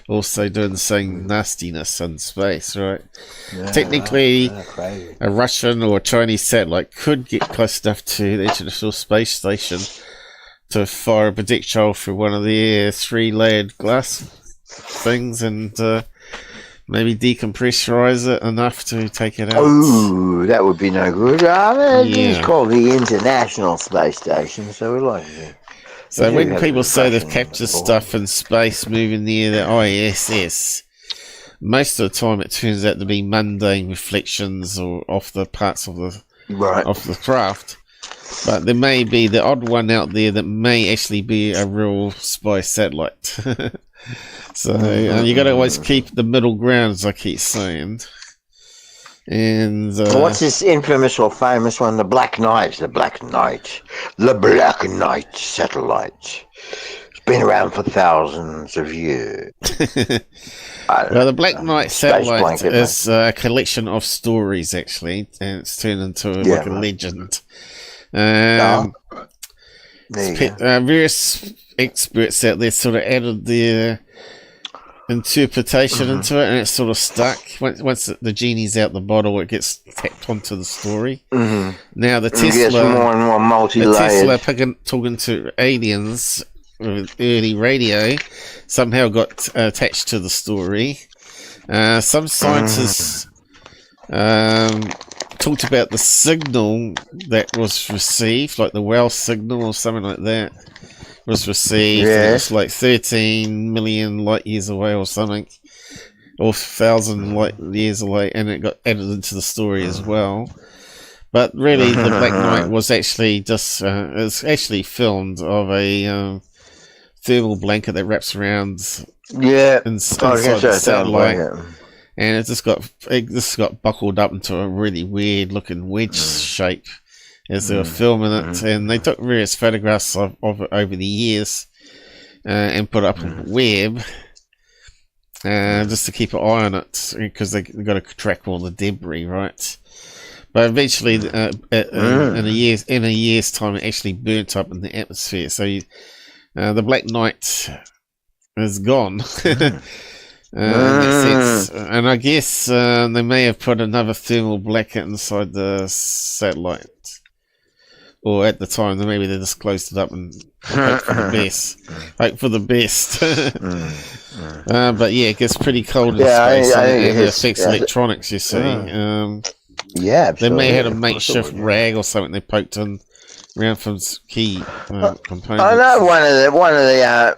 [SPEAKER 3] also doing the same nastiness in space, right? Technically, a Russian or a Chinese satellite could get close enough to the International Space Station to fire a projectile through one of their 3-layered glass things and maybe decompressurize it enough to take it out.
[SPEAKER 4] Oh, that would be no good. It's called the International Space Station, so we like it.
[SPEAKER 3] So when people say they've captured stuff in space moving near the ISS, most of the time it turns out to be mundane reflections or off the parts of the craft. But there may be the odd one out there that may actually be a real spy satellite. So you got to always keep the middle ground, as I keep saying. And
[SPEAKER 4] what's this infamous or famous one? The Black Knight satellite. It's been around for thousands of years.
[SPEAKER 3] Well, the Black Knight satellite is a collection of stories, actually, and it's turned into like a legend. various experts out there sort of added their interpretation into it, and it's sort of stuck. Once the genie's out the bottle, it gets tapped onto the story. Now the Tesla,
[SPEAKER 4] more and more multi-layered.
[SPEAKER 3] Talking to aliens with early radio somehow got attached to the story. Some scientists talked about the signal that was received, like the whale signal or something like that was received. Yeah. It was like 13 million light years away or something, or 1,000 light years away, and it got added into the story as well. But really, the Black Knight was actually just it's actually filmed of a thermal blanket that wraps around inside the satellite, and it just got buckled up into a really weird looking wedge shape as they were filming it, and they took various photographs of it over the years and put it up on the web just to keep an eye on it, because they got to track all the debris, right? But eventually, in a year's time, it actually burnt up in the atmosphere. So the Black Knight is gone. In that sense. And I guess they may have put another thermal blanket inside the satellite. Or at the time, maybe they just closed it up and hope for the best. Hope for the best. But yeah, it gets pretty cold in space, and it affects electronics, you see. They may have had a makeshift rag or something they poked in around from key components.
[SPEAKER 4] I know one of the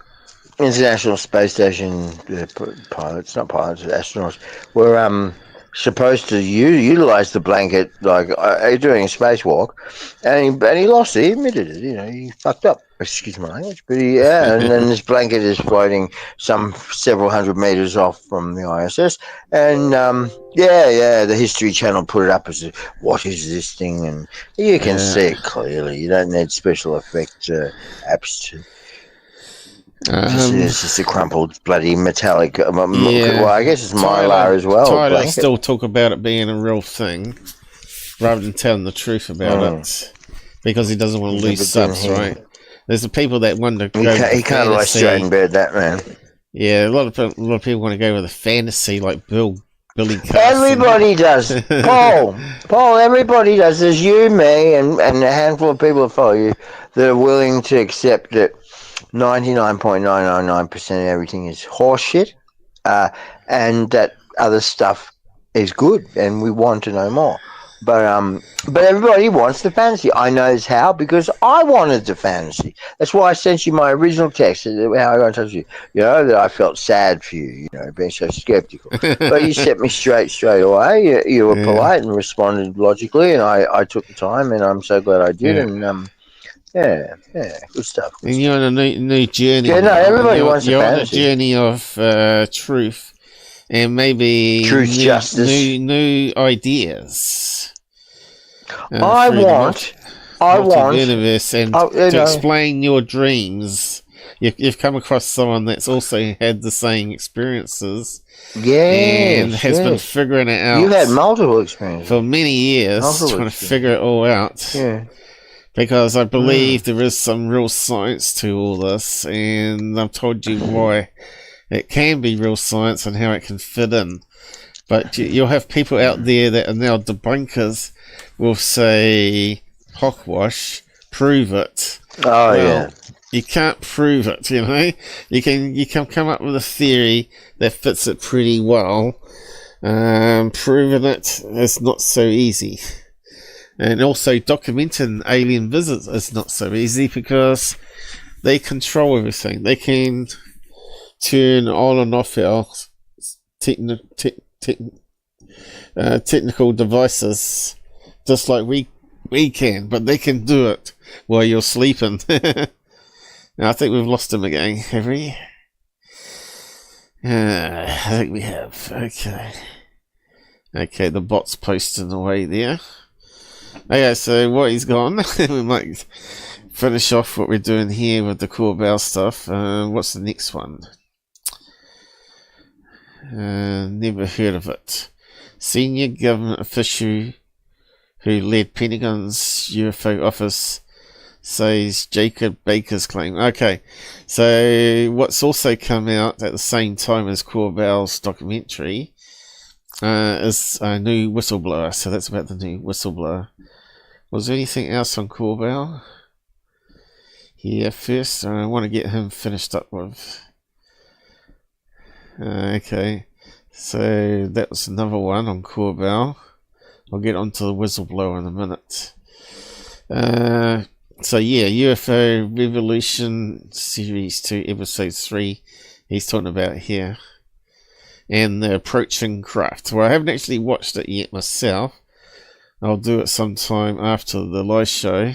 [SPEAKER 4] International Space Station pilots, not pilots, astronauts, were supposed to utilize the blanket like during a spacewalk, and he lost it. He admitted it. You know, he fucked up. Excuse my language, but and then this blanket is floating several hundred meters off from the ISS, and the History Channel put it up as what is this thing, and you can see it clearly. You don't need special effect apps to. It's just a crumpled, bloody metallic. Well, I guess it's mylar as well.
[SPEAKER 3] Tyler still talk about it being a real thing, rather than telling the truth about it, because he doesn't want to lose subs, right? There's the people that want to go.
[SPEAKER 4] He can't lie straight in bed, that man.
[SPEAKER 3] Yeah, a lot of people want to go with a fantasy like Billy Carson.
[SPEAKER 4] Everybody does. Paul, everybody does. There's you, me, and a handful of people that follow you that are willing to accept that 99.999% of everything is horseshit, and that other stuff is good, and we want to know more. But everybody wants the fantasy. I know how, because I wanted the fantasy. That's why I sent you my original text. How I got in touch with you. You know, that I felt sad for you. You know, being so skeptical. But you set me straight away. You were polite and responded logically, and I took the time, and I'm so glad I did. And good stuff.
[SPEAKER 3] And you're on a new journey.
[SPEAKER 4] Yeah, no, everybody wants the fantasy.
[SPEAKER 3] You're on a journey of truth. And maybe
[SPEAKER 4] justice,
[SPEAKER 3] new ideas.
[SPEAKER 4] I want
[SPEAKER 3] universe, and to explain your dreams. You've come across someone that's also had the same experiences, and has been figuring it out.
[SPEAKER 4] You had multiple experiences
[SPEAKER 3] for many years, trying to figure it all out.
[SPEAKER 4] Yeah.
[SPEAKER 3] Because I believe there is some real science to all this, and I've told you why. It can be real science and how it can fit in. But you'll have people out there that are now debunkers will say, hogwash, prove it. You can't prove it, you know. You can come up with a theory that fits it pretty well. Proving it is not so easy. And also documenting alien visits is not so easy, because they control everything. They can turn on and off our technical devices just like we can, but they can do it while you're sleeping. Now I think we've lost him again, have we? I think we have. Okay, the bot's posting away there. Okay, so what he's gone, we might finish off what we're doing here with the Corbell stuff. What's the next one? Never heard of it. Senior government official who led Pentagon's UFO office says Jacob Baker's claim. Okay, so what's also come out at the same time as Corbell's documentary is a new whistleblower. So that's about the new whistleblower. Was there anything else on Corbell? Yeah, first I want to get him finished up with. Okay, so that was another one on Corbell. I'll get onto the whistleblower in a minute. So yeah, UFO Revolution Series 2, Episode 3, he's talking about here. And the approaching craft. Well, I haven't actually watched it yet myself. I'll do it sometime after the live show.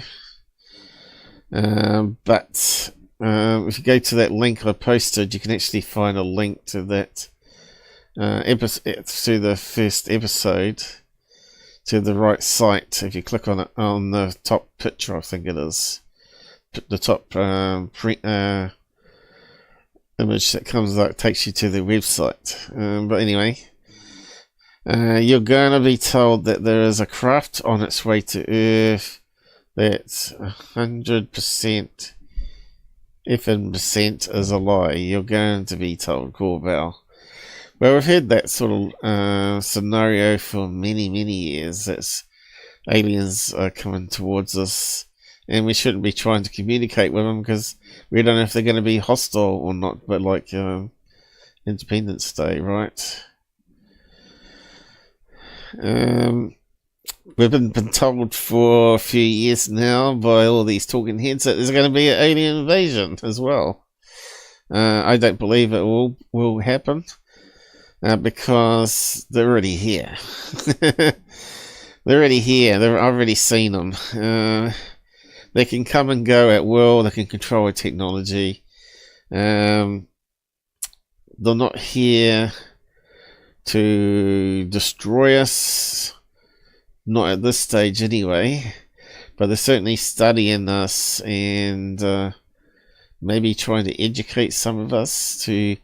[SPEAKER 3] But if you go to that link I posted, you can actually find a link to that episode, to the first episode, to the right site. If you click on it on the top picture, I think it is the top image that comes up, takes you to the website. But anyway, you're going to be told that there is a craft on its way to Earth that's 100% % is a lie. You're going to be told, Corbell. Well, we've had that sort of scenario for many, many years. That's aliens are coming towards us, and we shouldn't be trying to communicate with them because we don't know if they're going to be hostile or not. But like Independence Day, right? We've been told for a few years now by all these talking heads that there's going to be an alien invasion as well. I don't believe it will happen because they're already here. They're already here. I've already seen them. They can come and go at will. They can control our technology. They're not here to destroy us. Not at this stage anyway, but they're certainly studying us and maybe trying to educate some of us, to,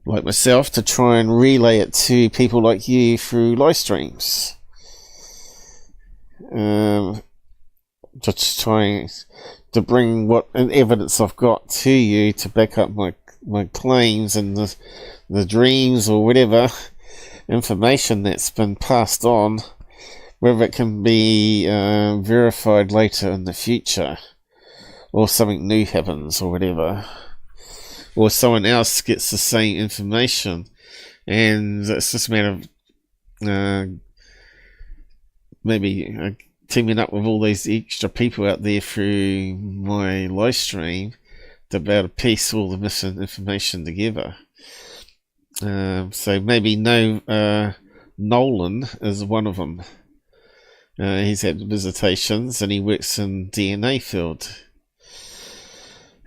[SPEAKER 3] like myself, to try and relay it to people like you through live streams. Just trying to bring what evidence I've got to you to back up my claims and the dreams or whatever information that's been passed on. Whether it can be verified later in the future, or something new happens, or whatever, or someone else gets the same information, and it's just a matter of maybe teaming up with all these extra people out there through my live stream to be able to piece all the missing information together. So maybe Nolan is one of them. He's had visitations and he works in DNA field.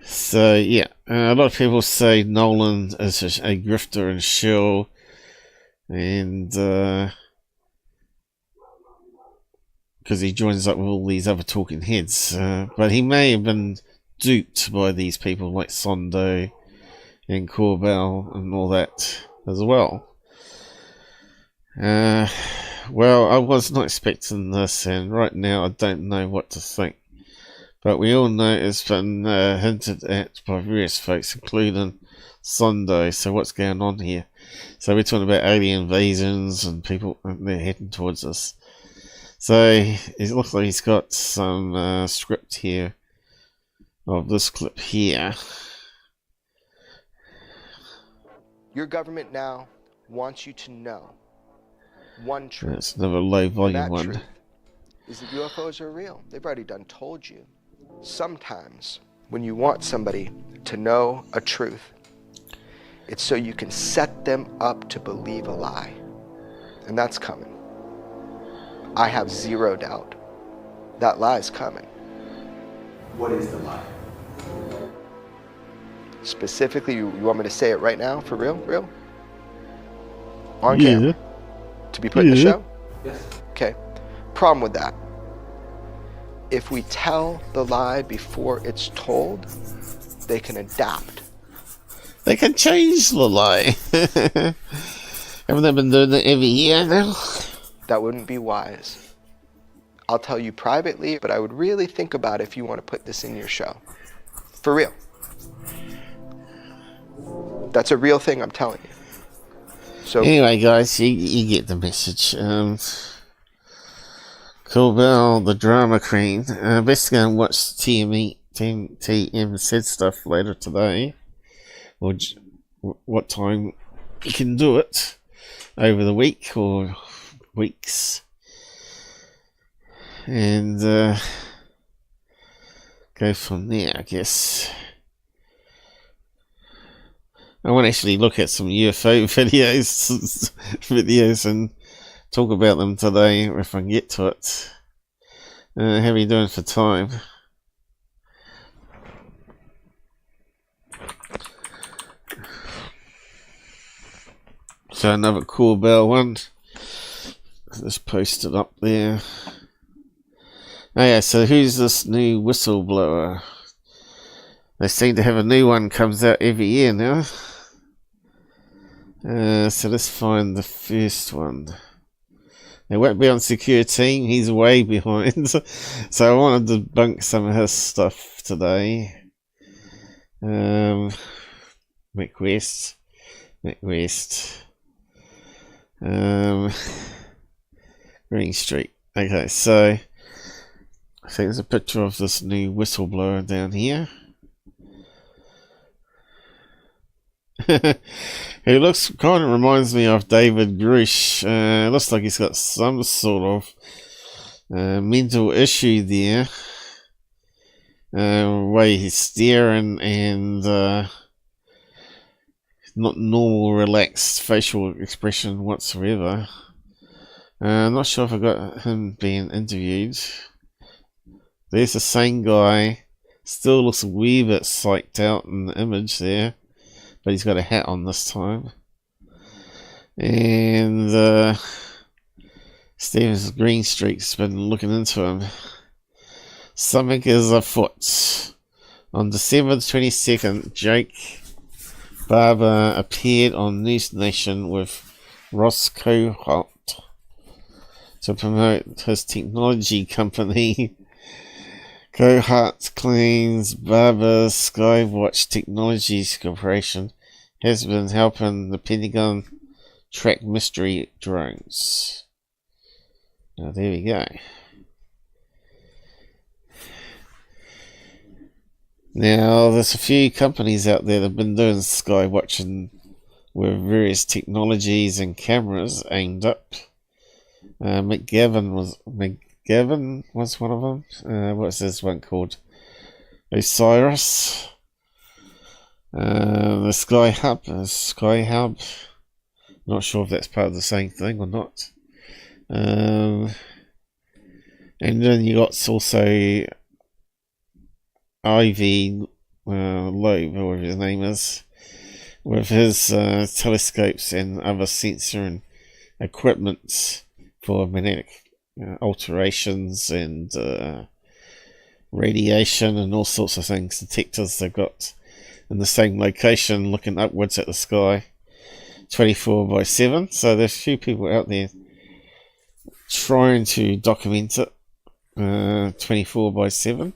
[SPEAKER 3] So yeah, a lot of people say Nolan is a grifter and shill, and because he joins up with all these other talking heads, but he may have been duped by these people like Sondo and Corbell and all that as well. Well, I was not expecting this, and right now I don't know what to think. But we all know it's been hinted at by various folks, including Sondo. So what's going on here? So we're talking about alien invasions and people, they're heading towards us. So it looks like he's got some script here of this clip here.
[SPEAKER 15] Your government now wants you to know one truth.
[SPEAKER 3] That's another low volume one.
[SPEAKER 15] Truth is that UFOs are real. They've already done told you. Sometimes when you want somebody to know a truth, it's so you can set them up to believe a lie. And that's coming. I have zero doubt that lie is coming.
[SPEAKER 10] What is the lie?
[SPEAKER 15] Specifically, you want me to say it right now? For real? Real? On camera? To be put in the show?
[SPEAKER 10] Yes.
[SPEAKER 15] Okay. Problem with that. If we tell the lie before it's told, they can adapt.
[SPEAKER 3] They can change the lie. Haven't they been doing it every year now?
[SPEAKER 15] That wouldn't be wise.
[SPEAKER 6] I'll tell you privately, but I would really think about if you want to put this in your show. For real. That's a real thing, I'm telling you. So
[SPEAKER 3] anyway, guys, you get the message. Corbell, the drama queen. Best go and watch TM said stuff later today. Or what time you can do it. Over the week or weeks. And go from there, I guess. I want to actually look at some UFO videos and talk about them today if I can get to it. How are you doing for time? So another Corbell one. Just posted up there. Oh yeah, so who's this new whistleblower? They seem to have a new one comes out every year now. So let's find the first one. It won't be on Secureteam, he's way behind. So I want to debunk some of his stuff today. Mick West. Green Street. Okay, so I think there's a picture of this new whistleblower down here. He looks kind of reminds me of David Grush. Looks like he's got some sort of mental issue there. Way he's staring and not normal, relaxed facial expression whatsoever. I'm not sure if I got him being interviewed. There's the same guy. Still looks a wee bit psyched out in the image there. But he's got a hat on this time. And Stevens Green Street's been looking into him. Something is afoot. On December the 22nd, Jake Barber appeared on News Nation with Ross Coulthart to promote his technology company. Coulthart claims Barber's Skywatch Technologies Corporation has been helping the Pentagon track mystery drones. Now there we go. Now there's a few companies out there that have been doing skywatching with various technologies and cameras aimed up. McGavin was one of them. What's this one called? Osiris. The Sky Hub. Not sure if that's part of the same thing or not. And then you got also Ivy Loeb, or whatever his name is, with his telescopes and other sensor and equipment for magnetic alterations and radiation and all sorts of things. Detectors they've got in the same location, looking upwards at the sky, 24/7. So there's a few people out there trying to document it 24/7.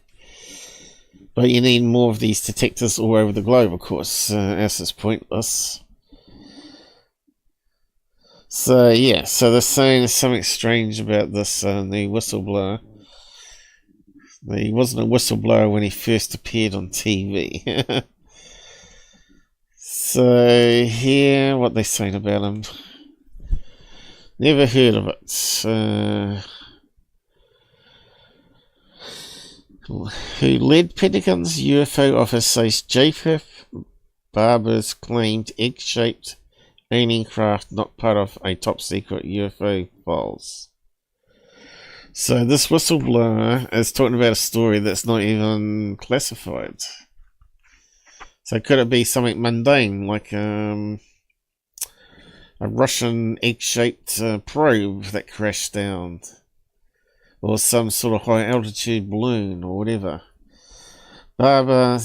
[SPEAKER 3] But you need more of these detectors all over the globe, of course, else it's pointless. So yeah, so they're saying there's something strange about this new whistleblower. He wasn't a whistleblower when he first appeared on TV. So here, what they saying about him? Never heard of it. Who led Pentagon's UFO office says Jacob Barber's claimed egg-shaped alien craft not part of a top-secret UFO files. So this whistleblower is talking about a story that's not even classified. So could it be something mundane, like a Russian egg-shaped probe that crashed down? Or some sort of high-altitude balloon, or whatever. Barber,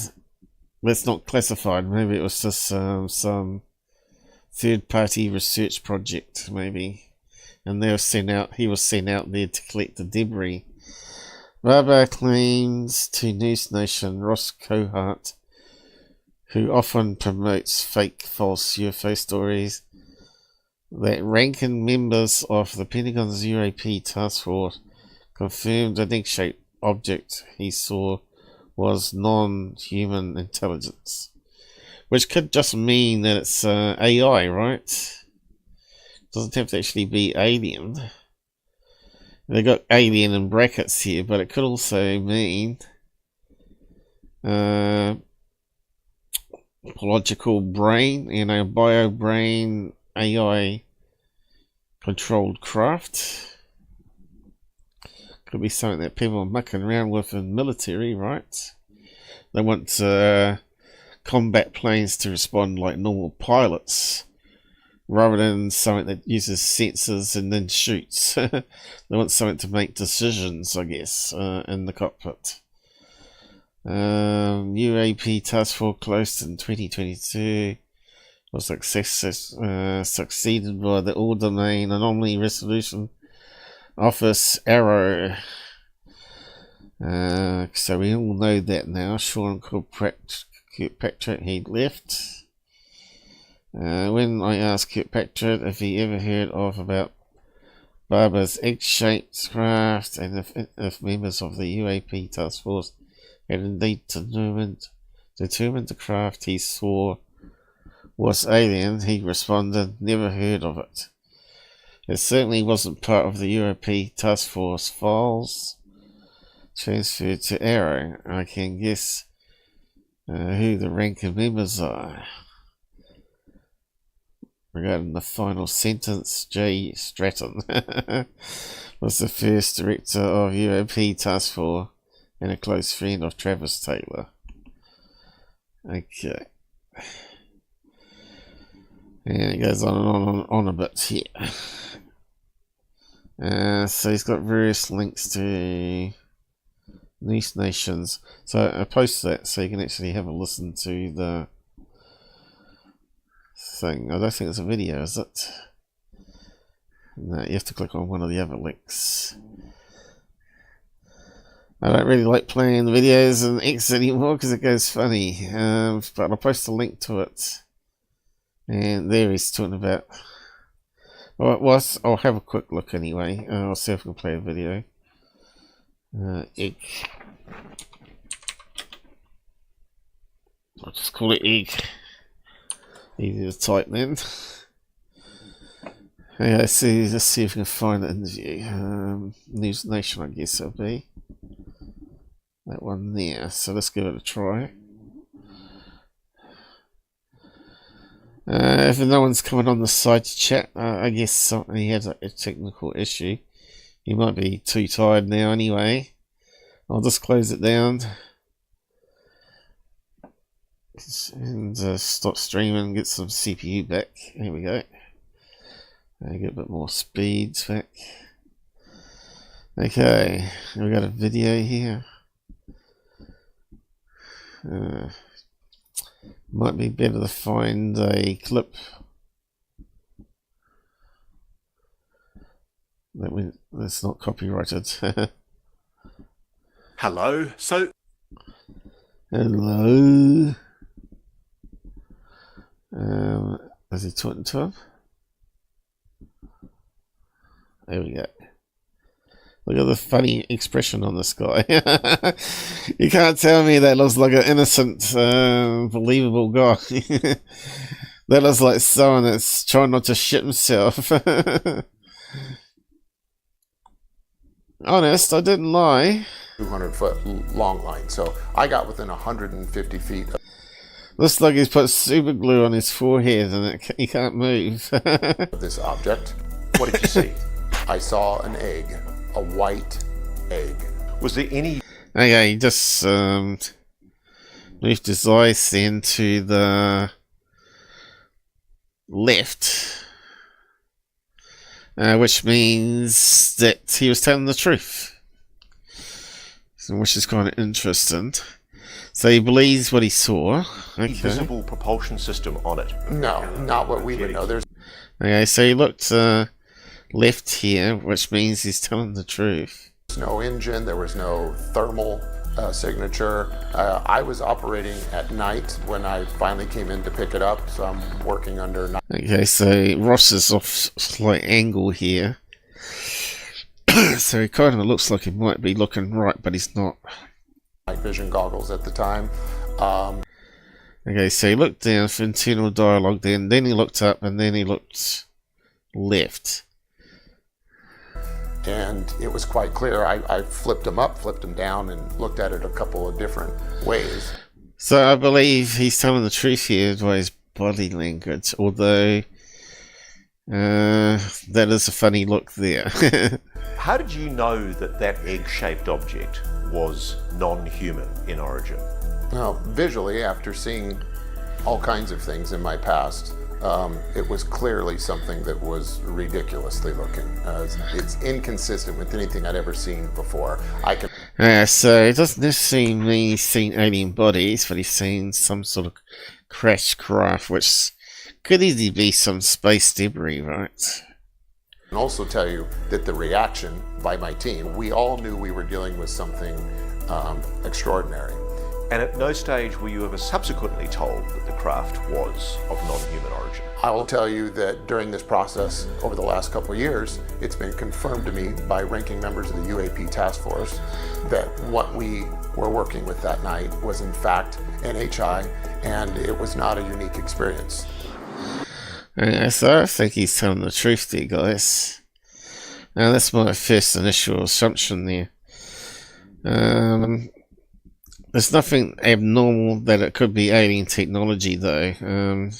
[SPEAKER 3] that's not classified. Maybe it was just some third-party research project, maybe. And they were sent out. He was sent out there to collect the debris Barber claims to News Nation Ross Coulthart, who often promotes fake, false UFO stories, that ranking members of the Pentagon's UAP task force confirmed the egg-shaped object he saw was non-human intelligence, which could just mean that it's AI, right? Doesn't have to actually be alien. They got alien in brackets here, but it could also mean logical brain, bio brain, AI controlled craft. Could be something that people are mucking around with in military, right? They want combat planes to respond like normal pilots, rather than something that uses sensors and then shoots. They want something to make decisions, I guess, in the cockpit. UAP Task Force closed in 2022 was succeeded by the All-Domain Anomaly Resolution Office, Arrow. So we all know that now. Sean Kirkpatrick, he left. When I asked Kirkpatrick if he ever heard about Barber's egg-shaped craft and if members of the UAP task force had indeed determined the craft he saw was alien, he responded, never heard of it. It certainly wasn't part of the UAP task force files transferred to Arrow. I can guess who the ranking members are. Regarding the final sentence, Jay Stratton was the first director of UAP Task Force and a close friend of Travis Taylor. Okay. And it goes on and on a bit here. So he's got various links to News Nations. So I post that so you can actually have a listen to the thing. I don't think it's a video, is it? No, you have to click on one of the other links. I don't really like playing the videos in X anymore because it goes funny. But I'll post a link to it. And there he's talking about. Well, it was. I'll have a quick look anyway. I'll see if I can play a video. Egg. I'll just call it egg. Easy to type then. Yeah, let's see if we can find the interview. News Nation, I guess it'll be. That one there. So let's give it a try. If no one's coming on the side to chat, I guess he had a technical issue. He might be too tired now anyway. I'll just close it down. And stop streaming, get some CPU back. Here we go. Get a bit more speed back. Okay, we got a video here. Might be better to find a clip that's not copyrighted.
[SPEAKER 16] Hello.
[SPEAKER 3] Hello. Is he talking to him? There we go. Look at the funny expression on this guy. You can't tell me that looks like an innocent, believable guy. That looks like someone that's trying not to shit himself. Honest, I didn't lie.
[SPEAKER 16] 200-foot long line, so I got within 150 feet.
[SPEAKER 3] Looks like he's put super glue on his forehead and he can't move.
[SPEAKER 16] Of this object. What did you see? I saw an egg. A white egg. Was there any...
[SPEAKER 3] Okay, he just moved his eyes then to the left, which means that he was telling the truth, which is kind of interesting. So he believes what he saw. Okay.
[SPEAKER 16] Visible propulsion system on it? No, not what we would know. There's...
[SPEAKER 3] Okay, so he looked left here, which means he's telling the truth.
[SPEAKER 16] No engine, there was no thermal signature. I was operating at night when I finally came in to pick it up, so I'm working under night.
[SPEAKER 3] Okay, so Ross is off slight angle here. So he kind of looks like he might be looking right, but he's not.
[SPEAKER 16] Night vision goggles at the time.
[SPEAKER 3] Okay, so he looked down for internal dialogue, then he looked up, and then he looked left.
[SPEAKER 16] And it was quite clear. I flipped him up, flipped him down, and looked at it a couple of different ways.
[SPEAKER 3] So I believe he's telling the truth here by his body language, although that is a funny look there.
[SPEAKER 17] How did you know that that egg-shaped object was non-human in origin?
[SPEAKER 16] Well, visually, after seeing all kinds of things in my past, it was clearly something that was ridiculously looking. It's inconsistent with anything I'd ever seen before.
[SPEAKER 3] So it doesn't necessarily mean he's seen alien bodies, but he's seen some sort of crash craft, which could easily be some space debris, right?
[SPEAKER 16] I can also tell you that the reaction by my team, we all knew we were dealing with something extraordinary.
[SPEAKER 17] And at no stage were you ever subsequently told that the craft was of non-human origin?
[SPEAKER 16] I will tell you that during this process, over the last couple of years, it's been confirmed to me by ranking members of the UAP task force that what we were working with that night was in fact NHI, and it was not a unique experience.
[SPEAKER 3] So I think he's telling the truth there, guys. Now that's my first initial assumption there. There's nothing abnormal that it could be alien technology, though.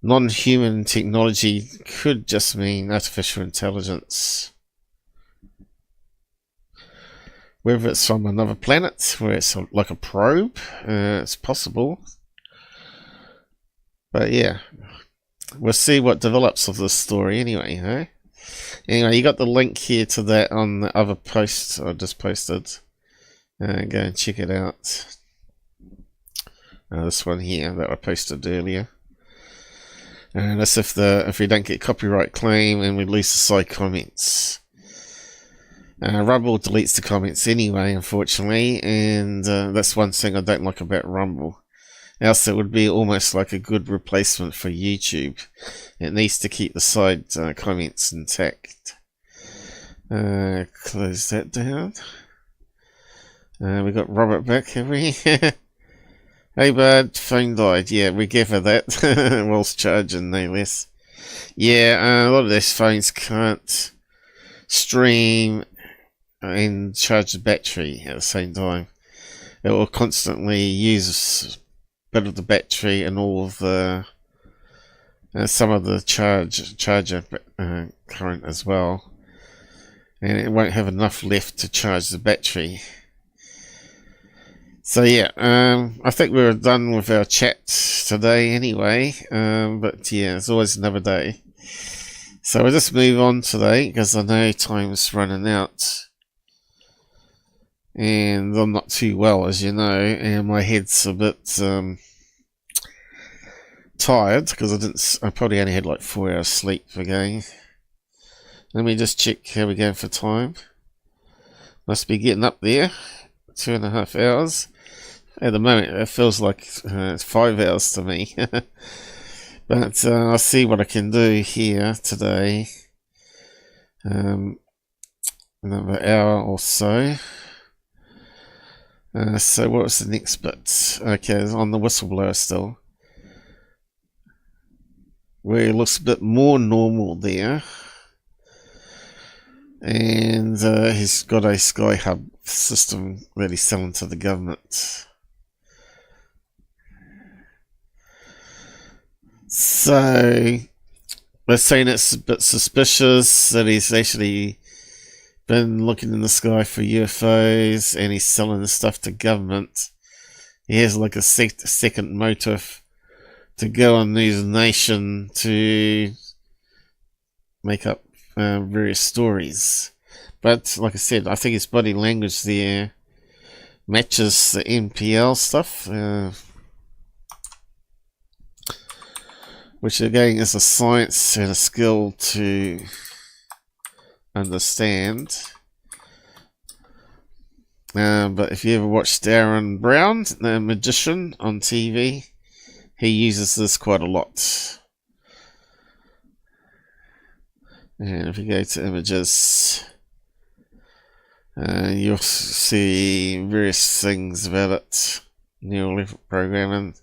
[SPEAKER 3] Non-human technology could just mean artificial intelligence. Whether it's from another planet, where it's like a probe, it's possible. But yeah, we'll see what develops of this story anyway, huh? Anyway, you got the link here to that on the other post I just posted. Go and check it out. This one here that I posted earlier. And that's if we don't get copyright claim and we lose the side comments. Rumble deletes the comments anyway, unfortunately, and that's one thing I don't like about Rumble. Else it would be almost like a good replacement for YouTube. It needs to keep the side comments intact. Close that down. We got Robert back, have we? Hey bud, phone died. Yeah, we gave her that. Whilst charging, no less. Yeah, a lot of these phones can't stream and charge the battery at the same time. It will constantly use a bit of the battery and all of the some of the charger current as well, and it won't have enough left to charge the battery. So yeah, I think we're done with our chat today anyway, but yeah, it's always another day. So we'll just move on today, because I know time's running out. And I'm not too well, as you know, and my head's a bit tired, because I probably only had like 4 hours sleep again. Let me just check how we're going for time. Must be getting up there. 2.5 hours. At the moment, it feels like it's 5 hours to me. But I'll see what I can do here today. Another hour or so. So what was the next bit? Okay, on the whistleblower still. Where it looks a bit more normal there. And he's got a Sky Hub system that he's selling to the government. So they're saying it's a bit suspicious that he's actually been looking in the sky for UFOs and he's selling the stuff to government. He has like a second motive to go on News Nation to make up various stories. But like I said, I think his body language there matches the NPL stuff, which again is a science and a skill to understand. But if you ever watched Darren Brown, the magician, on TV, he uses this quite a lot. And if you go to images, you'll see various things about it, neural network programming.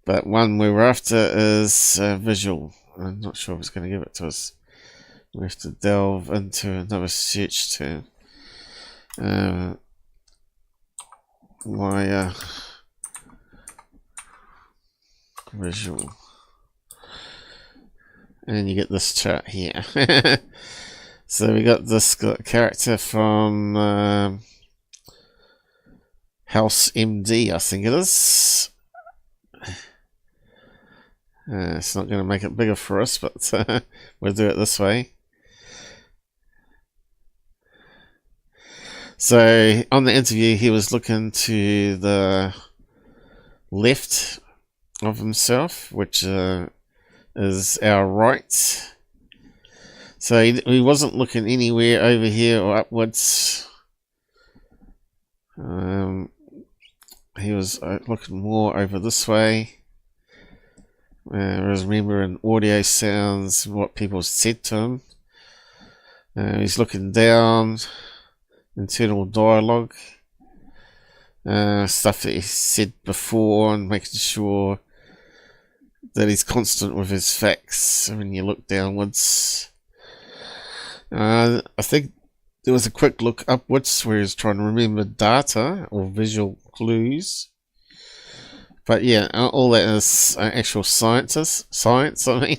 [SPEAKER 3] But one we were after is visual. I'm not sure if it's going to give it to us. We have to delve into another search term. Visual. And you get this chart here. So we got this character from House MD, I think it is. It's not going to make it bigger for us, but we'll do it this way. So on the interview, he was looking to the left of himself, which is our right. So he wasn't looking anywhere over here or upwards. He was looking more over this way. I was remembering audio sounds, what people said to him. He's looking down, internal dialogue, stuff that he said before, and making sure that he's constant with his facts when you look downwards. I think there was a quick look upwards where he's trying to remember data or visual clues. But yeah, all that is actual science, I mean.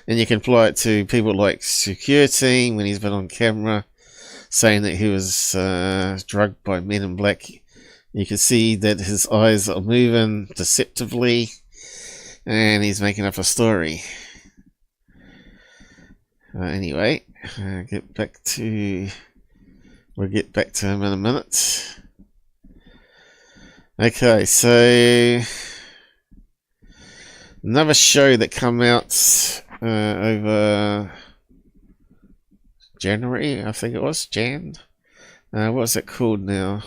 [SPEAKER 3] And you can apply it to people like Secureteam when he's been on camera saying that he was drugged by men in black. You can see that his eyes are moving deceptively and he's making up a story. Anyway, we'll get back to him in a minute. Okay, so another show that came out over January, I think it was, what's it called now?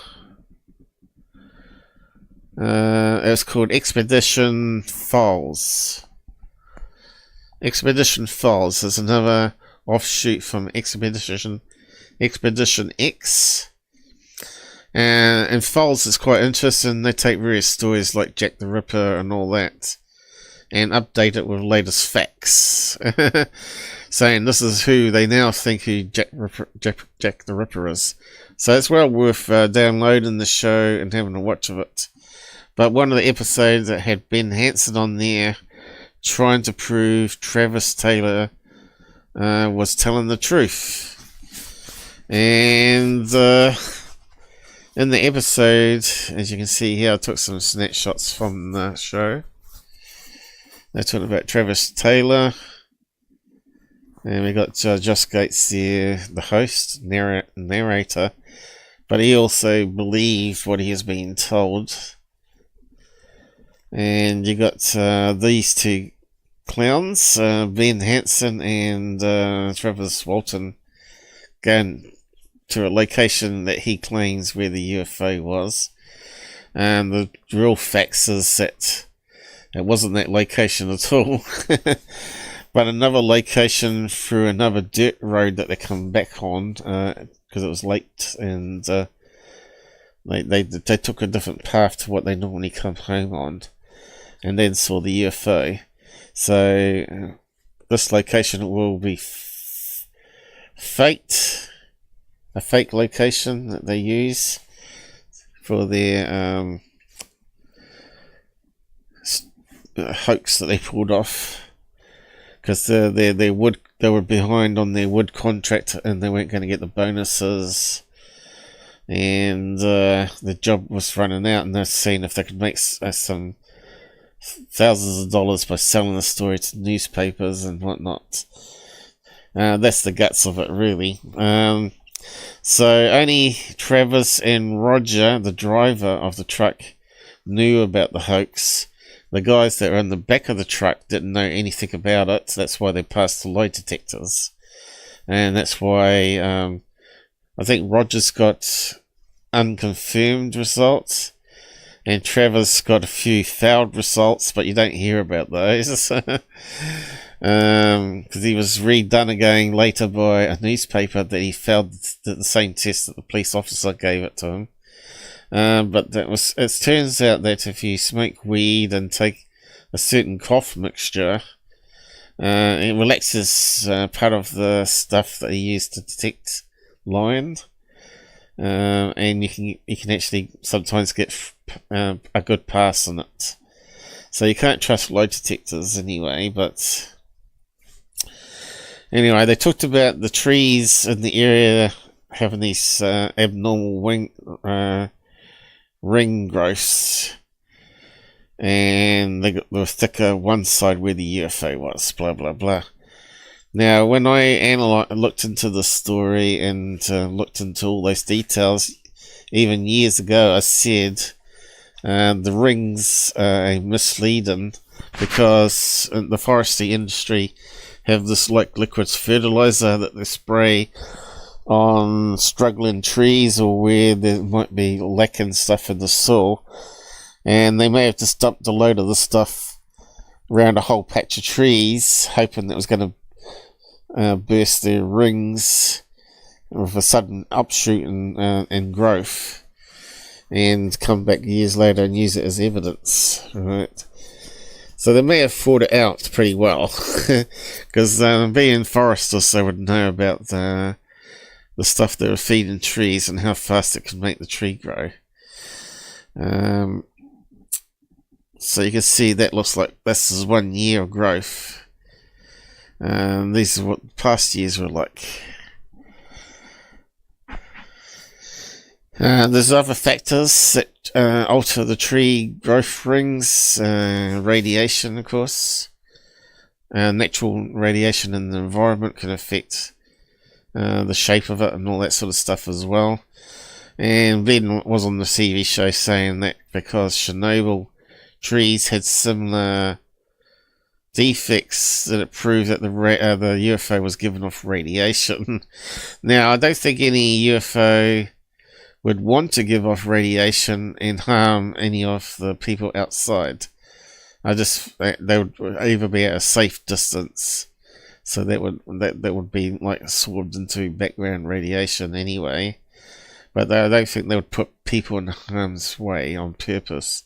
[SPEAKER 3] It was called Expedition Files. Expedition Files is another offshoot from Expedition X. And Files is quite interesting. They take various stories like Jack the Ripper and all that and update it with latest facts. Saying this is who they now think who Jack the Ripper is. So it's well worth downloading the show and having a watch of it. But one of the episodes that had Ben Hansen on there trying to prove Travis Taylor was telling the truth. And in the episode, as you can see here, I took some snapshots from the show. They're talking about Travis Taylor. And we got Josh Gates there, the host, narrator. But he also believed what he has been told. And you got these two clowns, Ben Hansen and Travis Walton, going to a location that he claims where the UFO was. And the real facts is that it wasn't that location at all. But another location through another dirt road that they come back on because it was late, and they took a different path to what they normally come home on, and then saw the UFO. So this location will be faked, a fake location that they use for their hoax that they pulled off. Because they were behind on their wood contract and they weren't going to get the bonuses, and the job was running out, and they're seeing if they could make some thousands of dollars by selling the story to newspapers and whatnot. That's the guts of it, really. So only Travis and Roger, the driver of the truck, knew about the hoax. The guys that were in the back of the truck didn't know anything about it. That's why they passed the lie detectors. And that's why I think Roger's got unconfirmed results, and Travis got a few failed results, but you don't hear about those. Because he was redone again later by a newspaper that he failed the same test that the police officer gave it to him. But it turns out that if you smoke weed and take a certain cough mixture, it relaxes part of the stuff that he used to detect lying, and you can actually sometimes get a good pass on it. So you can't trust lie detectors anyway. But anyway, they talked about the trees in the area having these abnormal ring growths, and they were thicker one side where the UFO was, blah blah blah. Now, when I looked into the story and looked into all those details, even years ago, I said the rings are misleading because the forestry industry have this like liquid fertilizer that they spray on struggling trees or where there might be lacking stuff in the soil, and they may have just dumped a load of the stuff around a whole patch of trees, hoping that it was going to burst their rings with a sudden upshoot and growth, and come back years later and use it as evidence, right? So they may have thought it out pretty well, because being foresters, they would know about the stuff they were feeding trees and how fast it can make the tree grow. So you can see that looks like this is 1 year of growth. These are what past years were like. There's other factors that alter the tree growth rings. Radiation, of course. Natural radiation in the environment can affect the shape of it and all that sort of stuff as well. And Ben was on the TV show saying that because Chernobyl trees had similar defects, that it proved that the UFO was giving off radiation. Now, I don't think any UFO would want to give off radiation and harm any of the people outside. They would either be at a safe distance, so that would be like absorbed into background radiation anyway. But I don't think they would put people in harm's way on purpose.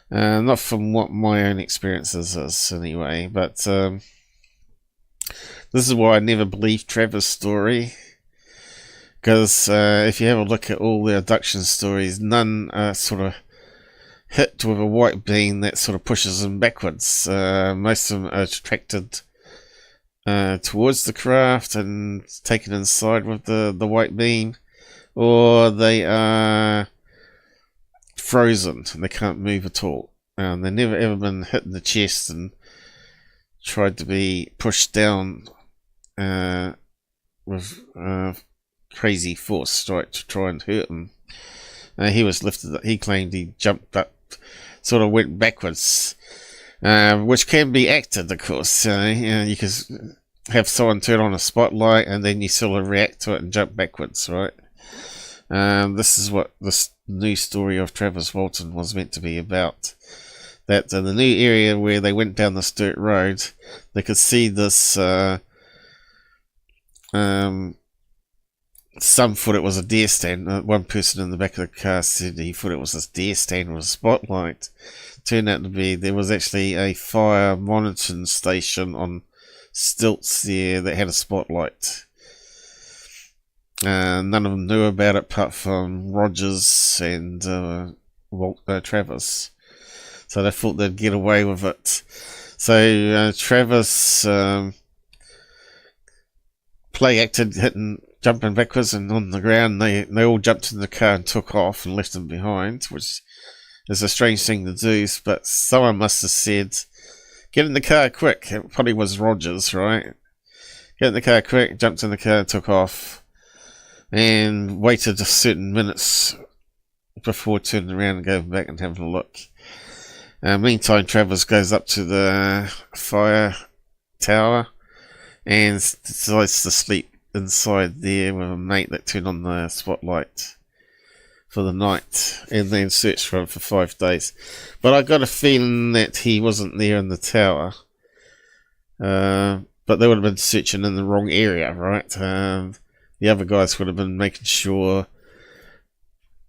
[SPEAKER 3] Not from what my own experiences is anyway. But this is why I never believed Travis' story. Because if you have a look at all the abduction stories, none are sort of hit with a white beam that sort of pushes them backwards. Most of them are attracted towards the craft and taken inside with the white beam, or they are frozen and they can't move at all. They've never ever been hit in the chest and tried to be pushed down with crazy force, right, to try and hurt him. He was lifted. He claimed he jumped up, sort of went backwards, which can be acted, of course. You could have someone turn on a spotlight and then you sort of react to it and jump backwards, right? This is what this new story of Travis Walton was meant to be about. That in the new area where they went down this dirt road, they could see this. Some thought it was a deer stand. One person in the back of the car said he thought it was this deer stand with a spotlight. Turned out to be there was actually a fire monitoring station on stilts there that had a spotlight. None of them knew about it apart from Rogers and Travis. So they thought they'd get away with it. So Travis play acted, jumping backwards and on the ground. They all jumped in the car and took off and left him behind, which is a strange thing to do. But someone must have said, "Get in the car quick." It probably was Rogers, right? Get in the car quick, jumped in the car and took off, and waited a certain minutes before turning around and going back and having a look. Meantime, Travis goes up to the fire tower and decides to sleep inside there with a mate that turned on the spotlight for the night and then searched for him for 5 days. But I got a feeling that he wasn't there in the tower. But they would have been searching in the wrong area, right? The other guys would have been making sure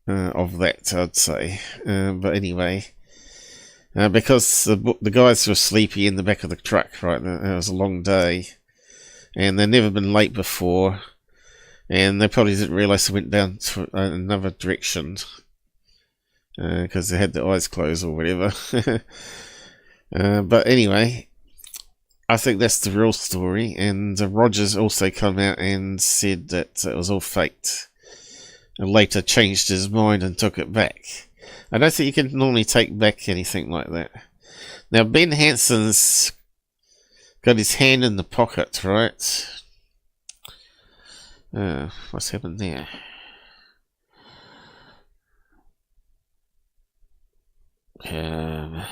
[SPEAKER 3] of that, I'd say. But anyway, because the guys were sleepy in the back of the truck, right? It was a long day, and they'd never been late before, and they probably didn't realise they went down to another direction because they had their eyes closed or whatever. But anyway, I think that's the real story, and Rogers also come out and said that it was all faked, and later changed his mind and took it back. I don't think you can normally take back anything like that. Now, Ben Hansen's got his hand in the pocket, right? What's happened there? I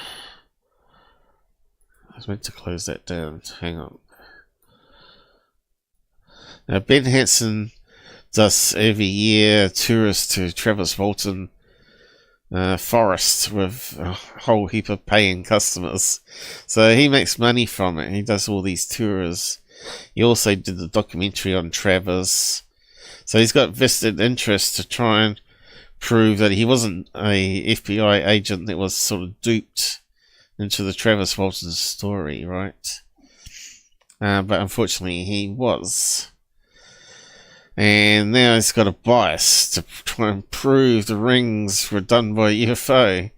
[SPEAKER 3] was meant to close that down. Hang on. Now, Ben Hansen does every year tours to Travis Walton Forest with a whole heap of paying customers. So he makes money from it. He does all these tours. He also did the documentary on Travis. So he's got vested interest to try and prove that he wasn't a FBI agent that was sort of duped into the Travis Walton story, right? But unfortunately he was. And now he's got a bias to try and prove the rings were done by UFO.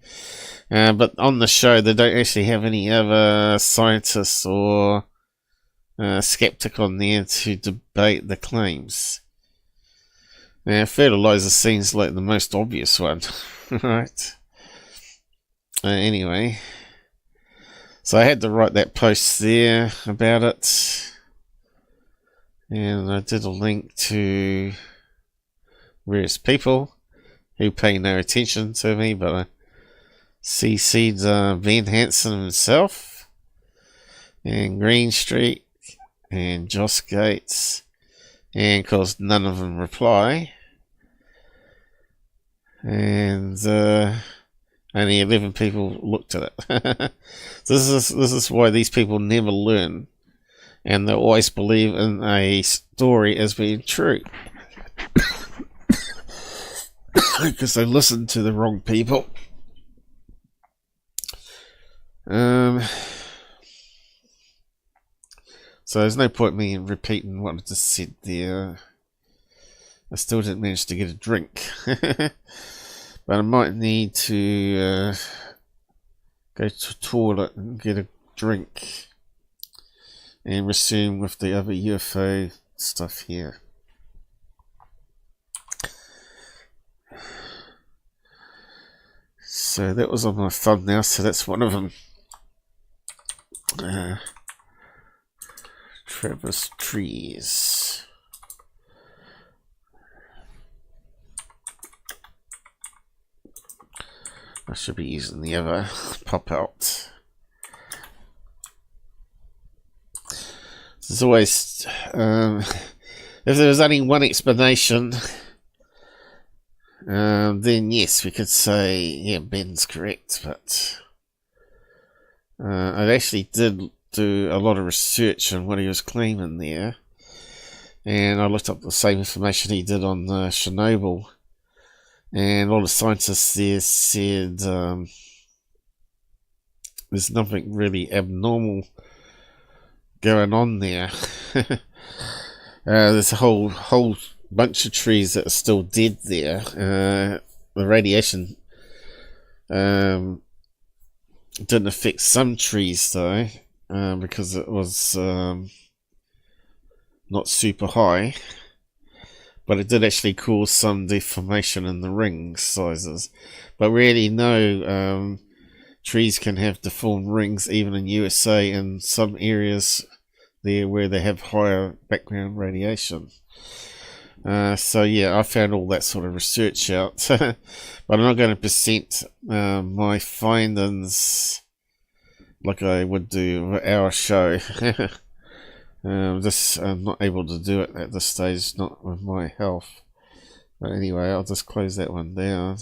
[SPEAKER 3] But on the show they don't actually have any other scientists or skeptic on there to debate the claims. Now, fertilizer seems like the most obvious one, right? Anyway, so I had to write that post there about it, and I did a link to various people who pay no attention to me, but I CC'd Ben Hansen himself, and Green Street, and Joss Gates, and of course none of them reply, and only 11 people looked at it. This is why these people never learn, and they always believe in a story as being true, because they listen to the wrong people. So there's no point me in repeating what I just said there. I still didn't manage to get a drink. But I might need to go to the toilet and get a drink and resume with the other UFO stuff here. So that was on my thumbnail, so that's one of them. Travis trees. I should be using the other pop out. There's always, if there was only one explanation, then yes, we could say, yeah, Ben's correct, but I actually did do a lot of research on what he was claiming there, and I looked up the same information he did on Chernobyl, and all the scientists there said there's nothing really abnormal going on there. There's a whole bunch of trees that are still dead there. The radiation didn't affect some trees though, because it was not super high, but it did actually cause some deformation in the ring sizes. But really, no, trees can have deformed rings even in USA and some areas there where they have higher background radiation. So yeah, I found all that sort of research out, but I'm not going to present my findings like I would do with our show. I'm not able to do it at this stage, not with my health. But anyway, I'll just close that one down.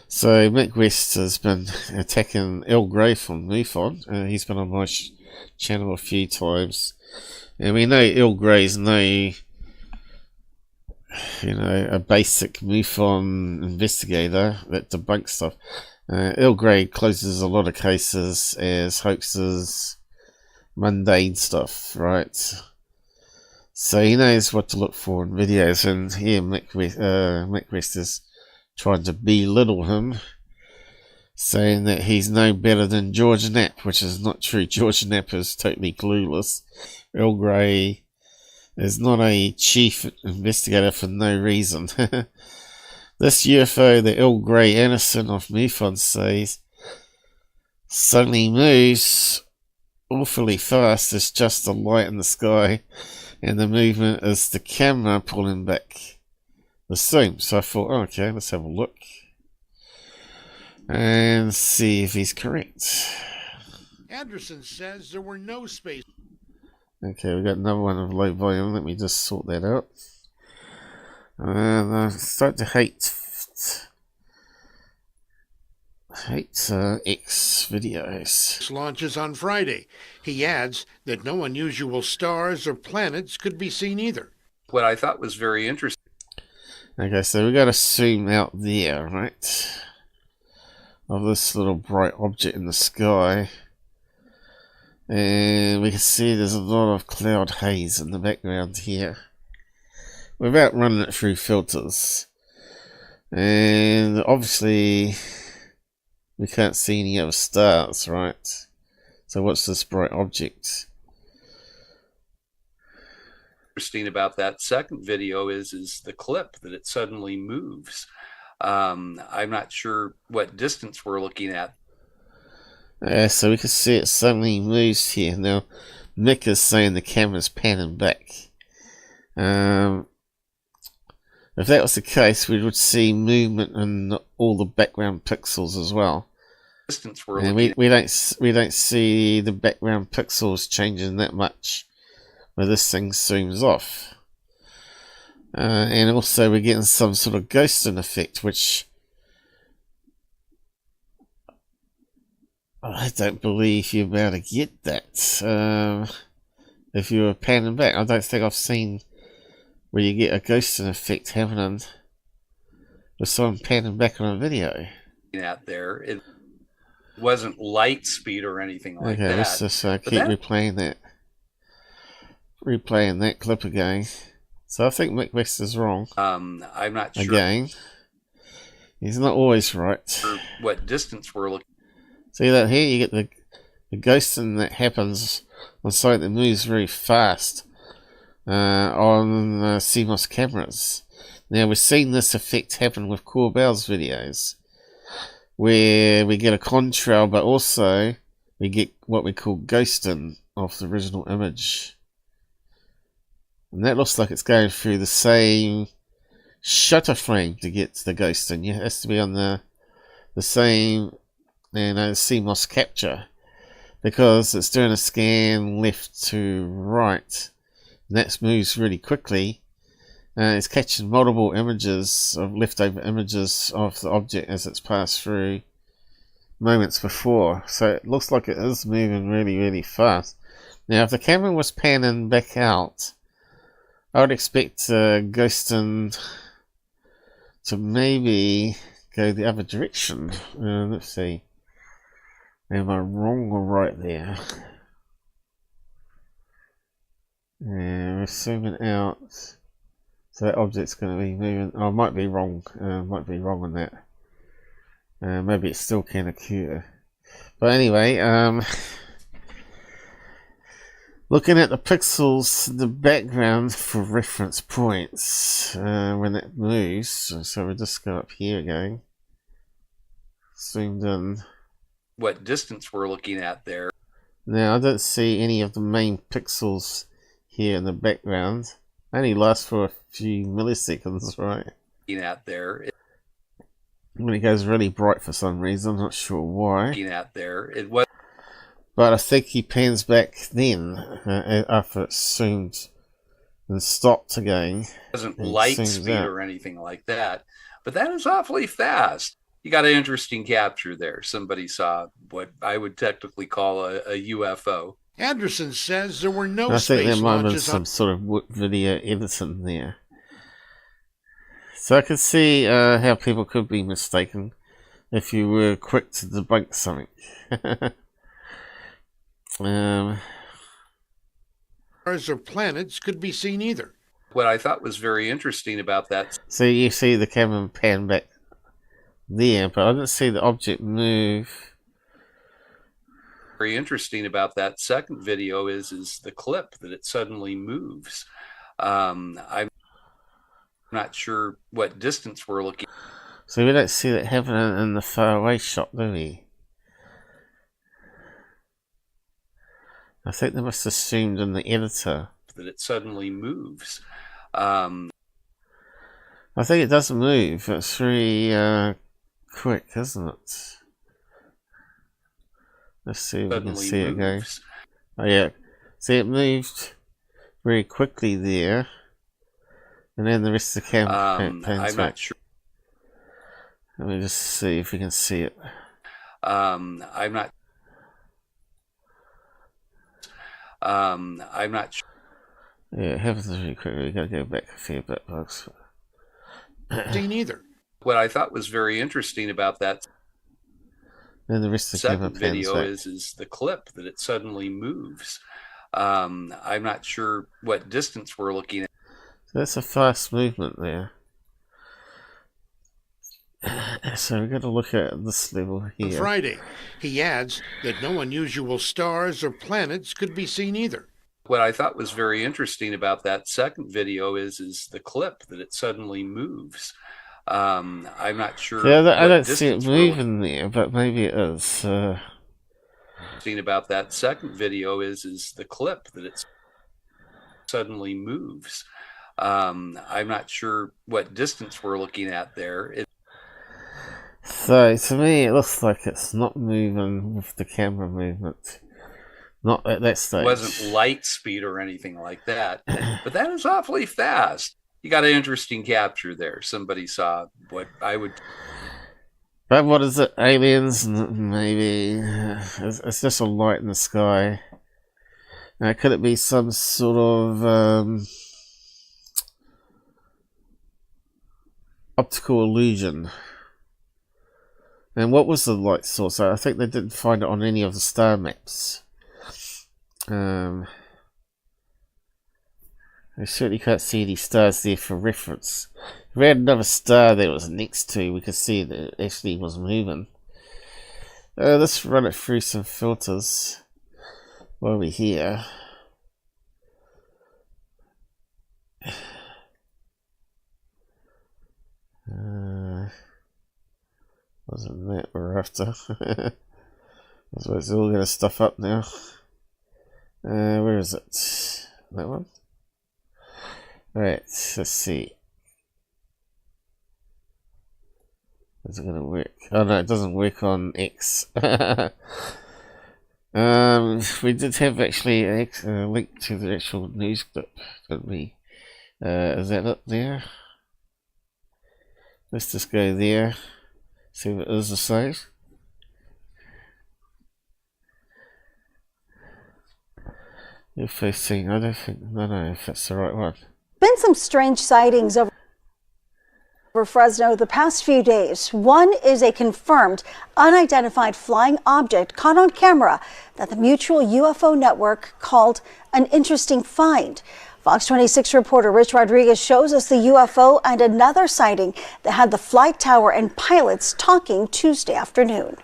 [SPEAKER 3] So Mick West has been attacking Earl Grey from MUFON. He's been on my channel a few times, and we know Earl Grey's a basic MUFON investigator that debunks stuff. Earl Grey closes a lot of cases as hoaxes, mundane stuff, right? So he knows what to look for in videos, and here Mick West is trying to belittle him, saying that he's no better than George Knapp, which is not true. George Knapp is totally clueless. Earl Grey is not a chief investigator for no reason. This UFO that Earl Grey Anderson of MUFONs says suddenly moves awfully fast. It's just a light in the sky, and the movement is the camera pulling back the zoom. So I thought, oh, okay, let's have a look and see if he's correct.
[SPEAKER 18] Anderson says there were no space.
[SPEAKER 3] Okay, we got another one of low volume. Let me just sort that out. And I start to hate X videos.
[SPEAKER 18] Launches on Friday. He adds that no unusual stars or planets could be seen either.
[SPEAKER 19] What I thought was very interesting.
[SPEAKER 3] Okay, so we got to zoom out there, right? Of this little bright object in the sky. And we can see there's a lot of cloud haze in the background here, without running it through filters. And obviously we can't see any other stars, right? So what's this bright object?
[SPEAKER 19] Interesting about that second video is the clip that it suddenly moves. I'm not sure what distance we're looking at.
[SPEAKER 3] So we can see it suddenly moves here. Now Mick is saying the camera's panning back. If that was the case, we would see movement in all the background pixels as well.
[SPEAKER 19] Distance we're
[SPEAKER 3] and we don't see the background pixels changing that much where this thing zooms off. And also we're getting some sort of ghosting effect, which I don't believe you're about to get that. If you were panning back, I don't think I've seen where you get a ghosting effect happening with someone panning back on a video.
[SPEAKER 19] Out there, it wasn't light speed or anything like that.
[SPEAKER 3] Okay, let's just keep replaying that clip again. So I think Mick West is wrong.
[SPEAKER 19] I'm not sure.
[SPEAKER 3] Again, he's not always right.
[SPEAKER 19] For what distance we're looking.
[SPEAKER 3] See that here? You get the ghosting that happens on something that moves very fast on CMOS cameras. Now we've seen this effect happen with Corbell's videos, where we get a contrail, but also we get what we call ghosting of the original image. And that looks like it's going through the same shutter frame to get to the ghosting. It has to be on the same CMOS capture, because it's doing a scan left to right, and that moves really quickly. It's catching multiple images of leftover images of the object as it's passed through moments before. So it looks like it is moving really, really fast. Now, if the camera was panning back out, I would expect ghosting to maybe go the other direction. Let's see. Am I wrong or right there? And we're zooming out. So that object's going to be moving. Oh, I might be wrong. Might be wrong on that. Maybe it still can occur. But anyway, looking at the pixels in the background for reference points when it moves. So we'll just go up here again. Zoomed in.
[SPEAKER 19] What distance we're looking at there.
[SPEAKER 3] Now I don't see any of the main pixels here in the background. Only lasts for a few milliseconds, right?
[SPEAKER 19] Out there.
[SPEAKER 3] When it goes really bright for some reason, I'm not sure why.
[SPEAKER 19] Out there. It was.
[SPEAKER 3] But I think he pans back then after it's zoomed and stopped again.
[SPEAKER 19] It wasn't light speed or anything like that, but that is awfully fast. You got an interesting capture there. Somebody saw what I would technically call a UFO.
[SPEAKER 18] Anderson says there were no
[SPEAKER 3] I think there
[SPEAKER 18] space
[SPEAKER 3] might have been
[SPEAKER 18] launches
[SPEAKER 3] some sort of video editing there. So I could see how people could be mistaken if you were quick to debunk something.
[SPEAKER 18] Stars or planets could be seen either.
[SPEAKER 19] What I thought was very interesting about that.
[SPEAKER 3] So you see the camera pan back there, but I didn't see the object move.
[SPEAKER 19] Very interesting about that second video is the clip that it suddenly moves. I'm not sure what distance we're looking.
[SPEAKER 3] So we don't see that happening in the far away shot, do we? I think they must have assumed in the editor
[SPEAKER 19] that it suddenly moves.
[SPEAKER 3] I think it doesn't move. It's really quick, isn't it? Let's see if we can see it go. Oh yeah, see it moved very quickly there, and then the rest of the camera pans
[SPEAKER 19] I'm
[SPEAKER 3] back.
[SPEAKER 19] not sure.
[SPEAKER 3] Let me just see if we can see it.
[SPEAKER 19] I'm not sure.
[SPEAKER 3] Yeah, it happens really quickly. We gotta go back a fair bit, folks.
[SPEAKER 18] Seen either.
[SPEAKER 19] What I thought was very interesting about that
[SPEAKER 3] and the rest of the
[SPEAKER 19] second video is the clip that it suddenly moves. I'm not sure what distance we're looking at.
[SPEAKER 3] So that's a fast movement there. So we've got to look at this level here.
[SPEAKER 18] On Friday, he adds that no unusual stars or planets could be seen either.
[SPEAKER 19] What I thought was very interesting about that second video is the clip that it suddenly moves. I'm not sure.
[SPEAKER 3] Yeah, I don't see it moving there, but maybe it is.
[SPEAKER 19] About that second video is the clip that it suddenly moves. I'm not sure what distance we're looking at there.
[SPEAKER 3] So to me, it looks like it's not moving with the camera movement. Not at that stage.
[SPEAKER 19] It wasn't light speed or anything like that, but that is awfully fast. You got an interesting capture there. Somebody saw what I would.
[SPEAKER 3] But what is it? Aliens? Maybe. It's just a light in the sky. Now, could it be some sort of optical illusion? And what was the light source? I think they didn't find it on any of the star maps. I certainly can't see any stars there for reference. If we had another star that was next to, we could see that it actually was moving. Let's run it through some filters while we're here. Wasn't that we're after? I suppose it's all going to stuff up now. Where is it? That one? Right, let's see. Is it going to work? Oh no, it doesn't work on X. We did have actually a link to the actual news clip, didn't we? Is that it there? Let's just go there. See what it is to say. UFO scene, I don't know if that's the right one.
[SPEAKER 20] Been some strange sightings over Fresno the past few days. One is a confirmed unidentified flying object caught on camera that the Mutual UFO Network called an interesting find. Fox 26 reporter Rich Rodriguez shows us the UFO and another sighting that had the flight tower and pilots talking Tuesday afternoon.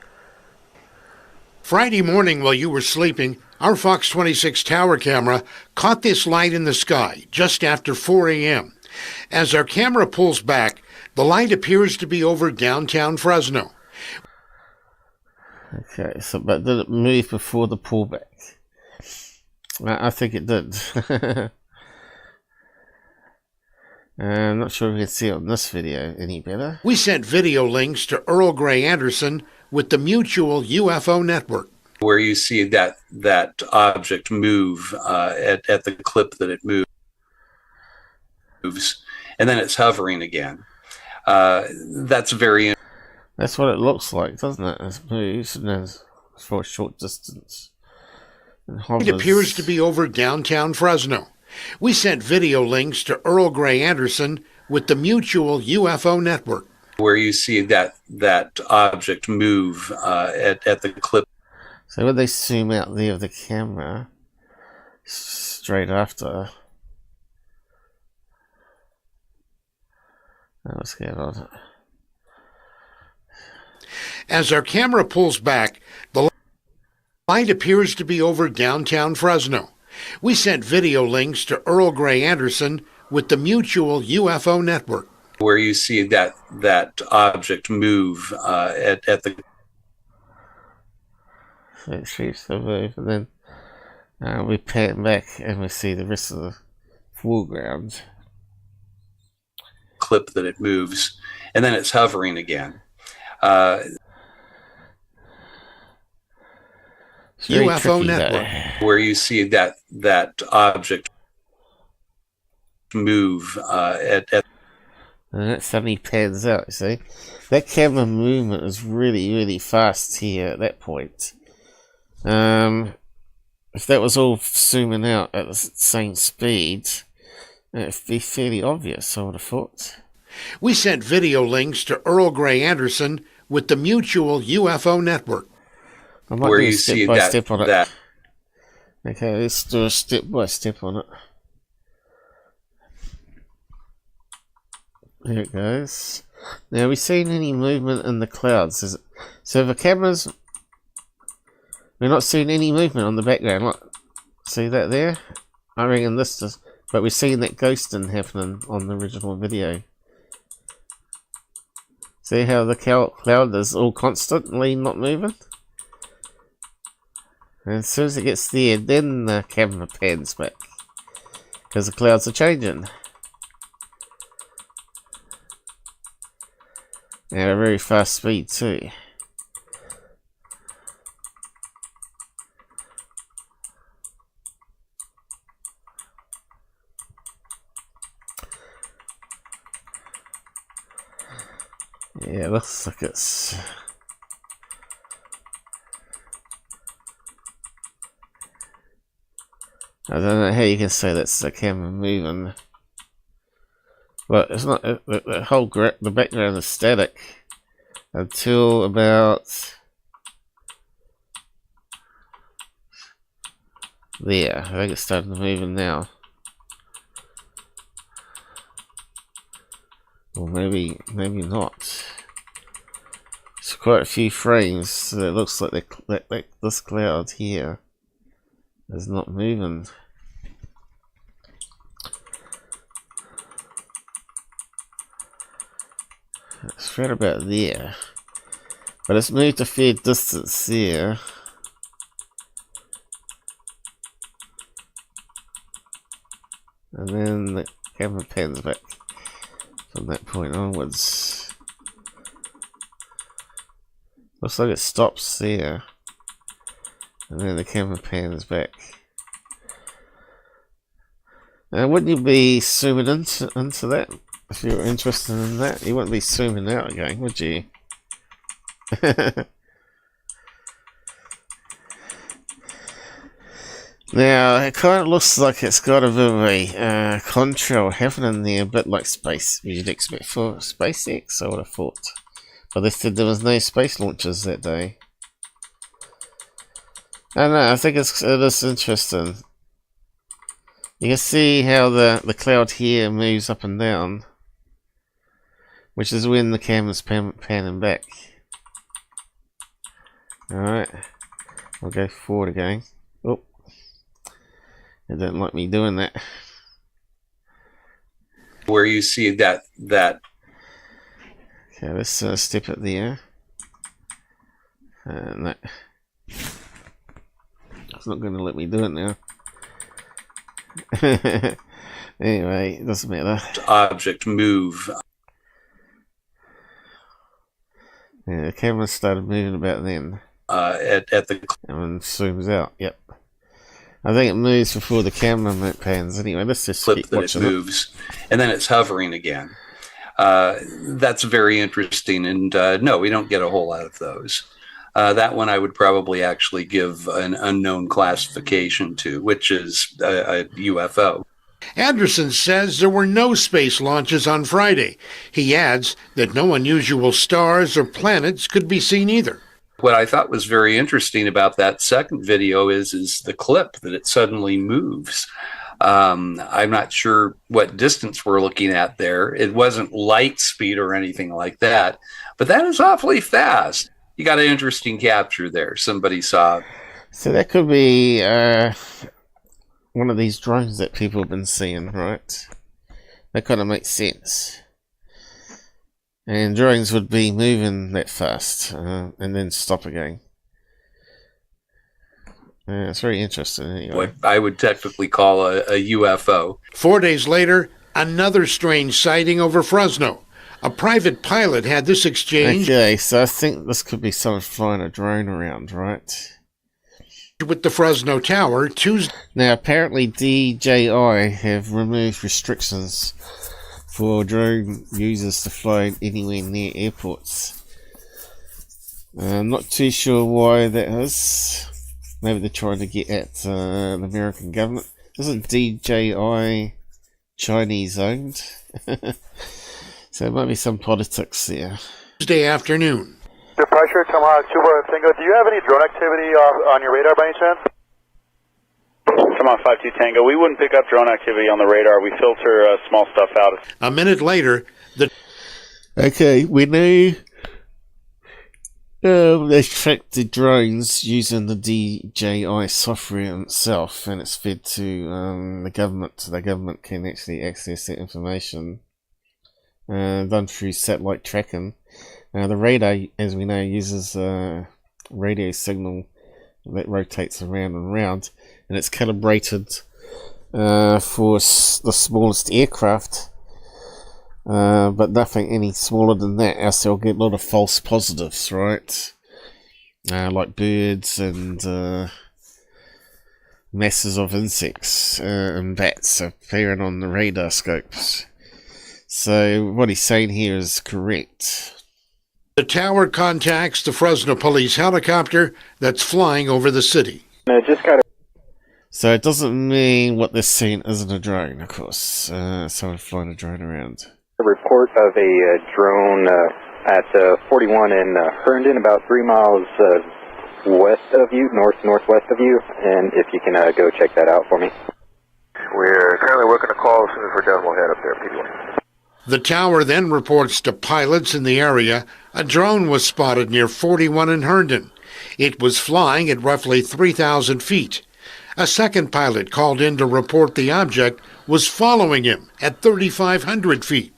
[SPEAKER 18] Friday morning while you were sleeping, our Fox 26 tower camera caught this light in the sky just after 4 a.m. As our camera pulls back, the light appears to be over downtown Fresno.
[SPEAKER 3] Okay, so but did it move before the pullback? I think it did. I'm not sure if we can see it on this video any better.
[SPEAKER 18] We sent video links to Earl Grey Anderson with the Mutual UFO Network.
[SPEAKER 19] Where you see that object move at the clip that it moved. moves, and then it's hovering again. That's very.
[SPEAKER 3] That's what it looks like, doesn't it? It moves and then for a short distance.
[SPEAKER 18] It appears to be over downtown Fresno. We sent video links to Earl Grey Anderson with the Mutual UFO Network,
[SPEAKER 19] where you see that object move at the clip.
[SPEAKER 3] So when they zoom out there of the camera, straight after. What's going on?
[SPEAKER 18] As our camera pulls back, the light appears to be over downtown Fresno. We sent video links to Earl Grey Anderson with the Mutual UFO Network,
[SPEAKER 19] where you see that object move at the.
[SPEAKER 3] So it shoots the move, and then we pan back and we see the rest of the foreground.
[SPEAKER 19] Clip that it moves, and then it's hovering again.
[SPEAKER 18] UFO Network,
[SPEAKER 19] where you see that object move at
[SPEAKER 3] and it suddenly pans out. You see, that camera movement is really fast here at that point. If that was all zooming out at the same speed, it'd be fairly obvious, I would have thought.
[SPEAKER 18] We sent video links to Earl Grey Anderson with the Mutual UFO Network,
[SPEAKER 3] I might do a step by step on it. Okay, let's do a step by step on it. There it goes. Now, have we seen any movement in the clouds? So the cameras, we're not seeing any movement on the background. Look, see that there? I reckon this is, but we're seeing that ghosting happening on the original video. See how the cloud is all constantly not moving? And as soon as it gets there, then the camera pans back. Because the clouds are changing. At a very fast speed too. Yeah, looks like it's... I don't know how you can say that's the camera moving. But it's not, the whole the background is static until about there. I think it's starting to move now. Or maybe not. It's quite a few frames, so it looks like this cloud here is not moving. It's right about there, but it's moved a fair distance there. And then the camera pans back from that point onwards. Looks like it stops there, and then the camera pans back. Now, wouldn't you be zooming into that? If you were interested in that, you wouldn't be zooming out again, would you? Now, it kind of looks like it's got a bit of a contrail happening there, a bit like space. You'd expect for SpaceX, I would have thought. But they said there was no space launches that day. I don't know, I think it is interesting. You can see how the cloud here moves up and down, which is when the camera's panning back. Alright, I'll go forward again. Oh, it didn't like me doing that.
[SPEAKER 19] Where you see that.
[SPEAKER 3] Okay, let's step it there. No. It's not going to let me do it now. Anyway, it doesn't matter.
[SPEAKER 19] Object move.
[SPEAKER 3] Yeah, the camera started moving about then.
[SPEAKER 19] At the...
[SPEAKER 3] And zooms out, yep. I think it moves before the camera pans. Anyway, let's just
[SPEAKER 19] clip
[SPEAKER 3] keep
[SPEAKER 19] that it
[SPEAKER 3] watching
[SPEAKER 19] moves, and then it's hovering again. That's very interesting, and no, we don't get a whole lot of those. That one I would probably actually give an unknown classification to, which is a UFO.
[SPEAKER 18] Anderson says there were no space launches on Friday. He adds that no unusual stars or planets could be seen either.
[SPEAKER 19] What I thought was very interesting about that second video is the clip that it suddenly moves. I'm not sure what distance we're looking at there. It wasn't light speed or anything like that, but that is awfully fast. You got an interesting capture there. Somebody saw.
[SPEAKER 3] So that could be one of these drones that people have been seeing, right? That kind of makes sense. And drones would be moving that fast and then stop again. It's very interesting anyway.
[SPEAKER 19] What I would technically call a UFO.
[SPEAKER 18] 4 days later, another strange sighting over Fresno. A private pilot had this exchange.
[SPEAKER 3] Okay, so I think this could be someone flying a drone around, right?
[SPEAKER 18] With the Fresno Tower Tuesday.
[SPEAKER 3] Now, apparently DJI have removed restrictions for drone users to fly anywhere near airports. I'm not too sure why that is. Maybe they're trying to get at the American government. Isn't DJI Chinese owned? So there might be some politics there.
[SPEAKER 18] Tuesday afternoon.
[SPEAKER 21] The pressure, Tomahawk 2 Tango. Do you have any drone activity on your radar by any chance? Tomahawk 5-2 Tango. We wouldn't pick up drone activity on the radar. We filter small stuff out.
[SPEAKER 18] A minute later,
[SPEAKER 3] Okay, we know they tracked the drones using the DJI software itself, and it's fed to the government. So the government can actually access that information done through satellite tracking. The radar, as we know, uses a radio signal that rotates around and around, and it's calibrated for the smallest aircraft, but nothing any smaller than that, else they'll get a lot of false positives, right? Like birds and masses of insects and bats appearing on the radar scopes. So what he's saying here is correct.
[SPEAKER 18] The tower contacts the Fresno police helicopter that's flying over the city.
[SPEAKER 3] So it doesn't mean what they're seeing isn't a drone, of course. Someone flying a drone around.
[SPEAKER 22] A report of a drone at 41 in Herndon, about 3 miles west of you, northwest of you, and if you can go check that out for me.
[SPEAKER 21] We're currently working a call. As soon as we're done, we'll head up there, PD1.
[SPEAKER 18] The tower then reports to pilots in the area a drone was spotted near 41 in Herndon. It was flying at roughly 3,000 feet. A second pilot called in to report the object was following him at 3,500 feet.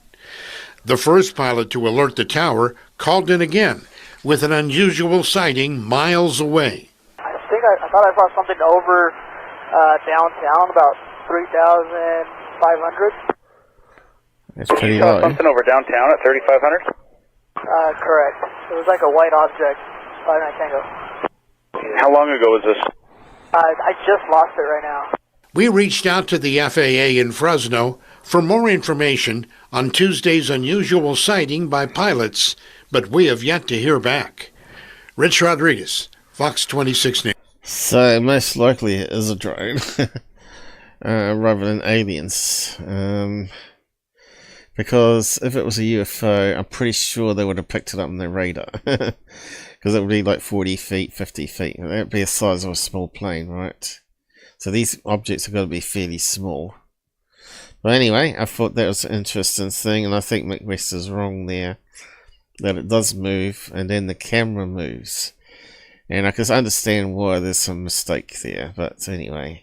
[SPEAKER 18] The first pilot to alert the tower called in again with an unusual sighting miles away.
[SPEAKER 23] I thought I saw something over downtown, about 3,500.
[SPEAKER 3] That's pretty
[SPEAKER 21] you saw
[SPEAKER 3] low.
[SPEAKER 21] something over downtown at 3,500?
[SPEAKER 23] Correct. It was like a white object. 59 Tango.
[SPEAKER 21] How long ago was this?
[SPEAKER 23] I just lost it right now.
[SPEAKER 18] We reached out to the FAA in Fresno for more information on Tuesday's unusual sighting by pilots, but we have yet to hear back. Rich Rodriguez, Fox 26 News.
[SPEAKER 3] So most likely it is a drone rather than aliens. Because if it was a UFO, I'm pretty sure they would have picked it up on their radar. Because it would be like 40 feet, 50 feet. That would be the size of a small plane, right? So these objects are going to be fairly small. But anyway, I thought that was an interesting thing, and I think Mick West is wrong there. That it does move, and then the camera moves. And I can understand why there's some mistake there, but anyway.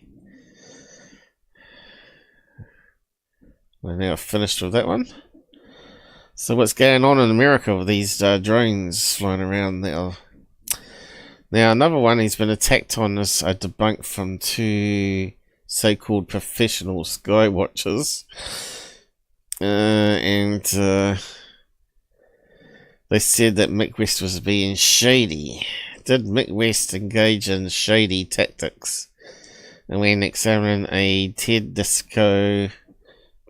[SPEAKER 3] We're now finished with that one. So what's going on in America with these drones flying around now? Now another one, he's been attacked on as a debunk from 2 so-called professional sky watchers. And they said that Mick West was being shady. Did Mick West engage in shady tactics? when examining a Tedesco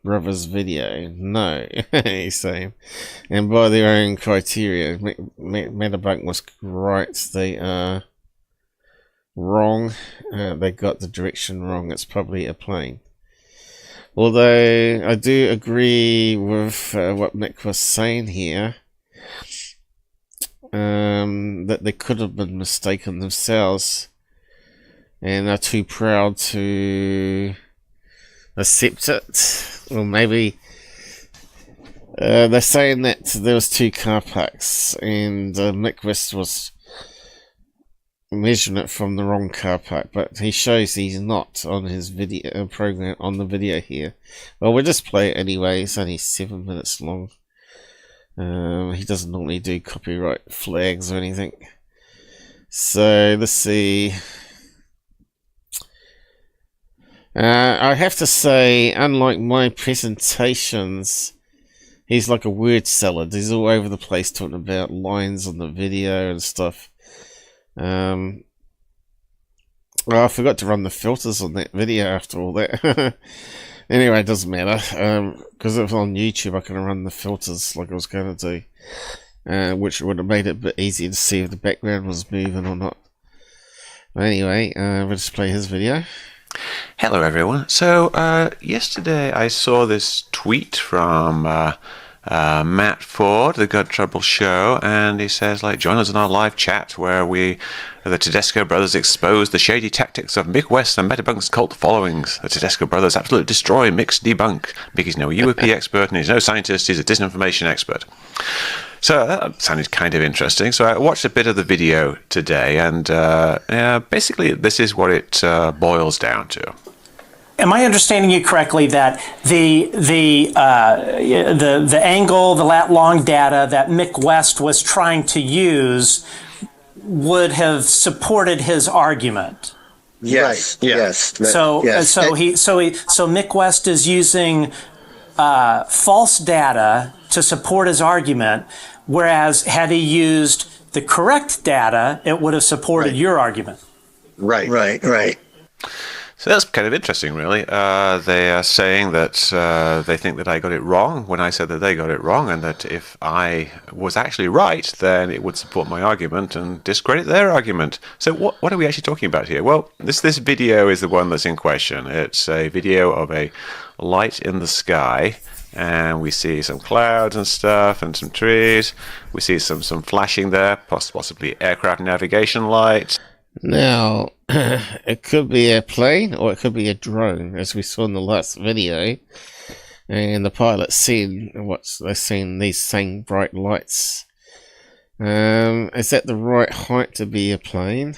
[SPEAKER 3] Bros video. No, he's saying. And by their own criteria, Metabunk was right. They are wrong. They got the direction wrong. It's probably a plane. Although I do agree with what Mick was saying here, that they could have been mistaken themselves and are too proud to accept it. Or maybe they're saying that there was 2 car parks and Mick West was measuring it from the wrong car park, but he shows he's not on his video program on the video here. Well, we'll just play it anyway. It's only 7 minutes long. He doesn't normally do copyright flags or anything. So let's see. I have to say, unlike my presentations, he's like a word salad. He's all over the place talking about lines on the video and stuff. Oh, I forgot to run the filters on that video after all that. Anyway, it doesn't matter, because if it's on YouTube I can run the filters like I was going to do, which would have made it a bit easier to see if the background was moving or not. But anyway, we'll just play his video.
[SPEAKER 1] Hello everyone. So yesterday I saw this tweet from Matt Ford, the Got Trouble Show, and he says, like, join us in our live chat where the Tedesco brothers expose the shady tactics of Mick West and Metabunk's cult followings. The Tedesco brothers absolutely destroy Mick's debunk. Mick is no UAP expert and he's no scientist, he's a disinformation expert. So that sounded kind of interesting. So I watched a bit of the video today, and basically this is what it boils down to.
[SPEAKER 2] Am I understanding you correctly that the angle, the lat long data that Mick West was trying to use would have supported his argument?
[SPEAKER 8] Yes. Right. Yes.
[SPEAKER 2] So Mick West is using false data to support his argument, whereas had he used the correct data, it would have supported your argument.
[SPEAKER 8] Right.
[SPEAKER 1] So that's kind of interesting, really. They are saying that they think that I got it wrong when I said that they got it wrong, and that if I was actually right, then it would support my argument and discredit their argument. So what are we actually talking about here? Well, this video is the one that's in question. It's a video of a light in the sky, and we see some clouds and stuff and some trees. We see some flashing there, possibly aircraft navigation lights.
[SPEAKER 3] Now, it could be a plane or it could be a drone, as we saw in the last video. And the pilot's seen they're seeing these same bright lights. Is that the right height to be a plane?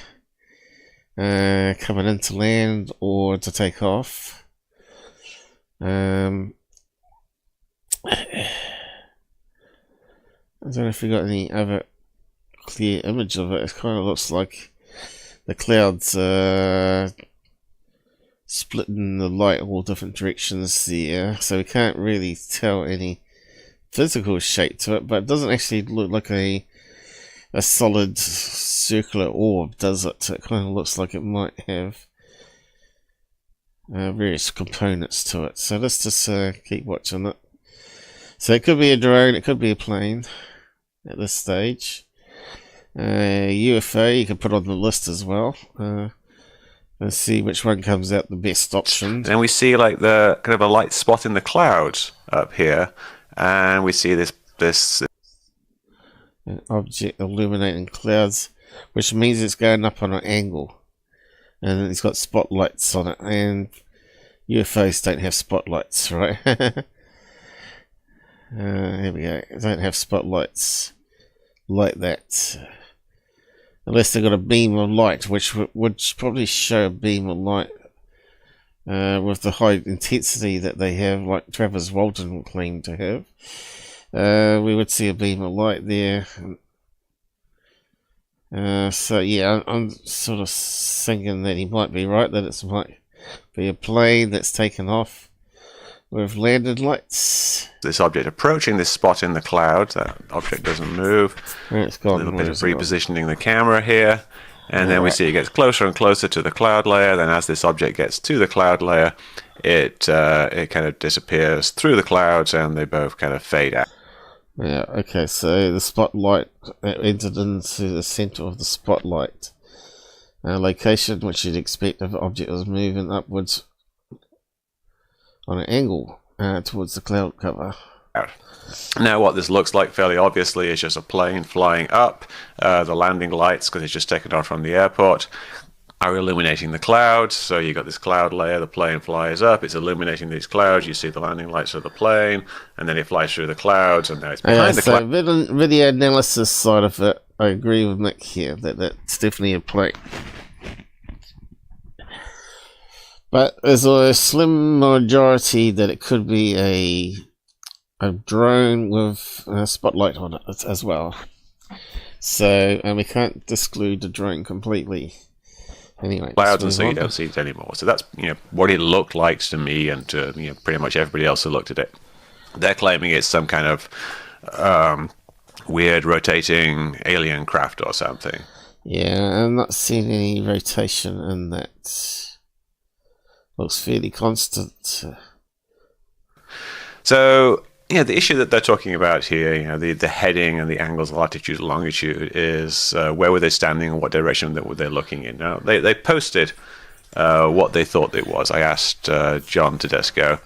[SPEAKER 3] Coming into land or to take off? I don't know if we got any other clear image of it. It kind of looks like the clouds splitting the light all different directions there, so we can't really tell any physical shape to it, but it doesn't actually look like a solid circular orb, does it? It kind of looks like it might have various components to it. So let's just keep watching it. So it could be a drone, it could be a plane at this stage. UFO you can put on the list as well. Let's see which one comes out the best option.
[SPEAKER 1] And we see like the kind of a light spot in the clouds up here, and we see this
[SPEAKER 3] an object illuminating clouds, which means it's going up on an angle, and it's got spotlights on it. And UFOs don't have spotlights, right? Here we go. They don't have spotlights like that. Unless they've got a beam of light, which would probably show a beam of light with the high intensity that they have, like Travis Walton claimed to have. We would see a beam of light there. So yeah, I'm sort of thinking that he might be right, that it might be a plane that's taken off with landed lights.
[SPEAKER 1] This object approaching this spot in the cloud. That object doesn't move.
[SPEAKER 3] It's gone.
[SPEAKER 1] A little bit of repositioning the camera here, And then we see it gets closer and closer to the cloud layer. Then as this object gets to the cloud layer, it kind of disappears through the clouds, and they both kind of fade out.
[SPEAKER 3] Yeah, okay, so the spotlight entered into the center of the spotlight. Location which you'd expect if an object was moving upwards on an angle towards the cloud cover.
[SPEAKER 1] Now what this looks like fairly obviously is just a plane flying up. The landing lights, because it's just taken off from the airport, are illuminating the clouds. So you got this cloud layer, the plane flies up, it's illuminating these clouds, you see the landing lights of the plane, and then it flies through the clouds, and now it's behind the clouds.
[SPEAKER 3] So video analysis side of it, I agree with Mick here, that's definitely a plane. But there's a slim majority that it could be a drone with a spotlight on it as well. So, and we can't exclude the drone completely. Anyway,
[SPEAKER 1] clouds, and so you don't see it anymore. So that's what it looked like to me, and to pretty much everybody else who looked at it. They're claiming it's some kind of weird rotating alien craft or something.
[SPEAKER 3] Yeah, I'm not seeing any rotation in that. Looks fairly constant. So the issue that they're talking about here, the heading and the angles, latitude, longitude, is where were they standing and what direction they're looking in. Now they posted what they thought it was. I asked John Tedesco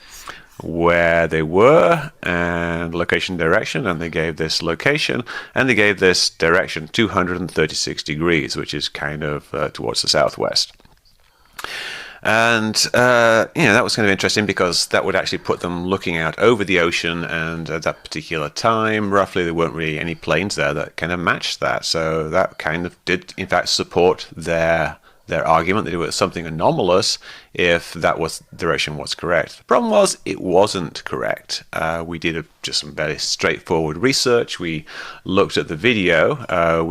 [SPEAKER 3] where they were and location, direction, and they gave this location and they gave this direction 236 degrees, which is kind of towards the southwest. And that was kind of interesting because that would actually put them looking out over the ocean, and at that particular time, roughly, there weren't really any planes there that kind of matched that. So that kind of did, in fact, support their argument that it was something anomalous if that was direction was correct. The problem was it wasn't correct. We did just some very straightforward research. We looked at the video.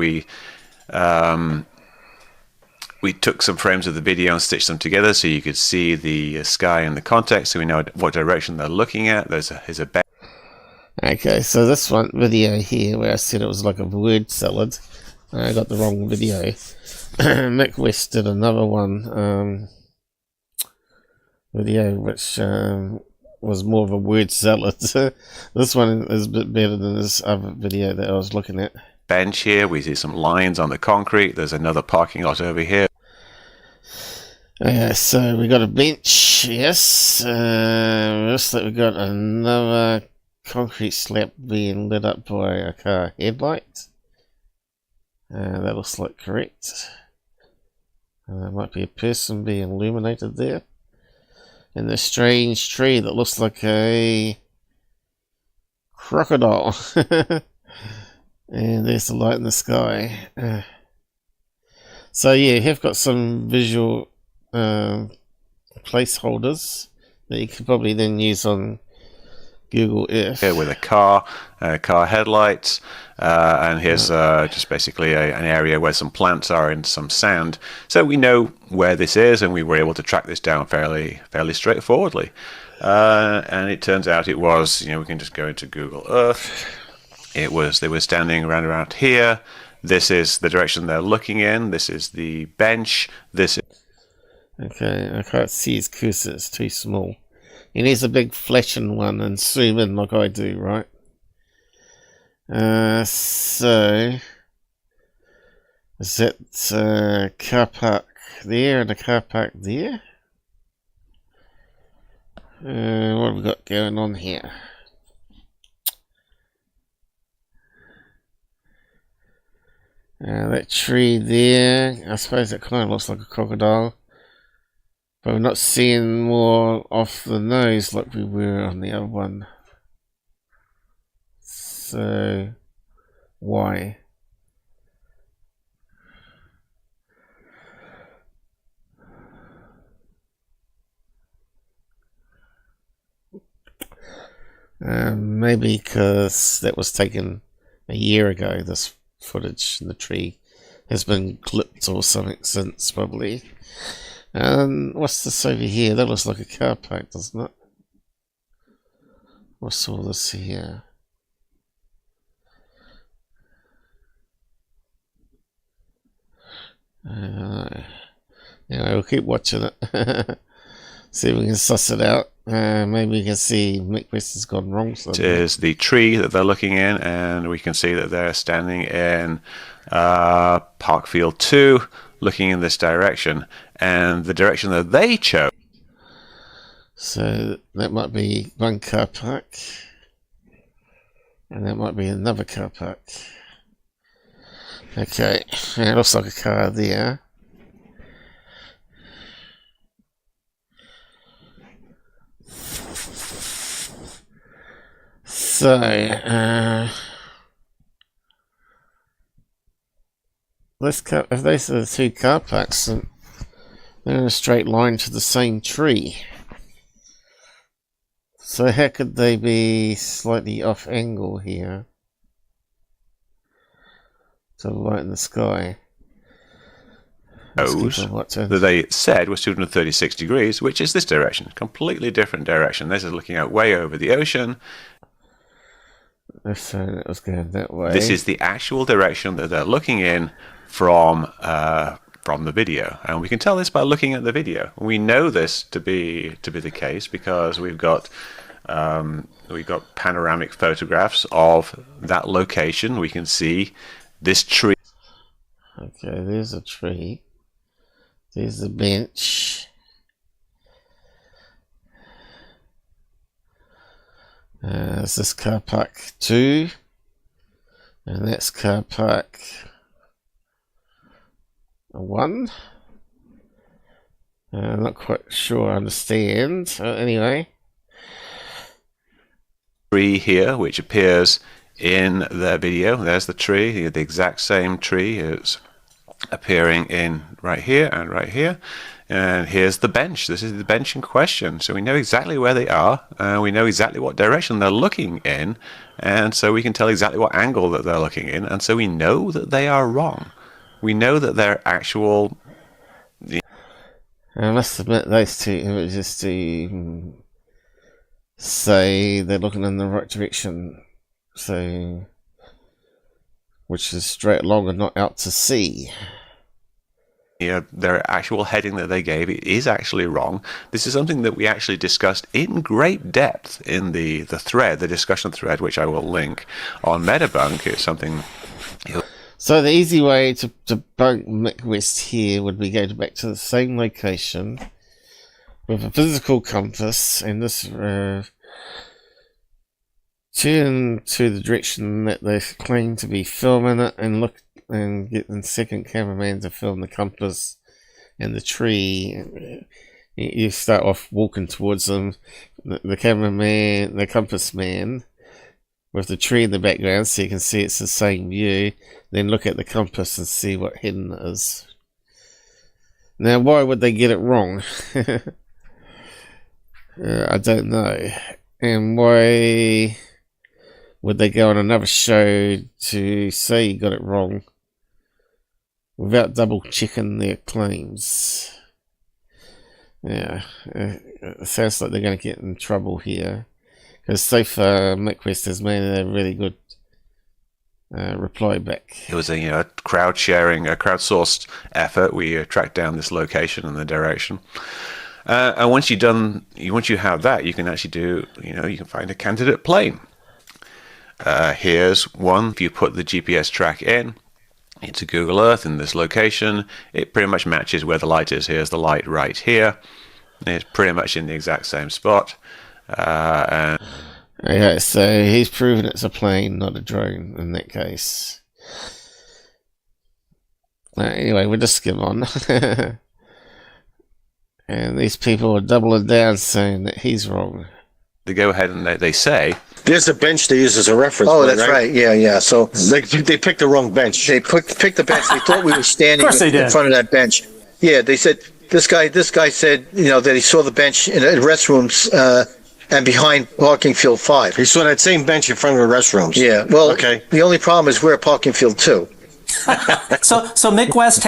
[SPEAKER 3] We took some frames of the video and stitched them together so you could see the sky in the context, so we know what direction they're looking at. There's a bed. Okay, so this one video here where I said it was like a word salad, I got the wrong video. Mick West did another one video which was more of a word salad. This one is a bit better than this other video that I was looking at.
[SPEAKER 1] Bench here, we see some lines on the concrete. There's another parking lot over here.
[SPEAKER 3] So we got a bench, yes. Looks like we got another concrete slab being lit up by a car headlight. That looks like correct. There might be a person being illuminated there. And this strange tree that looks like a crocodile. And there's the light in the sky. So yeah, you have got some visual placeholders that you could probably then use on Google Earth.
[SPEAKER 1] Here with a car headlights, and here's just basically an area where some plants are and some sand. So we know where this is, and we were able to track this down fairly straightforwardly. And it turns out it was, we can just go into Google Earth. They were standing around here. This is the direction they're looking in. This is the bench. This is...
[SPEAKER 3] Okay, I can't see his cursor. It's too small. He needs a big flashing one and zoom in like I do, right? So... is that car park there and a car park there? What have we got going on here? That tree there, I suppose it kind of looks like a crocodile, but we're not seeing more off the nose like we were on the other one. So, why? Maybe because that was taken a year ago, this footage, and the tree has been clipped or something since, probably. What's this over here? That looks like a car park, doesn't it? What's all this here? We'll keep watching it. See if we can suss it out. Maybe we can see Mick West has gone wrong.
[SPEAKER 1] It is the tree that they're looking in, and we can see that they're standing in Parkfield 2, looking in this direction, and the direction that they chose.
[SPEAKER 3] So that might be one car park, and that might be another car park. Okay, it looks like a car there. So, if those are the two car parks, they're in a straight line to the same tree. So how could they be slightly off angle here to the light in the sky?
[SPEAKER 1] That they said was 236 degrees, which is this direction, completely different direction. This is looking out way over the ocean.
[SPEAKER 3] So it was going that way.
[SPEAKER 1] This is the actual direction that they're looking in from the video, and we can tell this by looking at the video. We know this to be the case because we've got panoramic photographs of that location. We can see this tree.
[SPEAKER 3] Okay, there's a tree. There's the bench. This is car park 2, and that's car park 1. I'm not quite sure I understand. Anyway.
[SPEAKER 1] Tree here, which appears in the video. There's the tree, the exact same tree is appearing in right here and right here. And here's the bench. This is the bench in question. So we know exactly where they are. We know exactly what direction they're looking in. And so we can tell exactly what angle that they're looking in. And so we know that they are wrong. We know that they're actual...
[SPEAKER 3] I must admit, those two images to say they're looking in the right direction. So... which is straight along and not out to sea.
[SPEAKER 1] Yeah, their actual heading that they gave is actually wrong. This is something that we actually discussed in great depth in the thread, the discussion thread, which I will link on Metabunk. It's something...
[SPEAKER 3] So the easy way to debunk Mick West here would be go back to the same location with a physical compass and this turn to the direction that they claim to be filming it and look and get the second cameraman to film the compass and the tree. You start off walking towards them, the cameraman, the compass man, with the tree in the background so you can see it's the same view. Then look at the compass and see what heading it is. Now, why would they get it wrong? I don't know. And why would they go on another show to say you got it wrong without double checking their claims? Yeah, it sounds like they're going to get in trouble here. Because so far, Mick West has made a really good reply back.
[SPEAKER 1] It was a crowd sharing, a crowdsourced effort. We tracked down this location and the direction. And once you have that, you can actually do, you can find a candidate plane. Here's one. If you put the GPS track in, into Google Earth in this location, it pretty much matches where the light is. Here's the light right here. It's pretty much in the exact same spot.
[SPEAKER 3] Okay, so he's proven it's a plane, not a drone in that case. Anyway, we'll just skim on. And these people are doubling down saying that he's wrong.
[SPEAKER 1] They go ahead and they say...
[SPEAKER 5] There's a bench they use as a reference.
[SPEAKER 7] Oh, that's right. Yeah. So
[SPEAKER 5] they picked the wrong bench.
[SPEAKER 7] They picked the bench. They thought we were standing in front of that bench. Yeah, they said, this guy said, that he saw the bench in restrooms and behind parking field 5.
[SPEAKER 5] He saw that same bench in front of the restrooms.
[SPEAKER 7] Yeah, well, okay. The only problem is we're at parking field 2.
[SPEAKER 2] So Mick West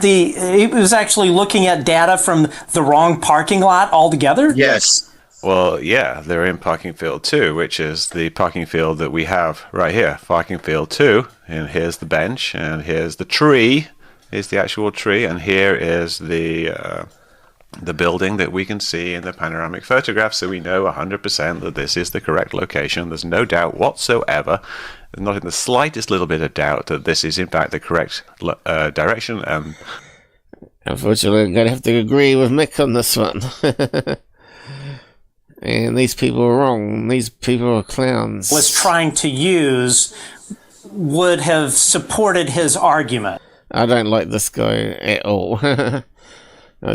[SPEAKER 2] he was actually looking at data from the wrong parking lot altogether?
[SPEAKER 7] Yes.
[SPEAKER 1] Well, yeah, they're in parking field 2, which is the parking field that we have right here. Parking field 2, and here's the bench, and here's the tree is the actual tree, and here is the building that we can see in the panoramic photograph, so we know 100% that this is the correct location. There's no doubt whatsoever, not in the slightest little bit of doubt, that this is in fact the correct direction.
[SPEAKER 3] Unfortunately, I'm going to have to agree with Mick on this one. And these people are wrong. These people are clowns.
[SPEAKER 2] Was trying to use would have supported his argument.
[SPEAKER 3] I don't like this guy at all. I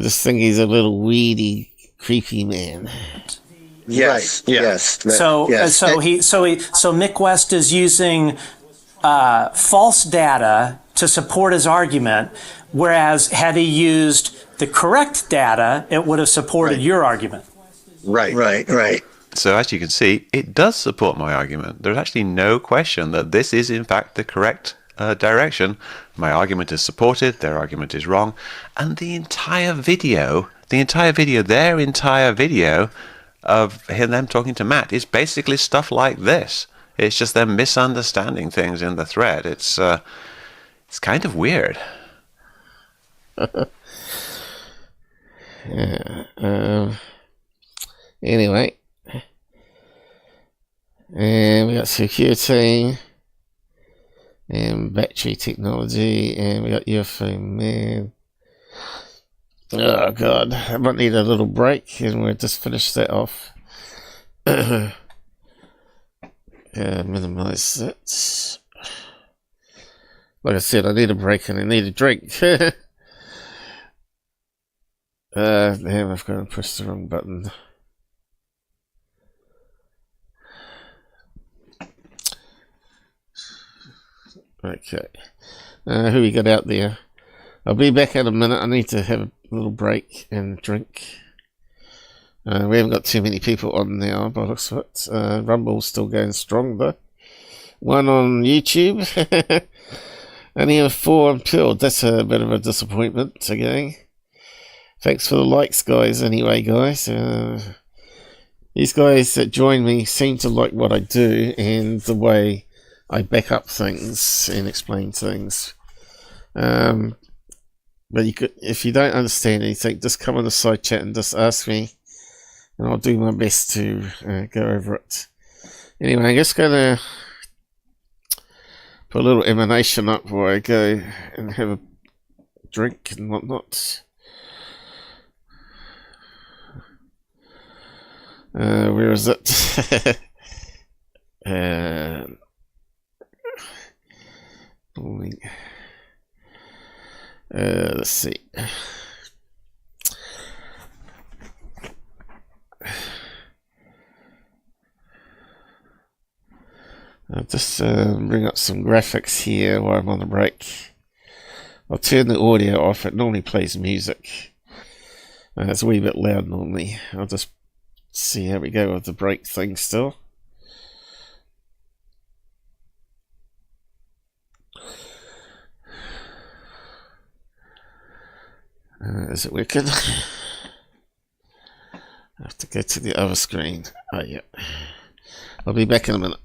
[SPEAKER 3] just think he's a little weedy, creepy man.
[SPEAKER 5] Yes,
[SPEAKER 7] right.
[SPEAKER 5] yes.
[SPEAKER 2] So Mick West is using false data to support his argument, whereas had he used the correct data, it would have supported your argument.
[SPEAKER 5] Right.
[SPEAKER 1] So as you can see, it does support my argument. There's actually no question that this is in fact the correct direction. My argument is supported, their argument is wrong, and their entire video of them talking to Matt is basically stuff like this. It's just them misunderstanding things in the thread. It's kind of weird.
[SPEAKER 3] Yeah. Anyway, and we got Secureteam and battery technology, and we got UFO Man. Oh god, I might need a little break, and we'll just finish that off. Minimize that. Like I said, I need a break and I need a drink. Damn, I've got to push the wrong button. Okay. Who we got out there? I'll be back in a minute. I need to have a little break and drink. We haven't got too many people on now, by the looks of it. Rumble's still going strong, though. One on YouTube. Only have 4 on Pail. That's a bit of a disappointment again. Thanks for the likes, guys. Anyway, guys. These guys that join me seem to like what I do and the way I back up things and explain things. But you could, if you don't understand anything, just come on the side chat and just ask me, and I'll do my best to go over it. Anyway, I'm just going to put a little emanation up before I go and have a drink and whatnot. Where is it? Let's see. I'll just bring up some graphics here while I'm on the break. I'll turn the audio off. It normally plays music. It's a wee bit loud normally. I'll just see how we go with the break thing still. Is it working? I have to go to the other screen. Oh, yeah. I'll be back in a minute.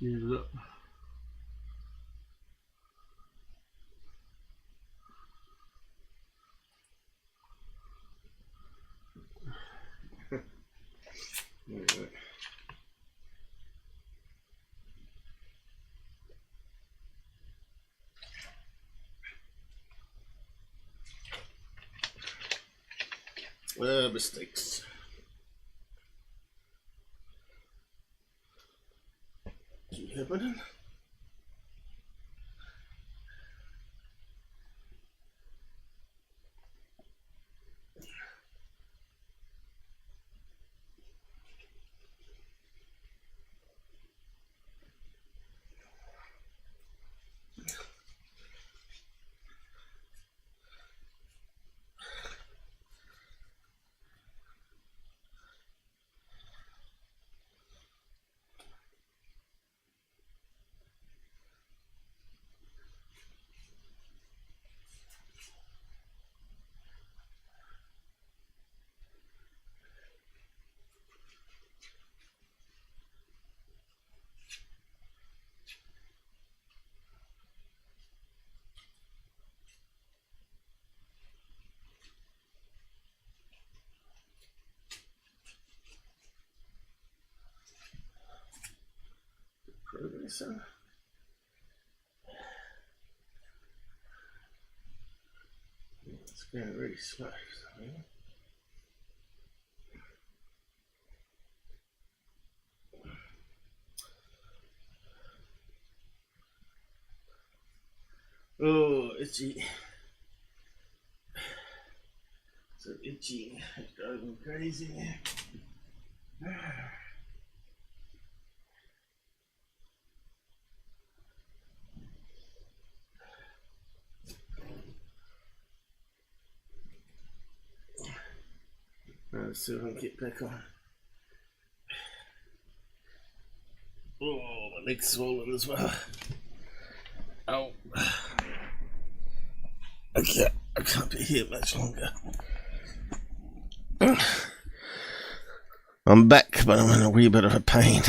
[SPEAKER 3] Speed it up. Anyway. Mistakes. Keep happening. Progressing. It's going really slow. Oh, itchy. So itchy. It's driving crazy. Let's see if I can get back on. Oh, my leg's swollen as well. Oh. I can't be here much longer. I'm back, but I'm in a wee bit of a pain.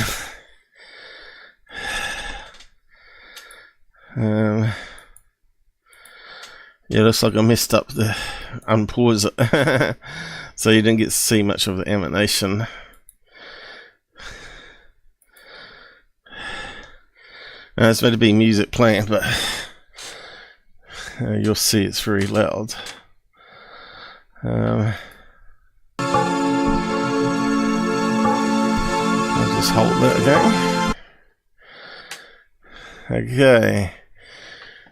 [SPEAKER 3] Yeah, looks like I messed up the unpause it. So you didn't get to see much of the emanation. It's meant to be music playing, but you'll see it's very loud. I'll just hold that again. Okay.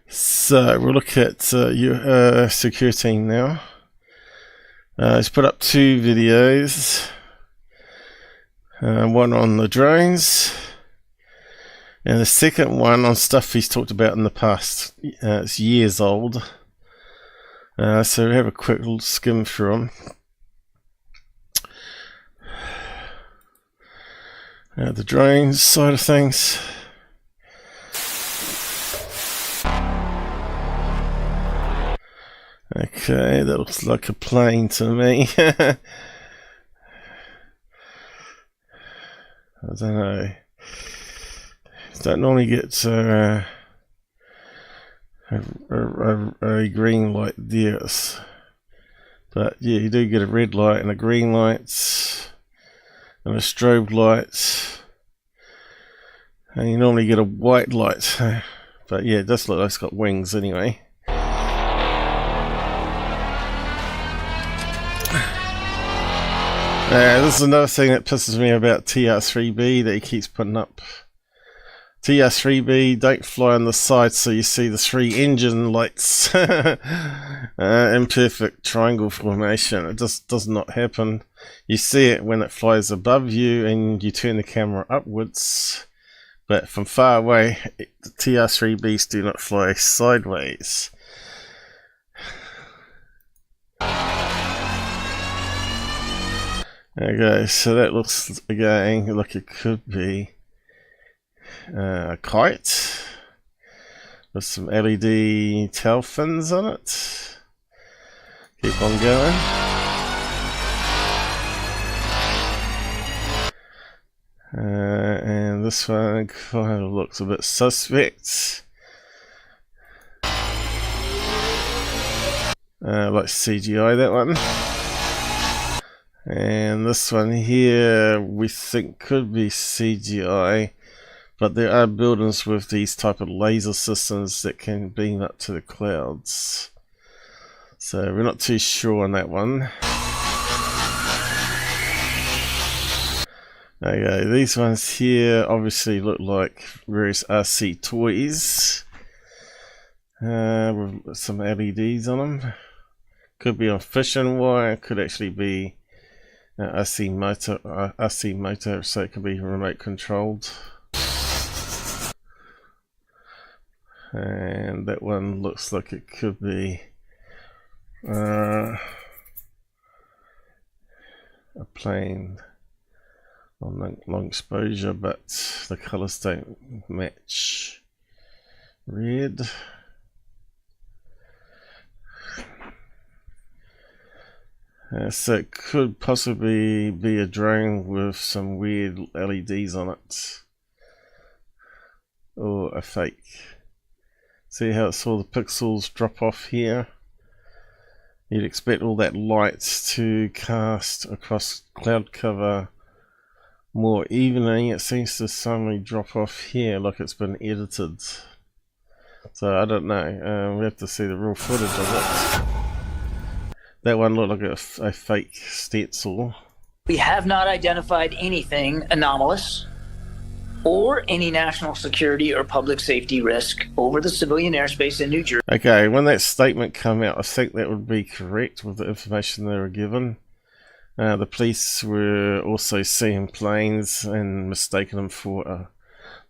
[SPEAKER 3] So we'll look at Secureteam now. He's put up 2 videos. One on the drones, and the second one on stuff he's talked about in the past. It's years old. So we have a quick little skim through them. The drones side of things. Okay, that looks like a plane to me. I don't know. Don't normally get a green light there, but yeah, you do get a red light and a green light and a strobe light, and you normally get a white light. But yeah, it does look like it's got wings anyway. This is another thing that pisses me about TR3B that he keeps putting up. TR3B, don't fly on the side so you see the 3 engine lights. Imperfect triangle formation. It just does not happen. You see it when it flies above you and you turn the camera upwards. But from far away, the TR3Bs do not fly sideways. Okay, so that looks again like it could be a kite with some LED tail fins on it. Keep on going. And this one kind of looks a bit suspect. Like CGI, that one. And this one here we think could be CGI, but there are buildings with these type of laser systems that can beam up to the clouds. So we're not too sure on that one. Okay, these ones here obviously look like various RC toys with some LEDs on them. Could be on fishing wire, could actually be RC motor, so it can be remote controlled. And that one looks like it could be a plane on long exposure, but the colors don't match. Red. So it could possibly be a drone with some weird LEDs on it, or a fake. See how it's all the pixels drop off here? You'd expect all that light to cast across cloud cover more evenly. It seems to suddenly drop off here like it's been edited. So I don't know, we have to see the real footage of it. That one looked like a fake stencil.
[SPEAKER 9] We have not identified anything anomalous or any national security or public safety risk over the civilian airspace in New Jersey.
[SPEAKER 3] Okay, when that statement came out, I think that would be correct with the information they were given. The police were also seeing planes and mistaking them for,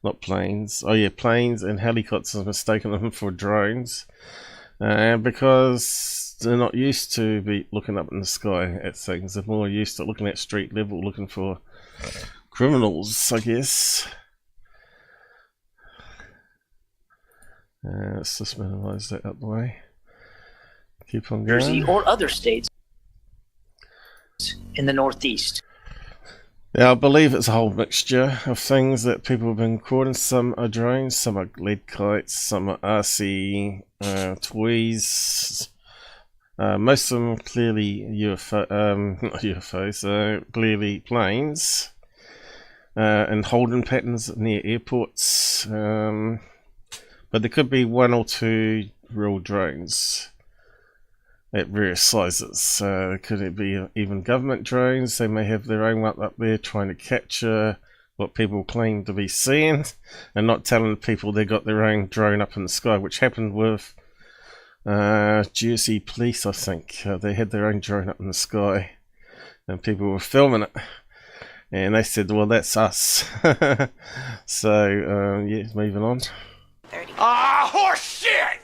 [SPEAKER 3] not planes, planes and helicopters, mistaking them for drones. Because they're not used to be looking up in the sky at things. They're more used to looking at street level, looking for criminals, I guess. Let's just minimize that out the way. Keep on going.
[SPEAKER 9] Jersey or other states in the Northeast.
[SPEAKER 3] Yeah, I believe it's a whole mixture of things that people have been recording. Some are drones, some are lead kites, some are RC toys. Most of them clearly not UFOs, clearly planes, and holding patterns near airports. But there could be one or two real drones at various sizes. Could it be even government drones? They may have their own one up there trying to capture what people claim to be seeing and not telling people they got their own drone up in the sky, which happened with Jersey police, I think. They had their own drone up in the sky and people were filming it, and they said, well, that's us. So yeah, moving on.
[SPEAKER 13] Horse shit!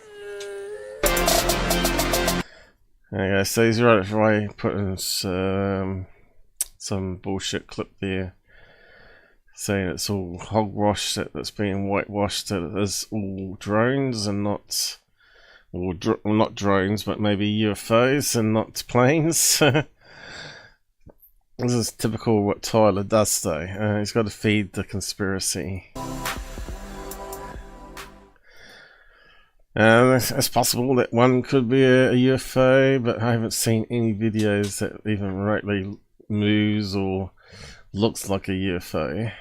[SPEAKER 3] Okay, so he's right putting some bullshit clip there saying it's all hogwash, that's being whitewashed, that it is all drones and not, or not drones, but maybe UFOs and not planes. This is typical what Tyler does though. He's got to feed the conspiracy. It's possible that one could be a UFO, but I haven't seen any videos that even remotely moves or looks like a UFO.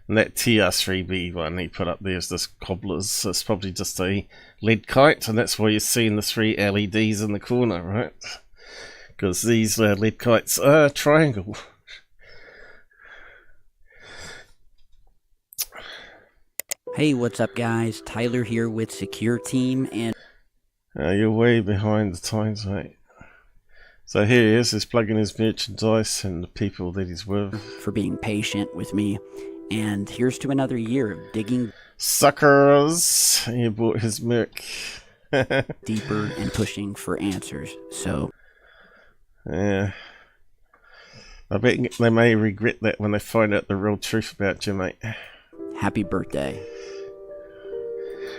[SPEAKER 3] And that TR3B one he put up there is this cobbler's. It's probably just a lead kite, and that's why you're seeing the 3 LEDs in the corner, right? Because these lead kites are triangle.
[SPEAKER 11] Hey, what's up guys? Tyler here with Secureteam, and
[SPEAKER 3] you're way behind the times, mate. So here he is, he's plugging his merchandise and the people that he's with.
[SPEAKER 11] For being patient with me, and here's to another year of digging
[SPEAKER 3] suckers. He bought his merc.
[SPEAKER 11] deeper and pushing for answers, so
[SPEAKER 3] yeah. I bet they may regret that when they find out the real truth about you, mate.
[SPEAKER 11] Happy birthday.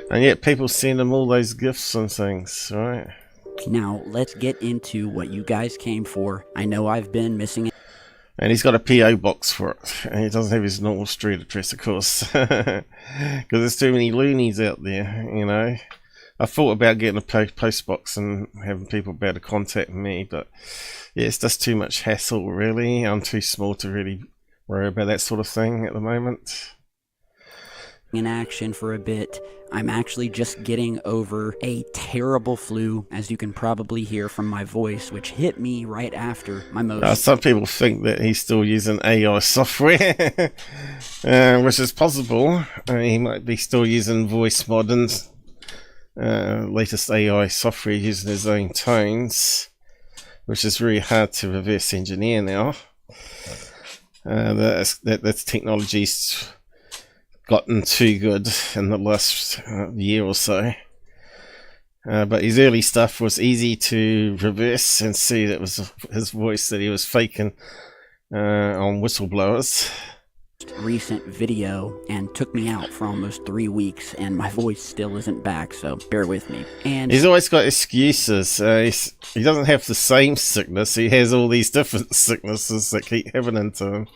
[SPEAKER 3] And yet people send them all those gifts and things, right?
[SPEAKER 11] Now, let's get into what you guys came for. I know I've been missing it.
[SPEAKER 3] And he's got a PO box for it. And he doesn't have his normal street address, of course. Because there's too many loonies out there, you know. I thought about getting a post box and having people be able to contact me, but yeah, it's just too much hassle, really. I'm too small to really worry about that sort of thing at the moment.
[SPEAKER 11] In action for a bit. I'm actually just getting over a terrible flu, as you can probably hear from my voice, which hit me right after my most...
[SPEAKER 3] some people think that he's still using AI software, which is possible. He might be still using voice models, latest AI software using his own tones, which is really hard to reverse engineer now. That's technology's gotten too good in the last year or so, but his early stuff was easy to reverse and see that was his voice that he was faking on whistleblowers.
[SPEAKER 11] Recent video and took me out for almost 3 weeks, and my voice still isn't back, so bear with me. And
[SPEAKER 3] he's always got excuses. He doesn't have the same sickness, he has all these different sicknesses that keep happening to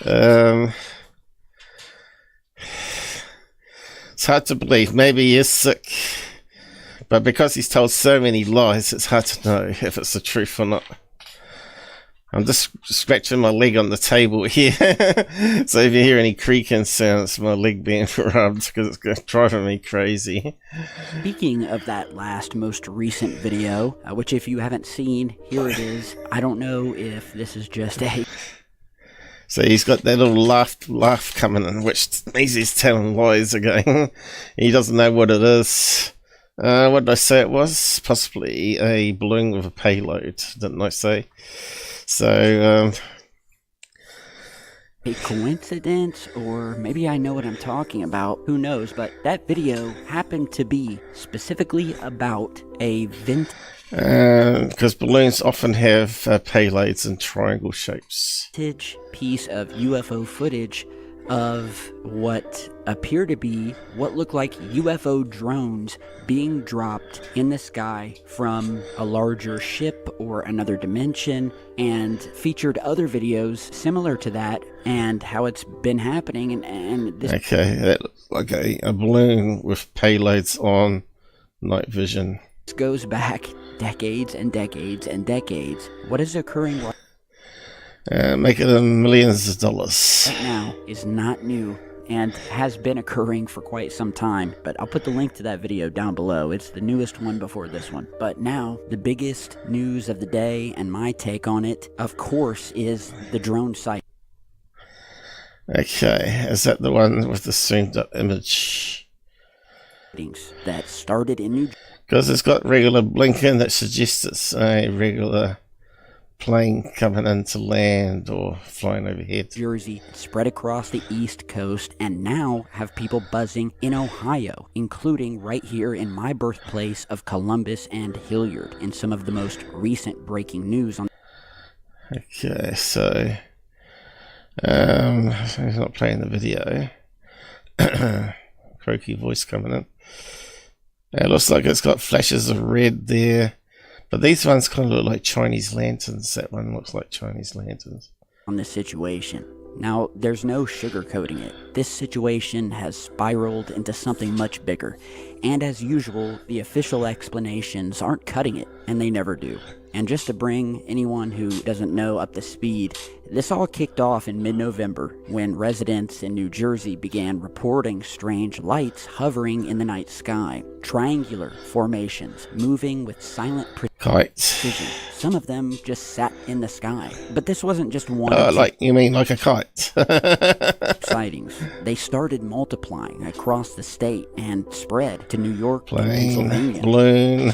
[SPEAKER 3] him. It's hard to believe. Maybe he is sick, but because he's told so many lies, it's hard to know if it's the truth or not. I'm just scratching my leg on the table here, so if you hear any creaking sounds, it's my leg being rubbed because it's driving me crazy.
[SPEAKER 11] Speaking of that last, most recent video, which if you haven't seen, here it is. I don't know if this is just a...
[SPEAKER 3] So he's got that little laugh coming in, which means he's telling lies again. He doesn't know what it is. What did I say it was? Possibly a balloon with a payload, didn't I say? So,
[SPEAKER 11] a coincidence, or maybe I know what I'm talking about. Who knows? But that video happened to be specifically about a
[SPEAKER 3] because balloons often have payloads in triangle shapes.
[SPEAKER 11] Vintage piece of UFO footage of what appear to be what look like UFO drones being dropped in the sky from a larger ship or another dimension, and featured other videos similar to that and how it's been happening. And this
[SPEAKER 3] a balloon with payloads on night vision.
[SPEAKER 11] This goes back decades and decades and decades. What is occurring
[SPEAKER 3] making them millions of dollars
[SPEAKER 11] right now is not new and has been occurring for quite some time, but I'll put the link to that video down below. It's the newest one before this one. But now, the biggest news of the day, and my take on it, of course, is the drone site.
[SPEAKER 3] Okay, is that the one with the zoomed up image?
[SPEAKER 11] That started in New Jersey.
[SPEAKER 3] Because it's got regular blinking that suggests it's a regular plane coming into land or flying overhead.
[SPEAKER 11] Jersey, spread across the East Coast, and now have people buzzing in Ohio, including right here in my birthplace of Columbus and Hilliard, in some of the most recent breaking news on...
[SPEAKER 3] Okay, so... he's not playing the video. Croaky voice coming in. It looks like it's got flashes of red there. But these ones kind of look like Chinese lanterns. That one looks like Chinese lanterns.
[SPEAKER 11] On this situation. Now, there's no sugarcoating it. This situation has spiraled into something much bigger. And as usual, the official explanations aren't cutting it, and they never do. And just to bring anyone who doesn't know up to speed, this all kicked off in mid-November when residents in New Jersey began reporting strange lights hovering in the night sky. Triangular formations moving with silent precision. Some of them just sat in the sky. But this wasn't just one.
[SPEAKER 3] You mean like a kite?
[SPEAKER 11] Sightings. They started multiplying across the state and spread to New York and Pennsylvania.
[SPEAKER 3] Balloon.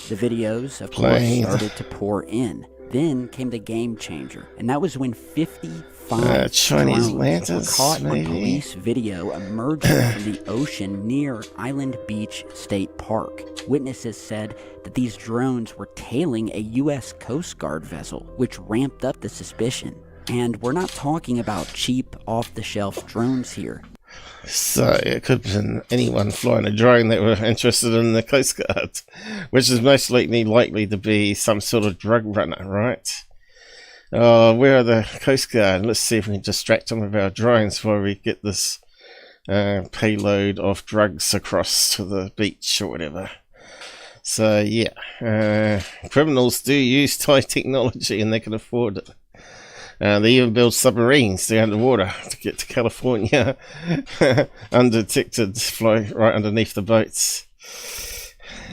[SPEAKER 11] The videos, of course, started to pour in. Then came the game changer, and that was when 55
[SPEAKER 3] Chinese
[SPEAKER 11] drones
[SPEAKER 3] lanterns
[SPEAKER 11] were caught on police video emerging from the ocean near Island Beach State Park. Witnesses said that these drones were tailing a U.S. Coast Guard vessel, which ramped up the suspicion. And we're not talking about cheap, off-the-shelf drones here.
[SPEAKER 3] So it could have been anyone flying a drone that were interested in the Coast Guard, which is most likely to be some sort of drug runner, right? Oh, where are the Coast Guard? Let's see if we can distract them with our drones while we get this payload of drugs across to the beach or whatever. So yeah, criminals do use Thai technology and they can afford it. They even build submarines to go underwater to get to California undetected, fly right underneath the boats.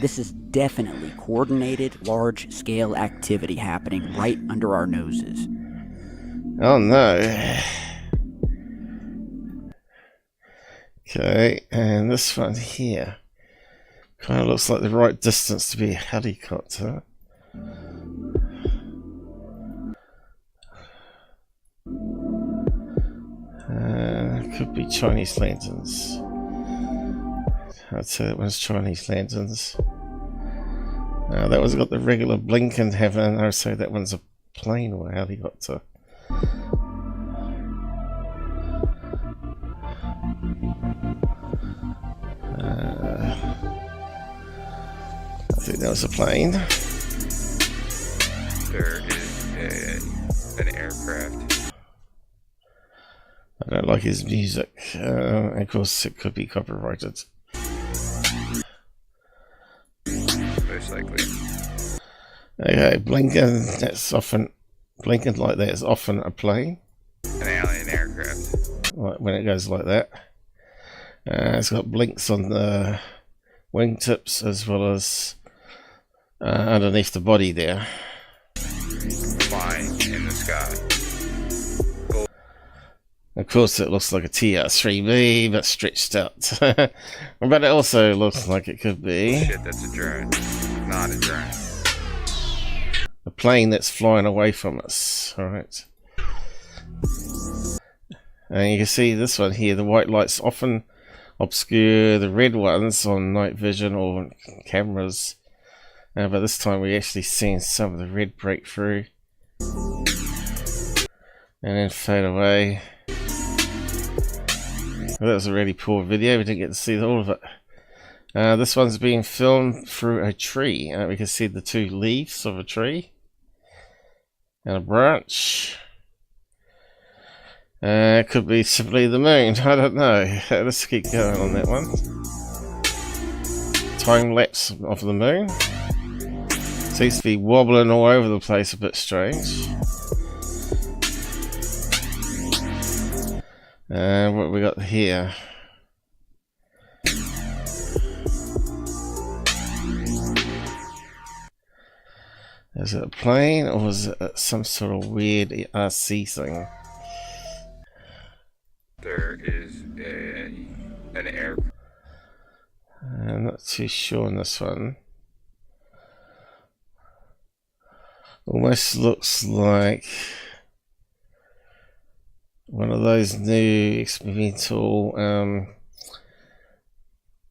[SPEAKER 11] This is definitely coordinated, large-scale activity happening right under our noses.
[SPEAKER 3] Oh no. Okay, and this one here kind of looks like the right distance to be a helicopter. Could be Chinese lanterns. I'd say that one's Chinese lanterns. That one's got the regular blink and heaven. I'd say that one's a plane or a helicopter. I think that was a plane.
[SPEAKER 4] There is an aircraft.
[SPEAKER 3] I don't like his music. Of course, it could be copyrighted.
[SPEAKER 4] Most likely.
[SPEAKER 3] Okay, blinking. That's often blinking like that is often a plane.
[SPEAKER 4] An alien aircraft.
[SPEAKER 3] Like when it goes like that. It's got blinks on the wingtips as well as underneath the body there.
[SPEAKER 4] Flying in the sky.
[SPEAKER 3] Of course, it looks like a TR-3B, but stretched out. But it also looks like it could be...
[SPEAKER 4] Shit, that's a drone. Not a drone.
[SPEAKER 3] A plane that's flying away from us. Alright. And you can see this one here, the white lights often obscure the red ones on night vision or cameras. But this time we actually seen some of the red break through. And then fade away. Well, that was a really poor video, we didn't get to see all of it. This one's being filmed through a tree. We can see the two leaves of a tree. And a branch. It could be simply the moon, I don't know. Let's keep going on that one. Time lapse of the moon. Seems to be wobbling all over the place, a bit strange. What we got here? Is it a plane or is it some sort of weird RC thing?
[SPEAKER 4] There is an air.
[SPEAKER 3] I'm not too sure on this one. Almost looks like one of those new experimental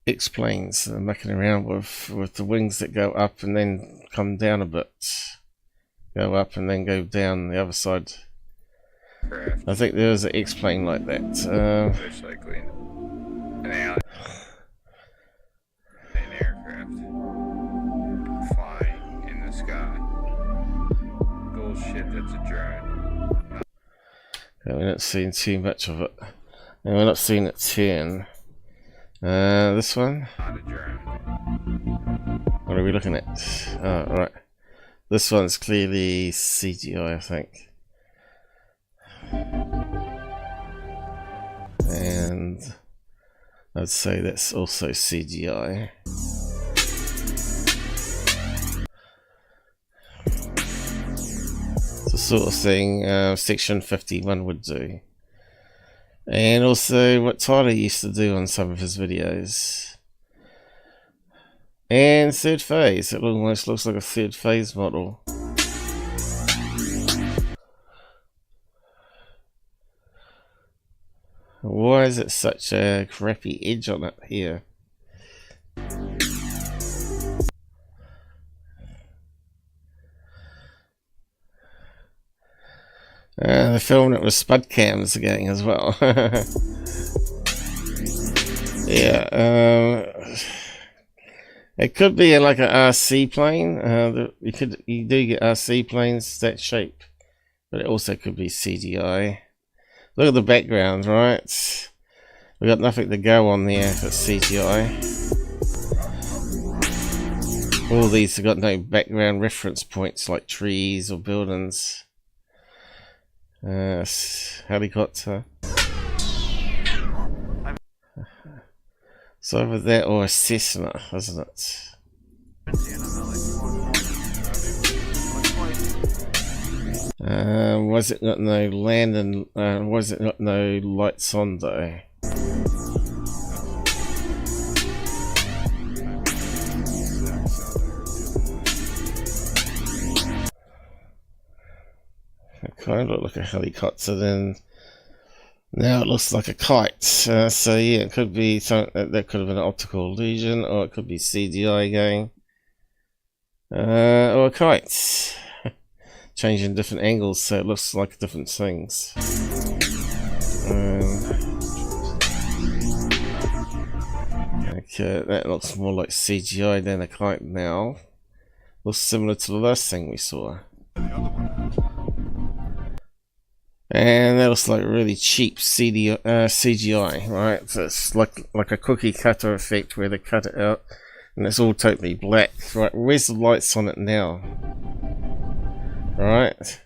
[SPEAKER 3] X-planes they're mucking around with the wings that go up and then come down a bit. Go up and then go down the other side.
[SPEAKER 4] Craft.
[SPEAKER 3] I think there was an X-plane like that.
[SPEAKER 4] Most likely an alien. An aircraft. Flying in the sky. Bullshit, that's a drone.
[SPEAKER 3] We're not seeing too much of it. And we're not seeing it turn. This one?
[SPEAKER 4] Not a drone.
[SPEAKER 3] What are we looking at? Oh, right. This one's clearly CGI, I think. And I'd say that's also CGI. It's the sort of thing Section 51 would do. And also what Tyler used to do on some of his videos. And third phase. It almost looks like a third phase model. Why is it such a crappy edge on it here? They're filming it with spud cams again as well. Yeah, it could be like an RC plane. You do get RC planes that shape but it also could be CGI. Look at the background, right? We got nothing to go on there for CGI. All these have got no background reference points like trees or buildings. Helicopter. It's either that or a Cessna, isn't it? Was it got no land and was it got no lights on though? It kind of looked like a helicopter then. Now it looks like a kite. So yeah, it could be something that could have been an optical illusion, or it could be CGI again, or a kite. Changing different angles so it looks like different things. Okay, that looks more like CGI than a kite now. Looks similar to the last thing we saw. And that looks like really cheap CGI, right? So it's like a cookie cutter effect where they cut it out and it's all totally black. Right, where's the lights on it now? Right,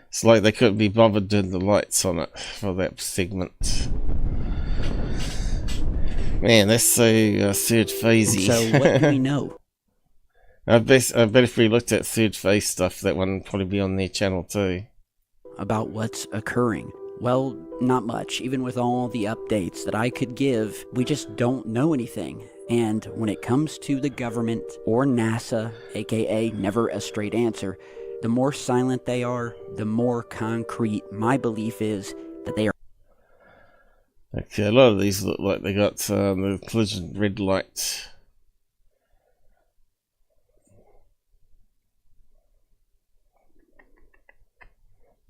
[SPEAKER 3] it's like they couldn't be bothered doing the lights on it for that segment. Man, that's so third phasey.
[SPEAKER 11] So what do we know?
[SPEAKER 3] I bet if we looked at third phase stuff, that one would probably be on their channel too.
[SPEAKER 11] About what's occurring? Well, not much. Even with all the updates that I could give, we just don't know anything. And when it comes to the government or NASA, aka never a straight answer, the more silent they are, the more concrete my belief is that they are.
[SPEAKER 3] Okay, a lot of these look like they got the collision red light.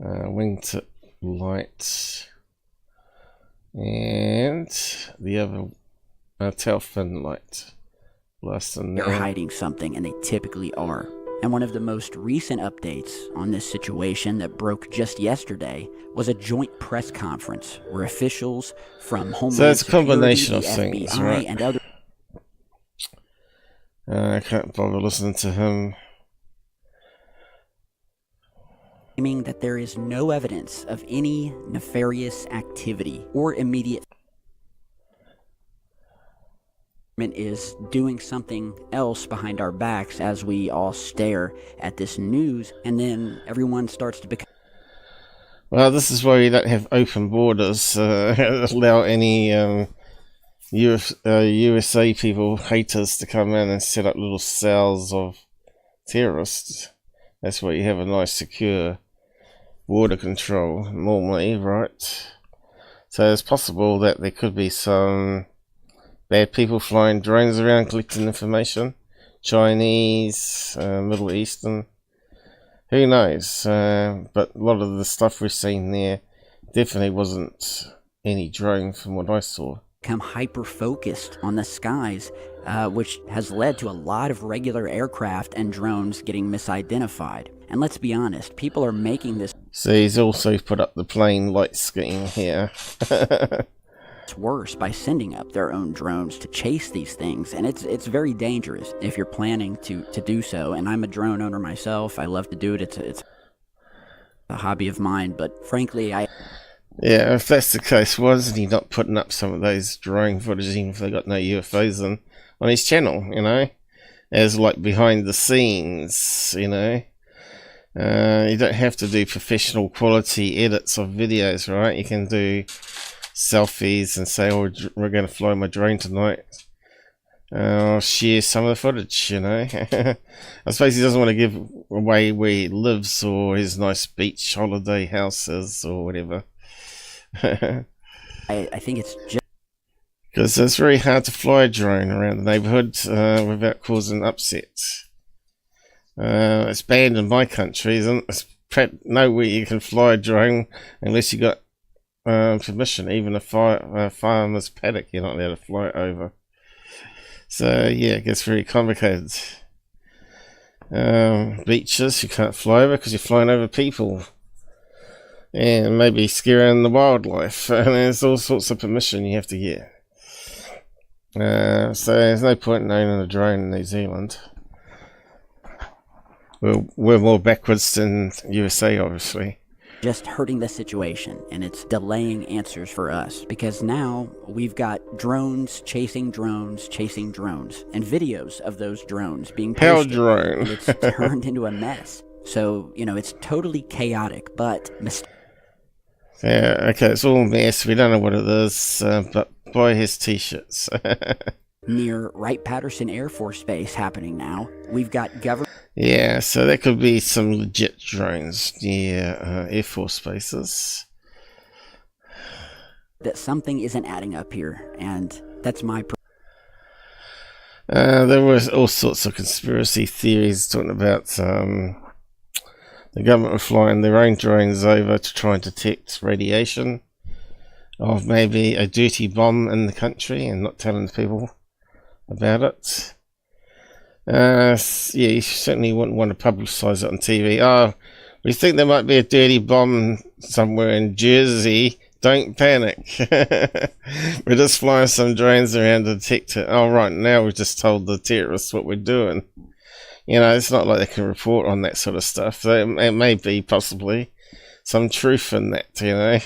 [SPEAKER 3] Wingtip light, and the other tail fin light.
[SPEAKER 11] They're hiding something, and they typically are. And one of the most recent updates on this situation that broke just yesterday was a joint press conference where officials from Homeland Security, the FBI,
[SPEAKER 3] right?
[SPEAKER 11] And other.
[SPEAKER 3] I can't bother listening to him.
[SPEAKER 11] Claiming that there is no evidence of any nefarious activity or immediate is doing something else behind our backs as we all stare at this news, and then everyone starts to become.
[SPEAKER 3] Well, this is why you don't have open borders. Allow any USA people, haters, to come in and set up little cells of terrorists. That's why you have a nice secure border control normally, right? So it's possible that there could be some bad people flying drones around collecting information. Chinese, Middle Eastern, who knows? But a lot of the stuff we've seen there definitely wasn't any drone from what I saw.
[SPEAKER 11] Become hyper-focused on the skies, which has led to a lot of regular aircraft and drones getting misidentified. And let's be honest, people are making this.
[SPEAKER 3] So he's also put up the plane light scheme here.
[SPEAKER 11] It's worse by sending up their own drones to chase these things, and it's very dangerous if you're planning to do so. And I'm a drone owner myself. I love to do it. It's a hobby of mine, but frankly,
[SPEAKER 3] yeah, if that's the case, why isn't he not putting up some of those drone footage, even if they got no UFOs on his channel, you know, as like behind the scenes, you know? You don't have to do professional quality edits of videos, right? You can do selfies and say, oh, we're going to fly my drone tonight. I'll share some of the footage, you know. I suppose he doesn't want to give away where he lives or his nice beach holiday houses or whatever.
[SPEAKER 11] I think it's just
[SPEAKER 3] because it's very hard to fly a drone around the neighborhood without causing upsets. It's banned in my country, isn't it? It's nowhere you can fly a drone unless you got permission. Even a farmer's paddock, you're not allowed to fly it over. So yeah, it gets very complicated. Beaches you can't fly over because you're flying over people. and maybe scaring the wildlife. And there's all sorts of permission you have to get. So there's no point in owning a drone in New Zealand. We're more backwards than USA, obviously.
[SPEAKER 11] Just hurting the situation, and it's delaying answers for us, because now we've got drones chasing drones, and videos of those drones being posted.
[SPEAKER 3] Pail drone.
[SPEAKER 11] And it's turned into a mess. So, you know, it's totally chaotic, but...
[SPEAKER 3] Yeah, okay, it's all a mess. We don't know what it is, but boy, his t-shirts.
[SPEAKER 11] Near Wright-Patterson Air Force Base happening now. We've got government...
[SPEAKER 3] Yeah, so that could be some legit drones near Air Force bases.
[SPEAKER 11] That something isn't adding up here, and that's my...
[SPEAKER 3] There was all sorts of conspiracy theories talking about the government were flying their own drones over to try and detect radiation of maybe a dirty bomb in the country and not telling people about it. Yeah, you certainly wouldn't want to publicise it on TV. Oh, we think there might be a dirty bomb somewhere in Jersey. Don't panic. We're just flying some drones around to detect it. Oh, right, now we've just told the terrorists what we're doing. You know, it's not like they can report on that sort of stuff. So it may be possibly some truth in that, you know.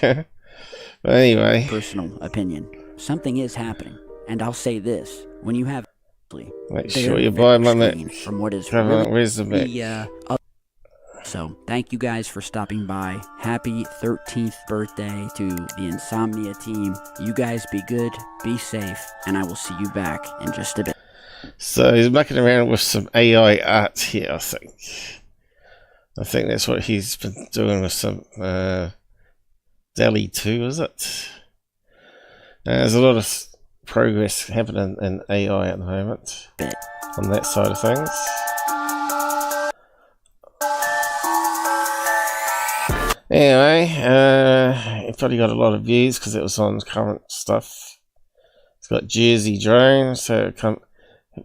[SPEAKER 3] But anyway.
[SPEAKER 11] Personal opinion. Something is happening. And I'll say this. When you have...
[SPEAKER 3] Make sure you buy my Mac.
[SPEAKER 11] From what is
[SPEAKER 3] really where's the Mac?
[SPEAKER 11] So, thank you guys for stopping by. Happy 13th birthday to the Insomnia team. You guys be good, be safe, and I will see you back in just a bit.
[SPEAKER 3] So, he's mucking around with some AI art here, I think. I think that's what he's been doing with some DALL-E 2, is it? There's a lot of progress happening in AI at the moment on that side of things. Anyway, it probably got a lot of views because it was on current stuff. It's got Jersey Drone, so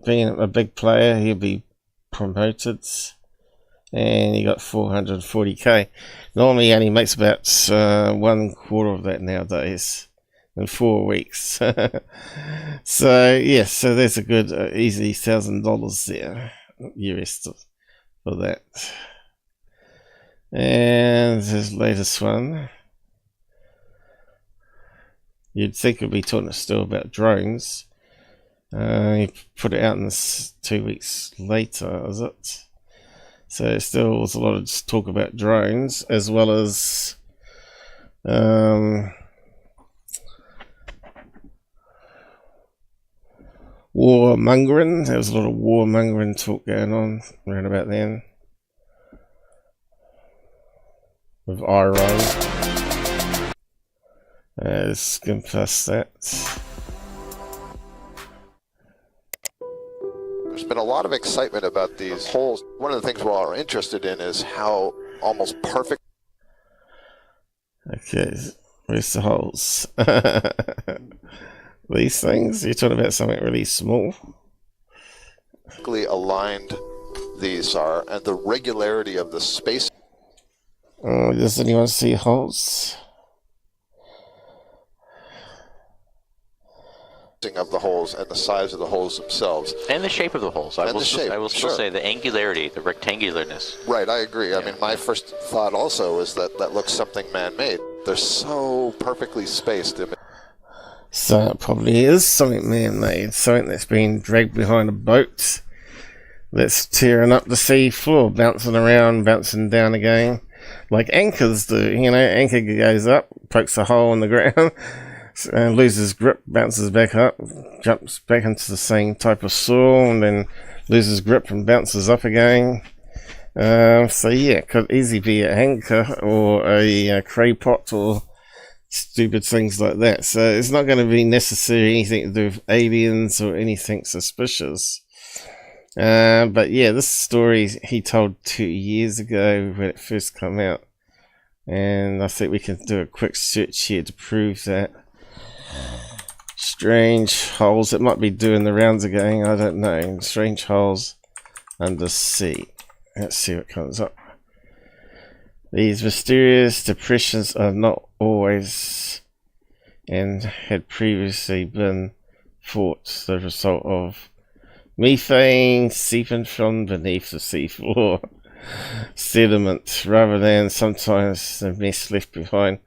[SPEAKER 3] being a big player, he'll be promoted. And he got 440k. Normally he only makes about 1/4 of that nowadays. In 4 weeks. So yes, so there's a good easy $1,000 there US for that. And his latest one, you'd think it'd be talking still about drones. He put it out in this 2 weeks later, is it? So still was a lot of talk about drones, as well as warmongering. There was a lot of warmongering talk going on around about then. With IRO. Let's skim past that.
[SPEAKER 10] There's been a lot of excitement about these holes. One of the things we're all interested in is how almost perfect.
[SPEAKER 3] Okay, where's the holes? These things? You're talking about something really small?
[SPEAKER 10] Aligned these are, and the regularity of the space.
[SPEAKER 3] Does anyone see holes?
[SPEAKER 10] Of the holes and the size of the holes themselves.
[SPEAKER 12] And the shape of the holes. I will still say the angularity, the rectangularness.
[SPEAKER 10] Right, I agree. Yeah, I mean, my first thought also is that that looks something man-made. They're so perfectly spaced.
[SPEAKER 3] So it probably is something man-made, something that's being dragged behind a boat that's tearing up the sea floor, bouncing around, bouncing down again, like anchors do. You know, anchor goes up, pokes a hole in the ground, and loses grip, bounces back up, jumps back into the same type of soil, and then loses grip and bounces up again. So yeah, it could easily be an anchor or a cray pot or stupid things like that. So it's not going to be necessarily anything to do with aliens or anything suspicious. But yeah, this story he told 2 years ago when it first came out, and I think we can do a quick search here to prove that. Strange holes. It might be doing the rounds again, I don't know. Strange holes under sea. Let's see what comes up. These mysterious depressions are not always and had previously been thought the result of methane seeping from beneath the seafloor sediment, rather than sometimes the mess left behind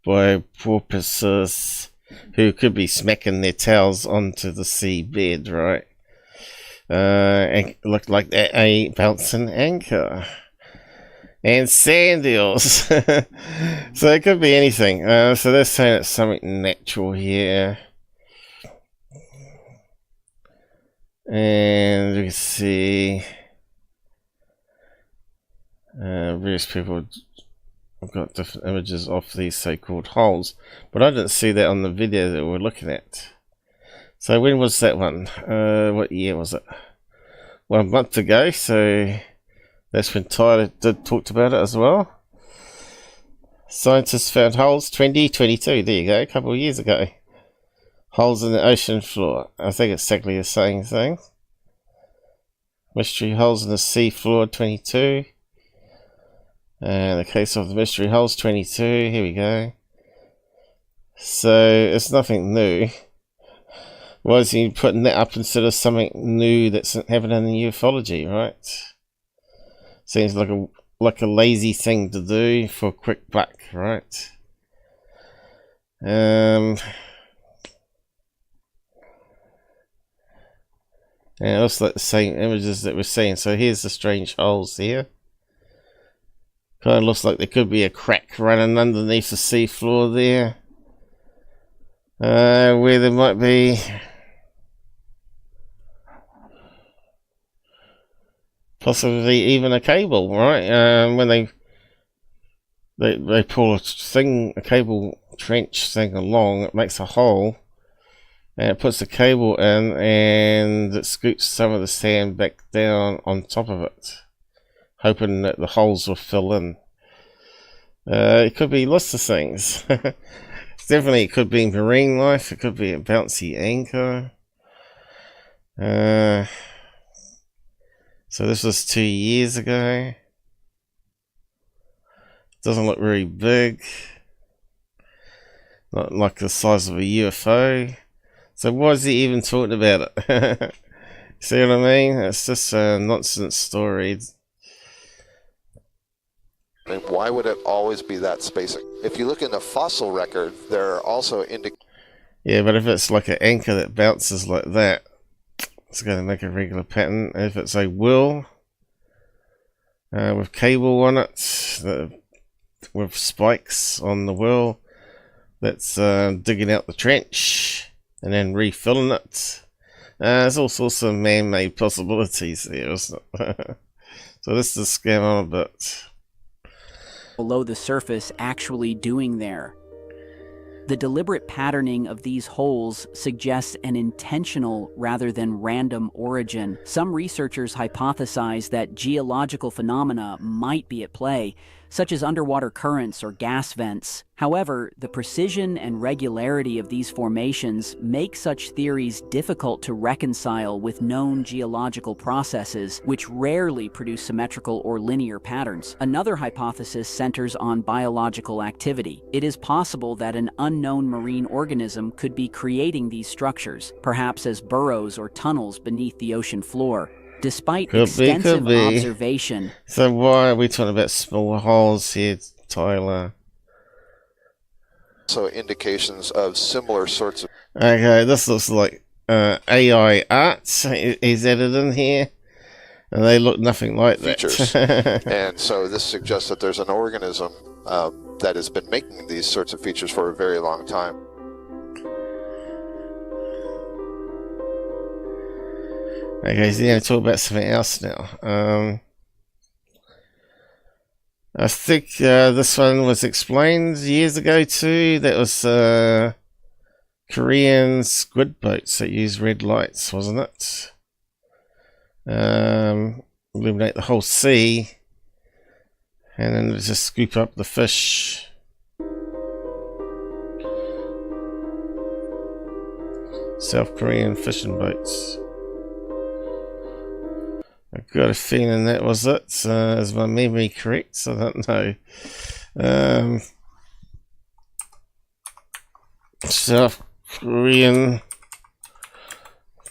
[SPEAKER 3] by porpoises who could be smacking their tails onto the seabed, right? And looked like a bouncing anchor. And sand eels. So it could be anything. So they're saying it's something natural here. And we can see various people have got different images of these so-called holes, but I didn't see that on the video that we're looking at. So when was that one? What year was it? Well, a month ago, so that's when Tyler talked about it as well. Scientists found holes 2022, there you go, a couple of years ago. Holes in the ocean floor. I think it's exactly the same thing. Mystery holes in the sea floor 22. And the case of the mystery holes 22. Here we go. So it's nothing new. Why is he putting that up instead of something new that's happening in ufology, right? Seems like a lazy thing to do for a quick buck, right? And it looks like the same images that we're seeing. So here's the strange holes here. Kind of looks like there could be a crack running underneath the seafloor there. Where there might be possibly even a cable, right? When they pull a cable trench thing along, it makes a hole. And it puts the cable in and it scoops some of the sand back down on top of it, hoping that the holes will fill in. It could be lots of things. Definitely it could be marine life, it could be a bouncy anchor. So this was 2 years ago. Doesn't look very big. Not like the size of a UFO. So why is he even talking about it? See what I mean? It's just a nonsense story.
[SPEAKER 10] I mean, why would it always be that spacing? If you look in the fossil record, there are also
[SPEAKER 3] yeah, but if it's like an anchor that bounces like that, it's going to make a regular pattern. If it's a wheel with cable on it, with spikes on the wheel, that's digging out the trench and then refilling it. There's all sorts of man-made possibilities there, isn't it? So this is a scam on a bit.
[SPEAKER 11] Below the surface actually doing there. The deliberate patterning of these holes suggests an intentional rather than random origin. Some researchers hypothesize that geological phenomena might be at play, such as underwater currents or gas vents. However, the precision and regularity of these formations make such theories difficult to reconcile with known geological processes, which rarely produce symmetrical or linear patterns. Another hypothesis centers on biological activity. It is possible that an unknown marine organism could be creating these structures, perhaps as burrows or tunnels beneath the ocean floor. Despite extensive observation.
[SPEAKER 3] So why are we talking about smaller holes here, Tyler?
[SPEAKER 10] So indications of similar sorts of...
[SPEAKER 3] Okay, this looks like AI art is added in here. And they look nothing like
[SPEAKER 10] features.
[SPEAKER 3] that.
[SPEAKER 10] And so this suggests that there's an organism that has been making these sorts of features for a very long time.
[SPEAKER 3] Okay, so yeah, talk about something else now. I think this one was explained years ago too. That was Korean squid boats that use red lights, wasn't it? Illuminate the whole sea, and then just scoop up the fish. South Korean fishing boats. I've got a feeling that was it. Is my memory correct? I don't know. South Korean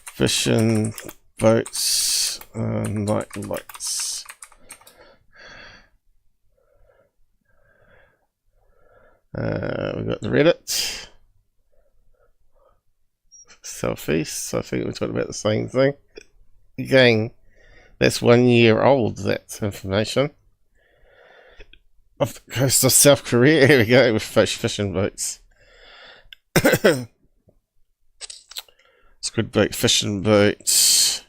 [SPEAKER 3] fishing boats, night lights. We got the Reddit. Southeast. I think we talked about the same thing. Again, that's 1 year old, that information. Off the coast of South Korea, here we go, with fishing boats. Squid bait, fishing boats.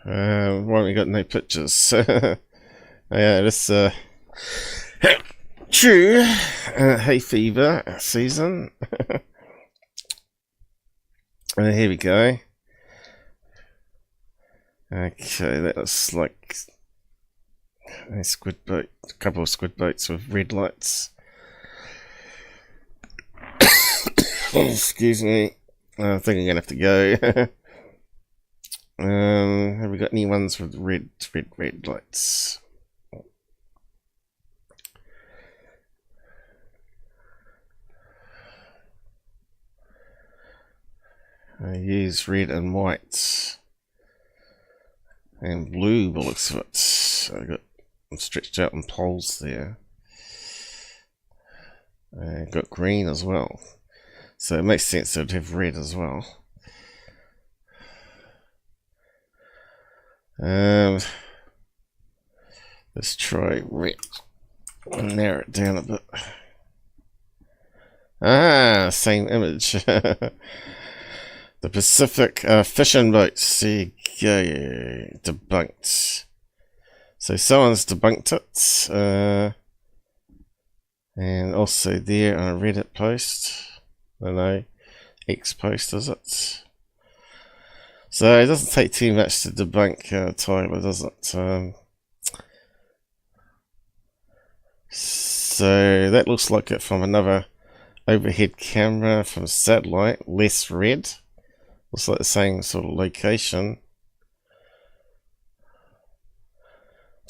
[SPEAKER 3] Why haven't we got no pictures? Yeah, this true hay fever season. Here we go. Okay, that was like a squid boat, a couple of squid boats with red lights. Excuse me. I think I'm gonna have to go. Have we got any ones with red lights? I use red and white and blue by the looks of it. I'm stretched out on poles there. I got green as well, so it makes sense to have red as well. Let's try red and narrow it down a bit. Ah, same image. The Pacific fishing boats. There you go. Debunked. So someone's debunked it. And also there on a Reddit post. I don't know. X post, is it? So it doesn't take too much to debunk Tyler, does it? So that looks like it from another overhead camera from satellite. Less red. Looks like the same sort of location.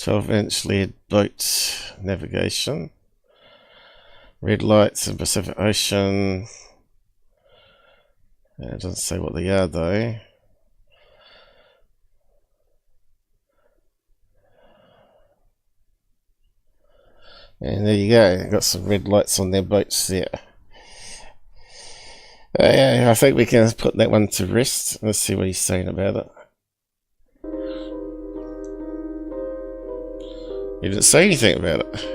[SPEAKER 3] 12-inch LED boat navigation. Red lights in Pacific Ocean. It doesn't say what they are though. And there you go. Got some red lights on their boats there. Yeah, I think we can put that one to rest. Let's see what he's saying about it. He didn't say anything about it.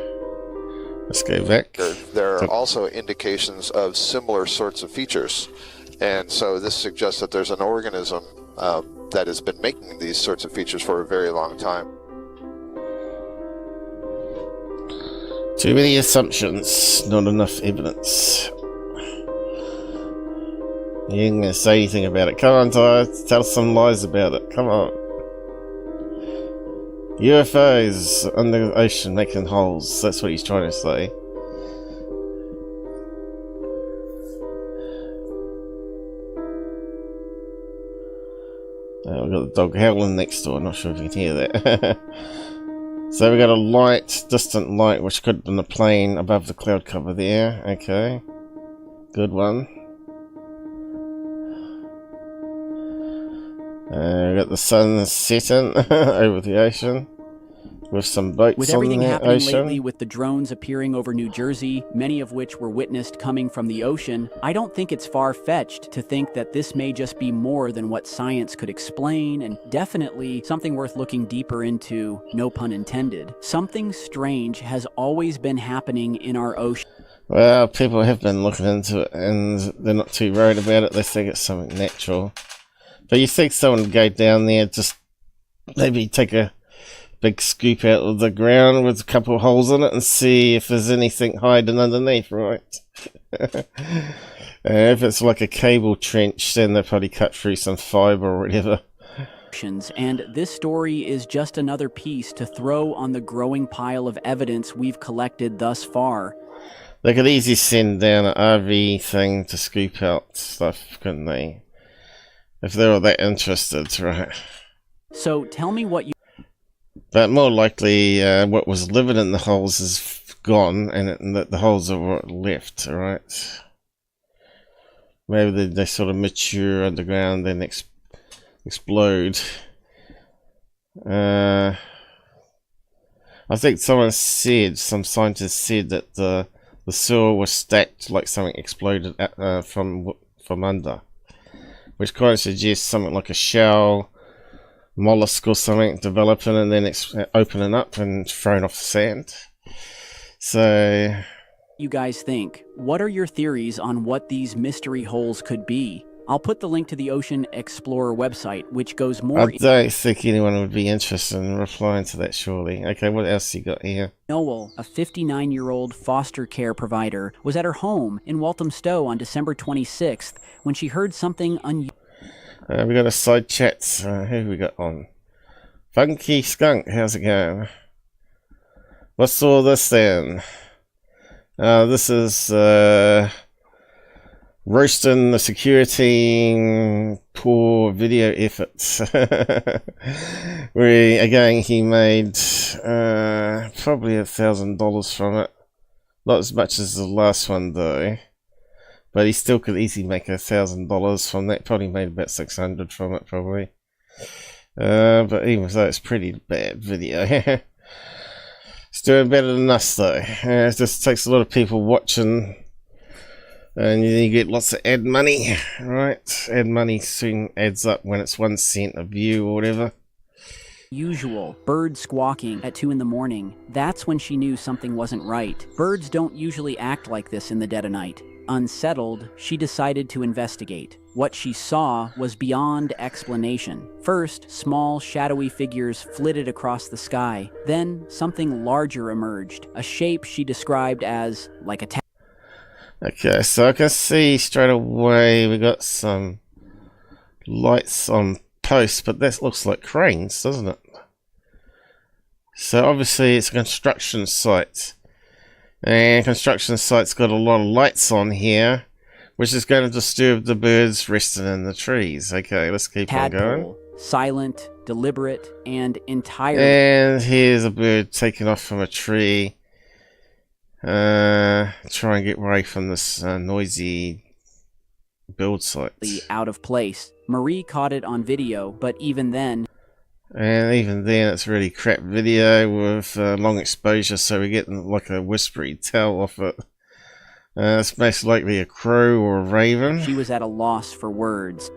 [SPEAKER 3] Let's go back.
[SPEAKER 10] There are also indications of similar sorts of features. And so this suggests that there's an organism that has been making these sorts of features for a very long time.
[SPEAKER 3] Too many assumptions, not enough evidence. You ain't gonna say anything about it. Come on, Ty, tell us some lies about it. Come on. UFOs under the ocean making holes. That's what he's trying to say. We've got the dog howling next door. I'm not sure if you can hear that. So we got a light, distant light, which could have been a plane above the cloud cover there. Okay. Good one. We got the sun setting over the ocean with some boats
[SPEAKER 11] with
[SPEAKER 3] on
[SPEAKER 11] everything
[SPEAKER 3] the
[SPEAKER 11] happening
[SPEAKER 3] ocean.
[SPEAKER 11] lately with the drones appearing over New Jersey, many of which were witnessed coming from the ocean, I don't think it's far-fetched to think that this may just be more than what science could explain, and definitely something worth looking deeper into, no pun intended. Something strange has always been happening in our ocean.
[SPEAKER 3] Well, people have been looking into it and they're not too worried about it. They think it's something natural. But you think someone would go down there, just maybe take a big scoop out of the ground with a couple of holes in it and see if there's anything hiding underneath, right? If it's like a cable trench, then they'll probably cut through some fiber or whatever.
[SPEAKER 11] And this story is just another piece to throw on the growing pile of evidence we've collected thus far.
[SPEAKER 3] They could easily send down an RV thing to scoop out stuff, couldn't they? If they were that interested, right?
[SPEAKER 11] So tell me what you...
[SPEAKER 3] But more likely, what was living in the holes is gone, and the holes are what left, alright? Maybe they sort of mature underground, then explode. I think some scientist said that the soil was stacked like something exploded from under, which kind of suggests something like a shell, mollusk or something developing and then opening up and thrown off the sand. So,
[SPEAKER 11] you guys think? What are your theories on what these mystery holes could be? I'll put the link to the Ocean Explorer website, which goes more...
[SPEAKER 3] I don't think anyone would be interested in replying to that, surely. Okay, what else you got here?
[SPEAKER 11] Noel, a 59-year-old foster care provider, was at her home in Walthamstow on December 26th when she heard something unusual.
[SPEAKER 3] We got a side chat. Who have we got on? Funky Skunk, how's it going? What's all this then? This is roasting the Secureteam poor video efforts. Where again he made probably $1,000 from it. Not as much as the last one though. But he still could easily make $1,000 from that. Probably made about 600 from it, probably. But even though it's pretty bad video. It's doing better than us, though. It just takes a lot of people watching. And you get lots of ad money, right? Ad money soon adds up when it's 1 cent a view or whatever.
[SPEAKER 11] Usual bird squawking at 2 in the morning. That's when she knew something wasn't right. Birds don't usually act like this in the dead of night. Unsettled, she decided to investigate. What she saw was beyond explanation. First, small, shadowy figures flitted across the sky. Then, something larger emerged, a shape she described as like a
[SPEAKER 3] Okay, so I can see straight away we got some lights on posts, but that looks like cranes, doesn't it? So obviously it's a construction site. And construction site's got a lot of lights on here, which is going to disturb the birds resting in the trees. Okay, let's keep on going.
[SPEAKER 11] Silent, deliberate, and entirely...
[SPEAKER 3] And here's a bird taken off from a tree. Try and get away from this noisy build site.
[SPEAKER 11] Out of place. Marie caught it on video, but even then...
[SPEAKER 3] And even then, it's really crap video with long exposure, so we get like a whispery tell off it. It's most likely a crow or a raven.
[SPEAKER 11] She was at a loss for words.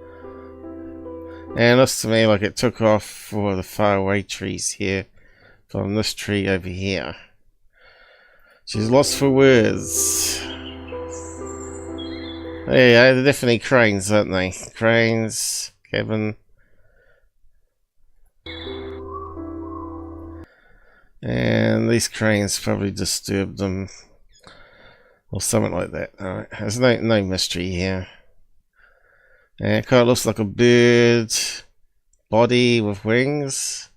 [SPEAKER 3] And it looks to me like it took off for the faraway trees here, from this tree over here. She's lost for words. There you go, they're definitely cranes, aren't they? Cranes, cabin. And these cranes probably disturbed them. Or something like that. Alright, there's no mystery here. And it kind of looks like a bird body with wings.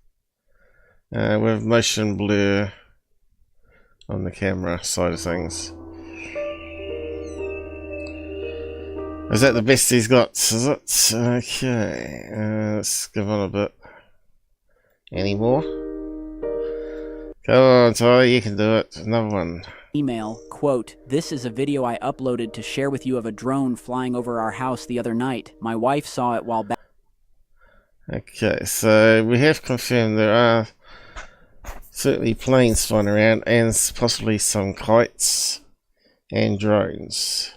[SPEAKER 3] With motion blur on the camera side of things. Is that the best he's got? Is it? Okay. Let's give on a bit. Any more? Come on, Ty, you can do it. Another one.
[SPEAKER 11] Email, quote, "This is a video I uploaded to share with you of a drone flying over our house the other night. My wife saw it while back."
[SPEAKER 3] Okay, so we have confirmed there are certainly planes flying around and possibly some kites and drones.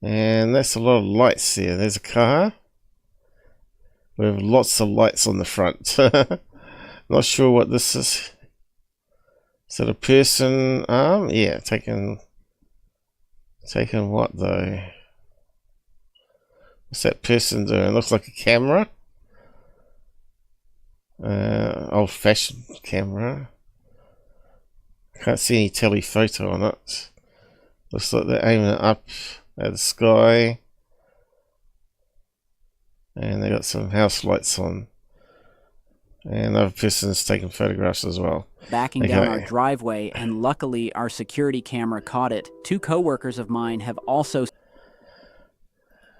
[SPEAKER 3] And that's a lot of lights here. There's a car with lots of lights on the front. Not sure what this is. Is it a person arm? Yeah, taking what though? What's that person doing? Looks like a camera. Old-fashioned camera. Can't see any telephoto on it. Looks like they're aiming it up at the sky. And they got some house lights on. And other person's taking photographs as well.
[SPEAKER 11] Backing down our driveway, and luckily our security camera caught it. 2 co-workers of mine have also...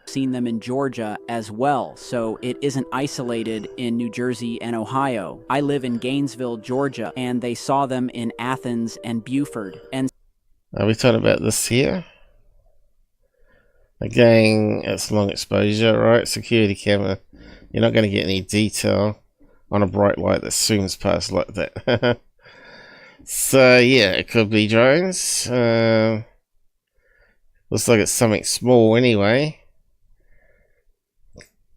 [SPEAKER 11] Seen them in Georgia as well, so it isn't isolated in New Jersey and Ohio. I live in Gainesville, Georgia, and they saw them in Athens and Beaufort. And
[SPEAKER 3] are we talking about this here? Again, it's long exposure, right? Security camera. You're not going to get any detail on a bright light that zooms past like that. So yeah, it could be drones. Looks like it's something small anyway.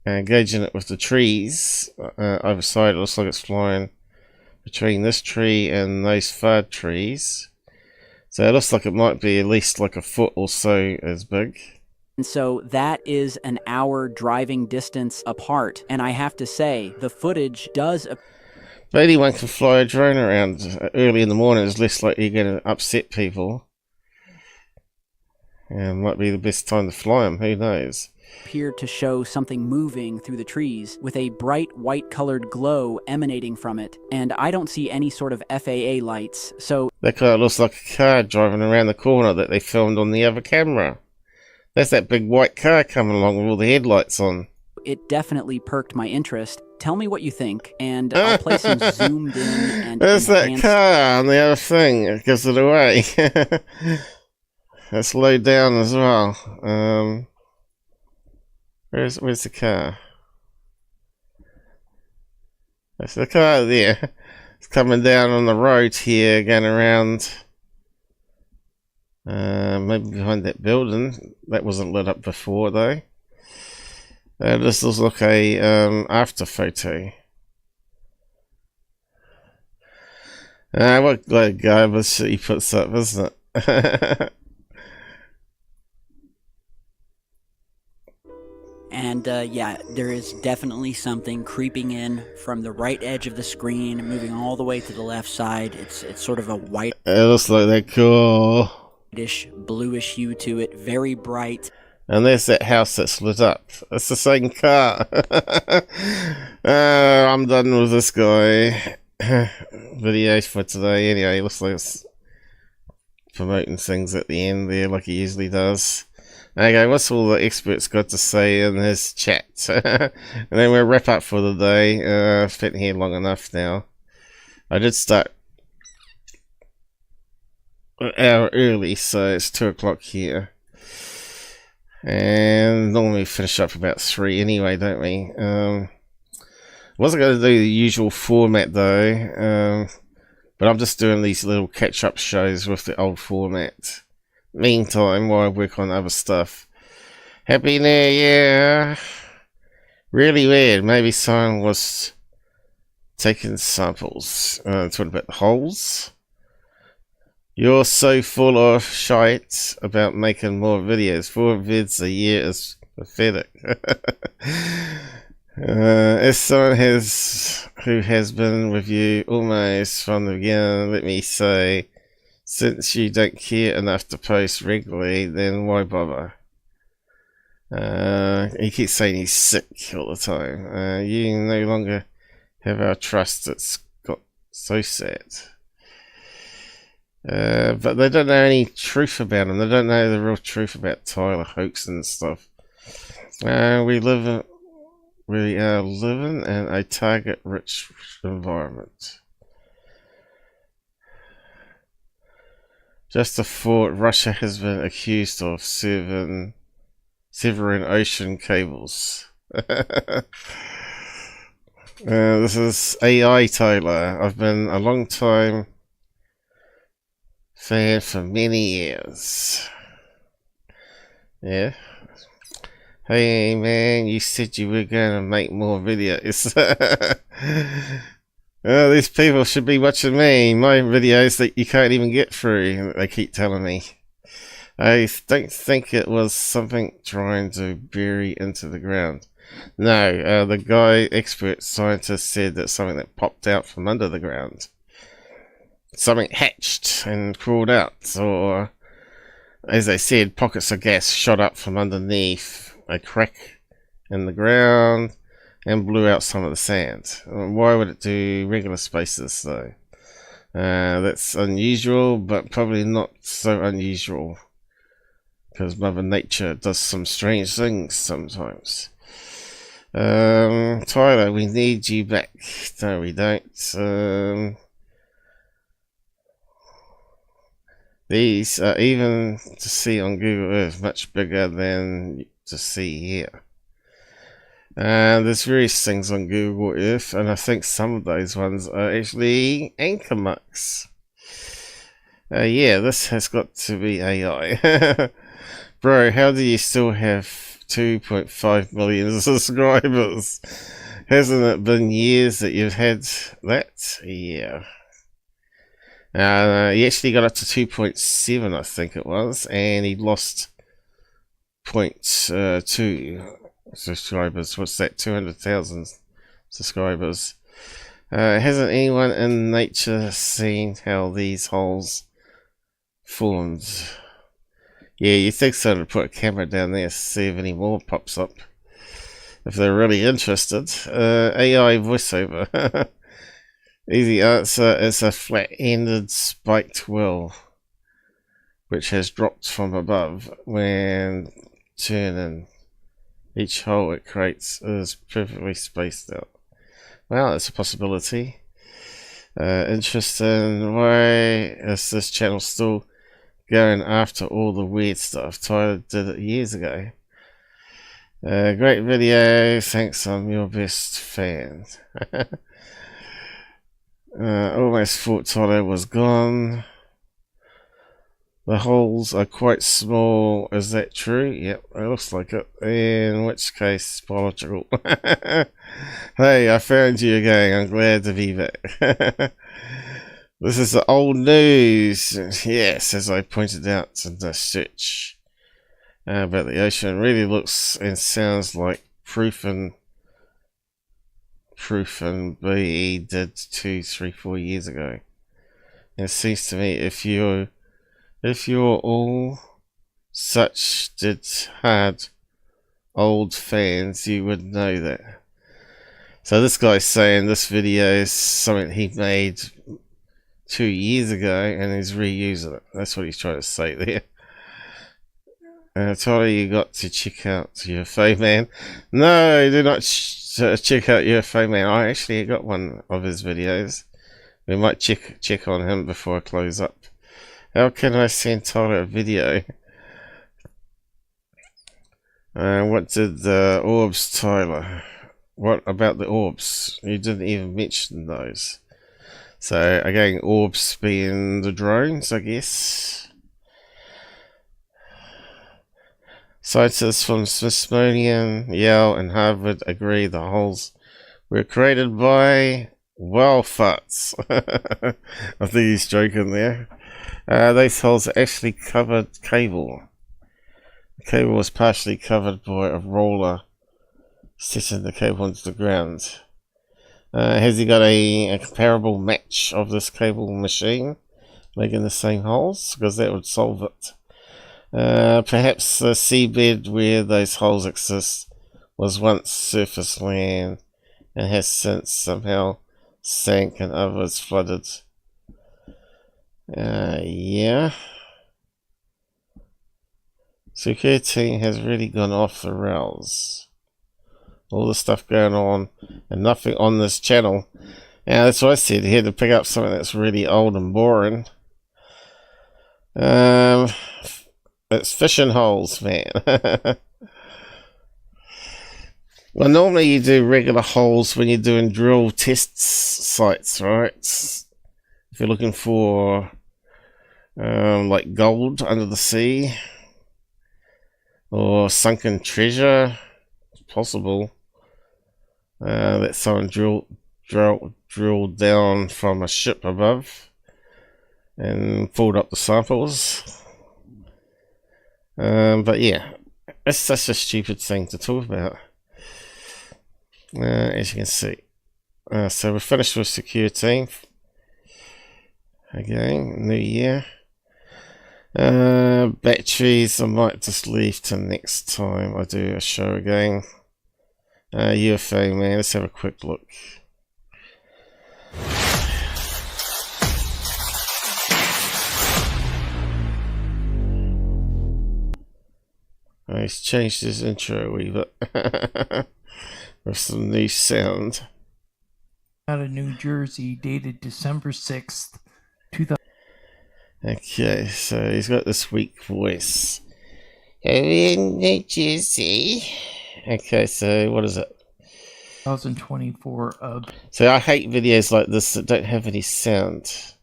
[SPEAKER 3] Gauging it with the trees either side, it looks like it's flying between this tree and those far trees. So it looks like it might be at least like a foot or so as big.
[SPEAKER 11] And so that is an hour driving distance apart. And I have to say, the footage does...
[SPEAKER 3] But anyone can fly a drone around early in the morning. It's less likely you're going to upset people. And might be the best time to fly them, who knows?
[SPEAKER 11] Appeared to show something moving through the trees with a bright white colored glow emanating from it, and I don't see any sort of FAA lights, so...
[SPEAKER 3] That kind of looks like a car driving around the corner that they filmed on the other camera. That's that big white car coming along with all the headlights on.
[SPEAKER 11] It definitely perked my interest. Tell me what you think, and I'll play some zoomed in and
[SPEAKER 3] there's that car on the other thing, it gives it away. That's low down as well. Where's the car? That's the car there. It's coming down on the road here, going around. Maybe behind that building. That wasn't lit up before though. This looks like a after photo. What like garbage shit he puts up, isn't it?
[SPEAKER 11] And yeah, there is definitely something creeping in from the right edge of the screen, moving all the way to the left side. It's sort of a white.
[SPEAKER 3] It looks like that cool.
[SPEAKER 11] Whitish, bluish hue to it, very bright.
[SPEAKER 3] And there's that house that's lit up. It's the same car. I'm done with this guy. Videos for today. Anyway, it looks like it's promoting things at the end there, like he usually does. Okay, what's all the experts got to say in his chat? And then we'll wrap up for the day. I've been here long enough now. I did start an hour early, so it's 2 o'clock here. And normally we finish up about 3 anyway, don't we? Wasn't going to do the usual format though, but I'm just doing these little catch-up shows with the old format. Meantime, while I work on other stuff. Happy New Year! Really weird. Maybe someone was taking samples. Talking about the holes. You're so full of shite about making more videos. 4 vids a year is pathetic. As someone who has been with you almost from the beginning, let me say, since you don't care enough to post regularly, then why bother? He keeps saying he's sick all the time. You no longer have our trust. It's got so sad. But they don't know any truth about him. They don't know the real truth about Tyler hoax and stuff. We are living in a target-rich environment. Just a thought, Russia has been accused of severing ocean cables. This is AI Tyler. I've been a long time fan for many years. Yeah. Hey man, you said you were gonna make more videos. These people should be watching me, my videos that you can't even get through, they keep telling me. I don't think it was something trying to bury into the ground. No, the guy, expert scientist, said that something that popped out from under the ground. Something hatched and crawled out, or, as I said, pockets of gas shot up from underneath a crack in the ground and blew out some of the sand. Why would it do regular spaces though? That's unusual, but probably not so unusual because Mother Nature does some strange things sometimes. Tyler, we need you back. No, we don't. These are even to see on Google Earth much bigger than to see here. There's various things on Google Earth, and I think some of those ones are actually anchor marks. Yeah, this has got to be AI. Bro, how do you still have 2.5 million subscribers? Hasn't it been years that you've had that? Yeah. He actually got up to 2.7, I think it was, and he lost 0.2 subscribers. What's that? 200,000 subscribers. Hasn't anyone in nature seen how these holes formed? Yeah, you think so to put a camera down there to see if any more pops up. If they're really interested. AI voiceover. Easy answer is a flat-ended spiked well, which has dropped from above. When turning, each hole it creates is perfectly spaced out. Well, it's a possibility. Interesting. Why is this channel still going after all the weird stuff? Tyler did it years ago. Great video. Thanks, I'm your best fan. Almost thought Tyler was gone. The holes are quite small. Is that true? Yep, it looks like it. In which case, biological. Hey, I found you again. I'm glad to be back. This is the old news. Yes, as I pointed out in the search about the ocean, really looks and sounds like Proof and BE did 2, 3, 4 years ago. And it seems to me if you're all such hard old fans, you would know that. So this guy's saying this video is something he made 2 years ago and he's reusing it. That's what he's trying to say there. Tyler, you got to check out UFO Man. No, do not check out UFO Man. I actually got one of his videos. We might check on him before I close up. How can I send Tyler a video? What did the orbs, Tyler? What about the orbs? You didn't even mention those. So again, orbs being the drones, I guess. Scientists from Smithsonian, Yale, and Harvard agree the holes were created by whale farts. I think he's joking there. Those holes actually covered cable. The cable was partially covered by a roller setting the cable into the ground. Has he got a comparable match of this cable machine making the same holes? Because that would solve it. Perhaps the seabed where those holes exist was once surface land and has since somehow sank and others flooded. Yeah. Secureteam has really gone off the rails. All the stuff going on and nothing on this channel. Now that's what I said, he had to pick up something that's really old and boring. It's fishing holes, man. Well, normally you do regular holes when you're doing drill test sites, right? If you're looking for like gold under the sea or sunken treasure, it's possible that someone drilled down from a ship above and pulled up the samples. But yeah, it's such a stupid thing to talk about. As you can see. So we're finished with Secureteam. Again, new year. Batteries I might just leave to next time I do a show again. UFO Man, let's have a quick look. He's changed his intro a wee bit with some new sound.
[SPEAKER 6] Out of New Jersey, dated December 6th, 2000.
[SPEAKER 3] Okay, so he's got this weak voice. In New Jersey. Okay, so what is it?
[SPEAKER 6] 2024.
[SPEAKER 3] So I hate videos like this that don't have any sound.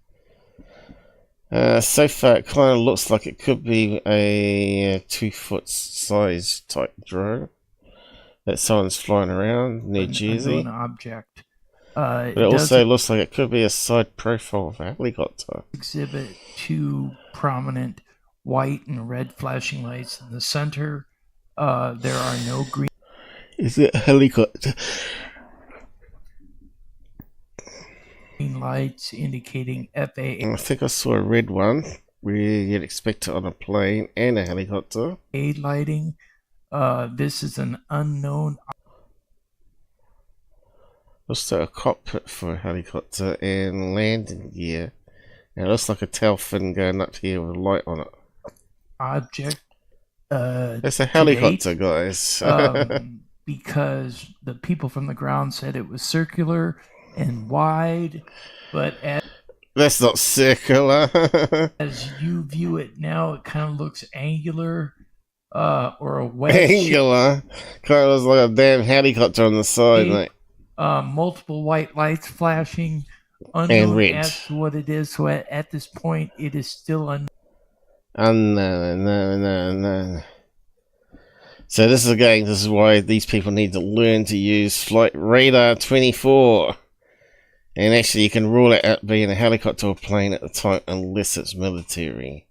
[SPEAKER 3] So far, it kind of looks like it could be a 2-foot size type drone that someone's flying around near Jersey.
[SPEAKER 6] An object.
[SPEAKER 3] But it also looks like it could be a side profile of a helicopter.
[SPEAKER 6] Exhibit 2 prominent white and red flashing lights in the center. There are no green.
[SPEAKER 3] Is it a helicopter?
[SPEAKER 6] Lights indicating FAA.
[SPEAKER 3] I think I saw a red one where you'd expect it on a plane and a helicopter.
[SPEAKER 6] Aid lighting. This is an unknown.
[SPEAKER 3] Also a cockpit for a helicopter and landing gear. And it looks like a tail fin going up here with a light on it.
[SPEAKER 6] Object.
[SPEAKER 3] It's a helicopter, guys.
[SPEAKER 6] Because the people from the ground said it was circular and wide, but
[SPEAKER 3] that's not circular.
[SPEAKER 6] As you view it now, it kind of looks angular, or a wedge.
[SPEAKER 3] Angular, kind of looks like a damn helicopter on the side, mate.
[SPEAKER 6] Multiple white lights flashing,
[SPEAKER 3] and red.
[SPEAKER 6] As to what it is. So at this point, it is still
[SPEAKER 3] unknown. So this is why these people need to learn to use Flight Radar 24. And actually you can rule it out being a helicopter or plane at the time unless it's military.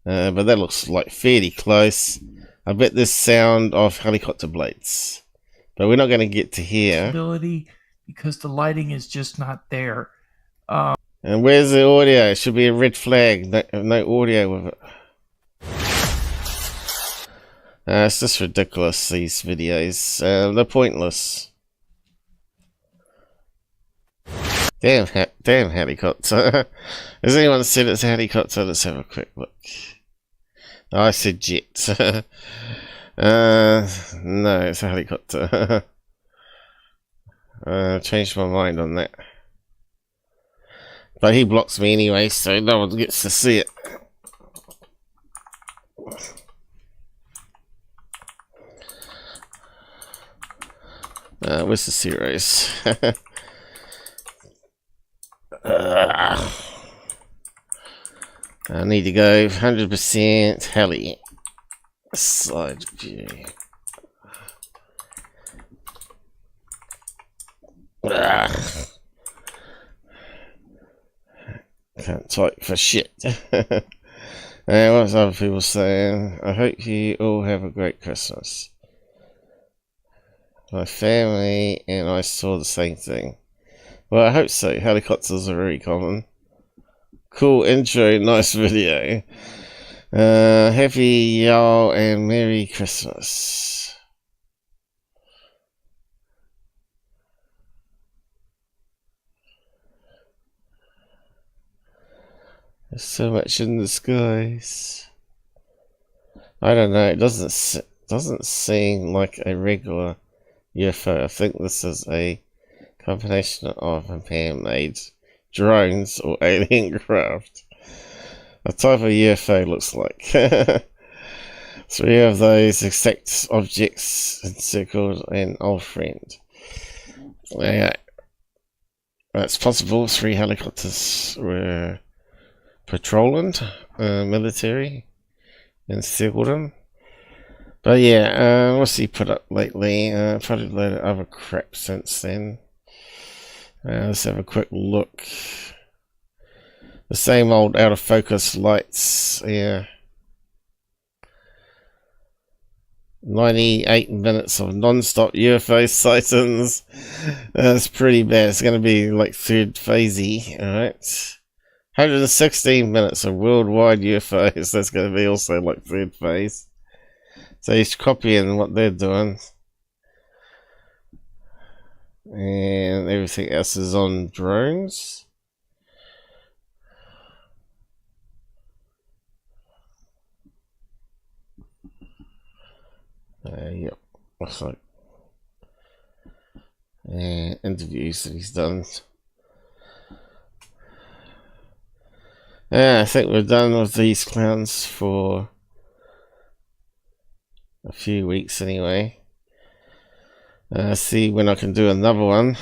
[SPEAKER 3] But that looks like fairly close. I bet there's sound of helicopter blades. But we're not going to get to here.
[SPEAKER 6] Because the lighting is just not there.
[SPEAKER 3] And where's the audio? It should be a red flag. No audio with it. It's just ridiculous, these videos. They're pointless. Damn helicopter. Has anyone said it's a helicopter? Let's have a quick look. Oh, I said jet. No, it's a helicopter. Changed my mind on that. But he blocks me anyway, so no one gets to see it. Where's the zeros? I need to go 100% heli. Side view. Can't type for shit. What's other people saying? I hope you all have a great Christmas. My family and I saw the same thing. Well, I hope so. Helicopters are very common. Cool intro, nice video. Happy y'all and Merry Christmas. There's so much in the skies. I don't know. It doesn't seem like a regular UFO. I think this is a combination of man-made drones or alien craft. A type of UFO looks like. 3 of those exact objects encircled an old friend. Yeah, it's possible 3 helicopters were patrolling military and encircled them. But yeah, what's he put up lately? Probably a load of other crap since then. Let's have a quick look. The same old out of focus lights, yeah. 98 minutes of non-stop UFO sightings. That's pretty bad. It's going to be like third phasey, alright. 116 minutes of worldwide UFOs. That's going to be also like third phase. So he's copying what they're doing. And everything else is on drones. Yep, looks like interviews that he's done. I think we're done with these clowns for a few weeks anyway. See when I can do another one.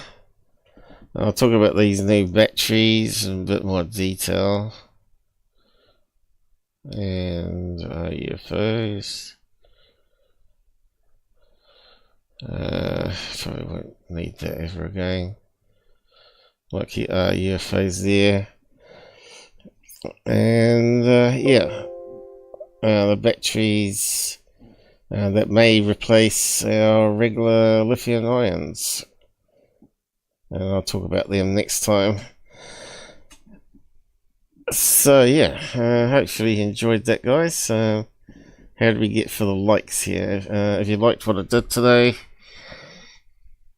[SPEAKER 3] I'll talk about these new batteries in a bit more detail. And UFOs. Probably won't need that ever again. Might keep UFOs there. And yeah, the batteries that may replace our regular lithium ions, and I'll talk about them next time. So yeah, hopefully you enjoyed that, guys. How did we get for the likes here? If you liked what I did today,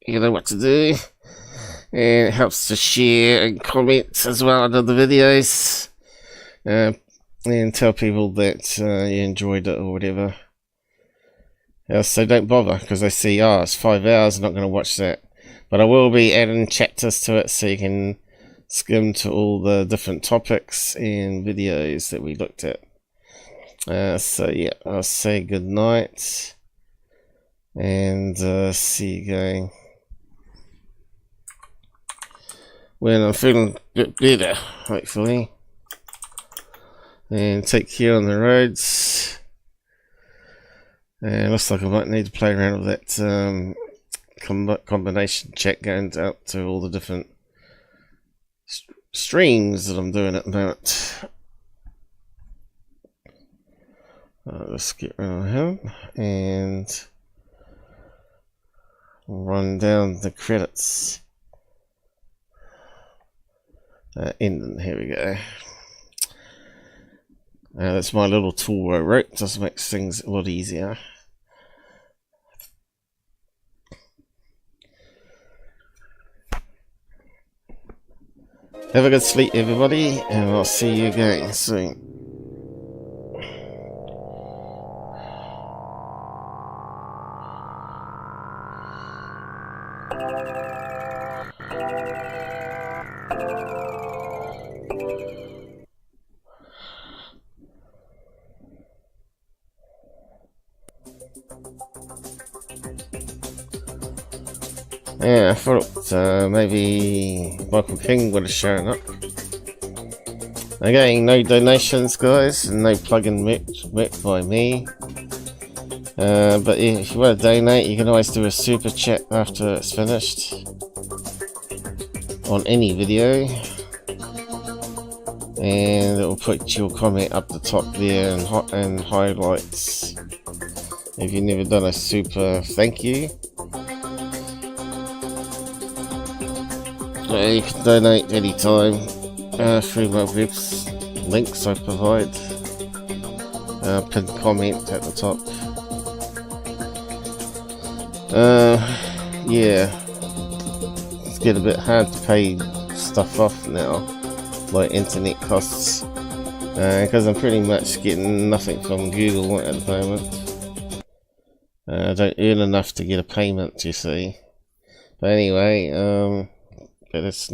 [SPEAKER 3] you know what to do, and it helps to share and comment as well under the videos. And tell people that you enjoyed it or whatever. So don't bother, because I see, it's 5 hours, I'm not going to watch that. But I will be adding chapters to it so you can skim to all the different topics and videos that we looked at. So yeah, I'll say good night and see you again when I'm feeling a bit better, hopefully. And take care on the roads. And looks like I might need to play around with that combination check going out to all the different streams that I'm doing at the moment. Let's get rid of him and run down the credits. Ending, here we go. That's my little tool I wrote, just makes things a lot easier. Have a good sleep, everybody, and I'll see you again soon. Yeah, I thought maybe Michael King would have shown up. Again, no donations, guys, and no plug-in met by me. But if you want to donate, you can always do a super chat after it's finished on any video, and it will put your comment up the top there and highlights. If you've never done a super thank you. You can donate anytime through my webs links I provide. Pinned comment at the top. Yeah, it's getting a bit hard to pay stuff off now, like internet costs, because I'm pretty much getting nothing from Google at the moment. I don't earn enough to get a payment, you see. But anyway, but it's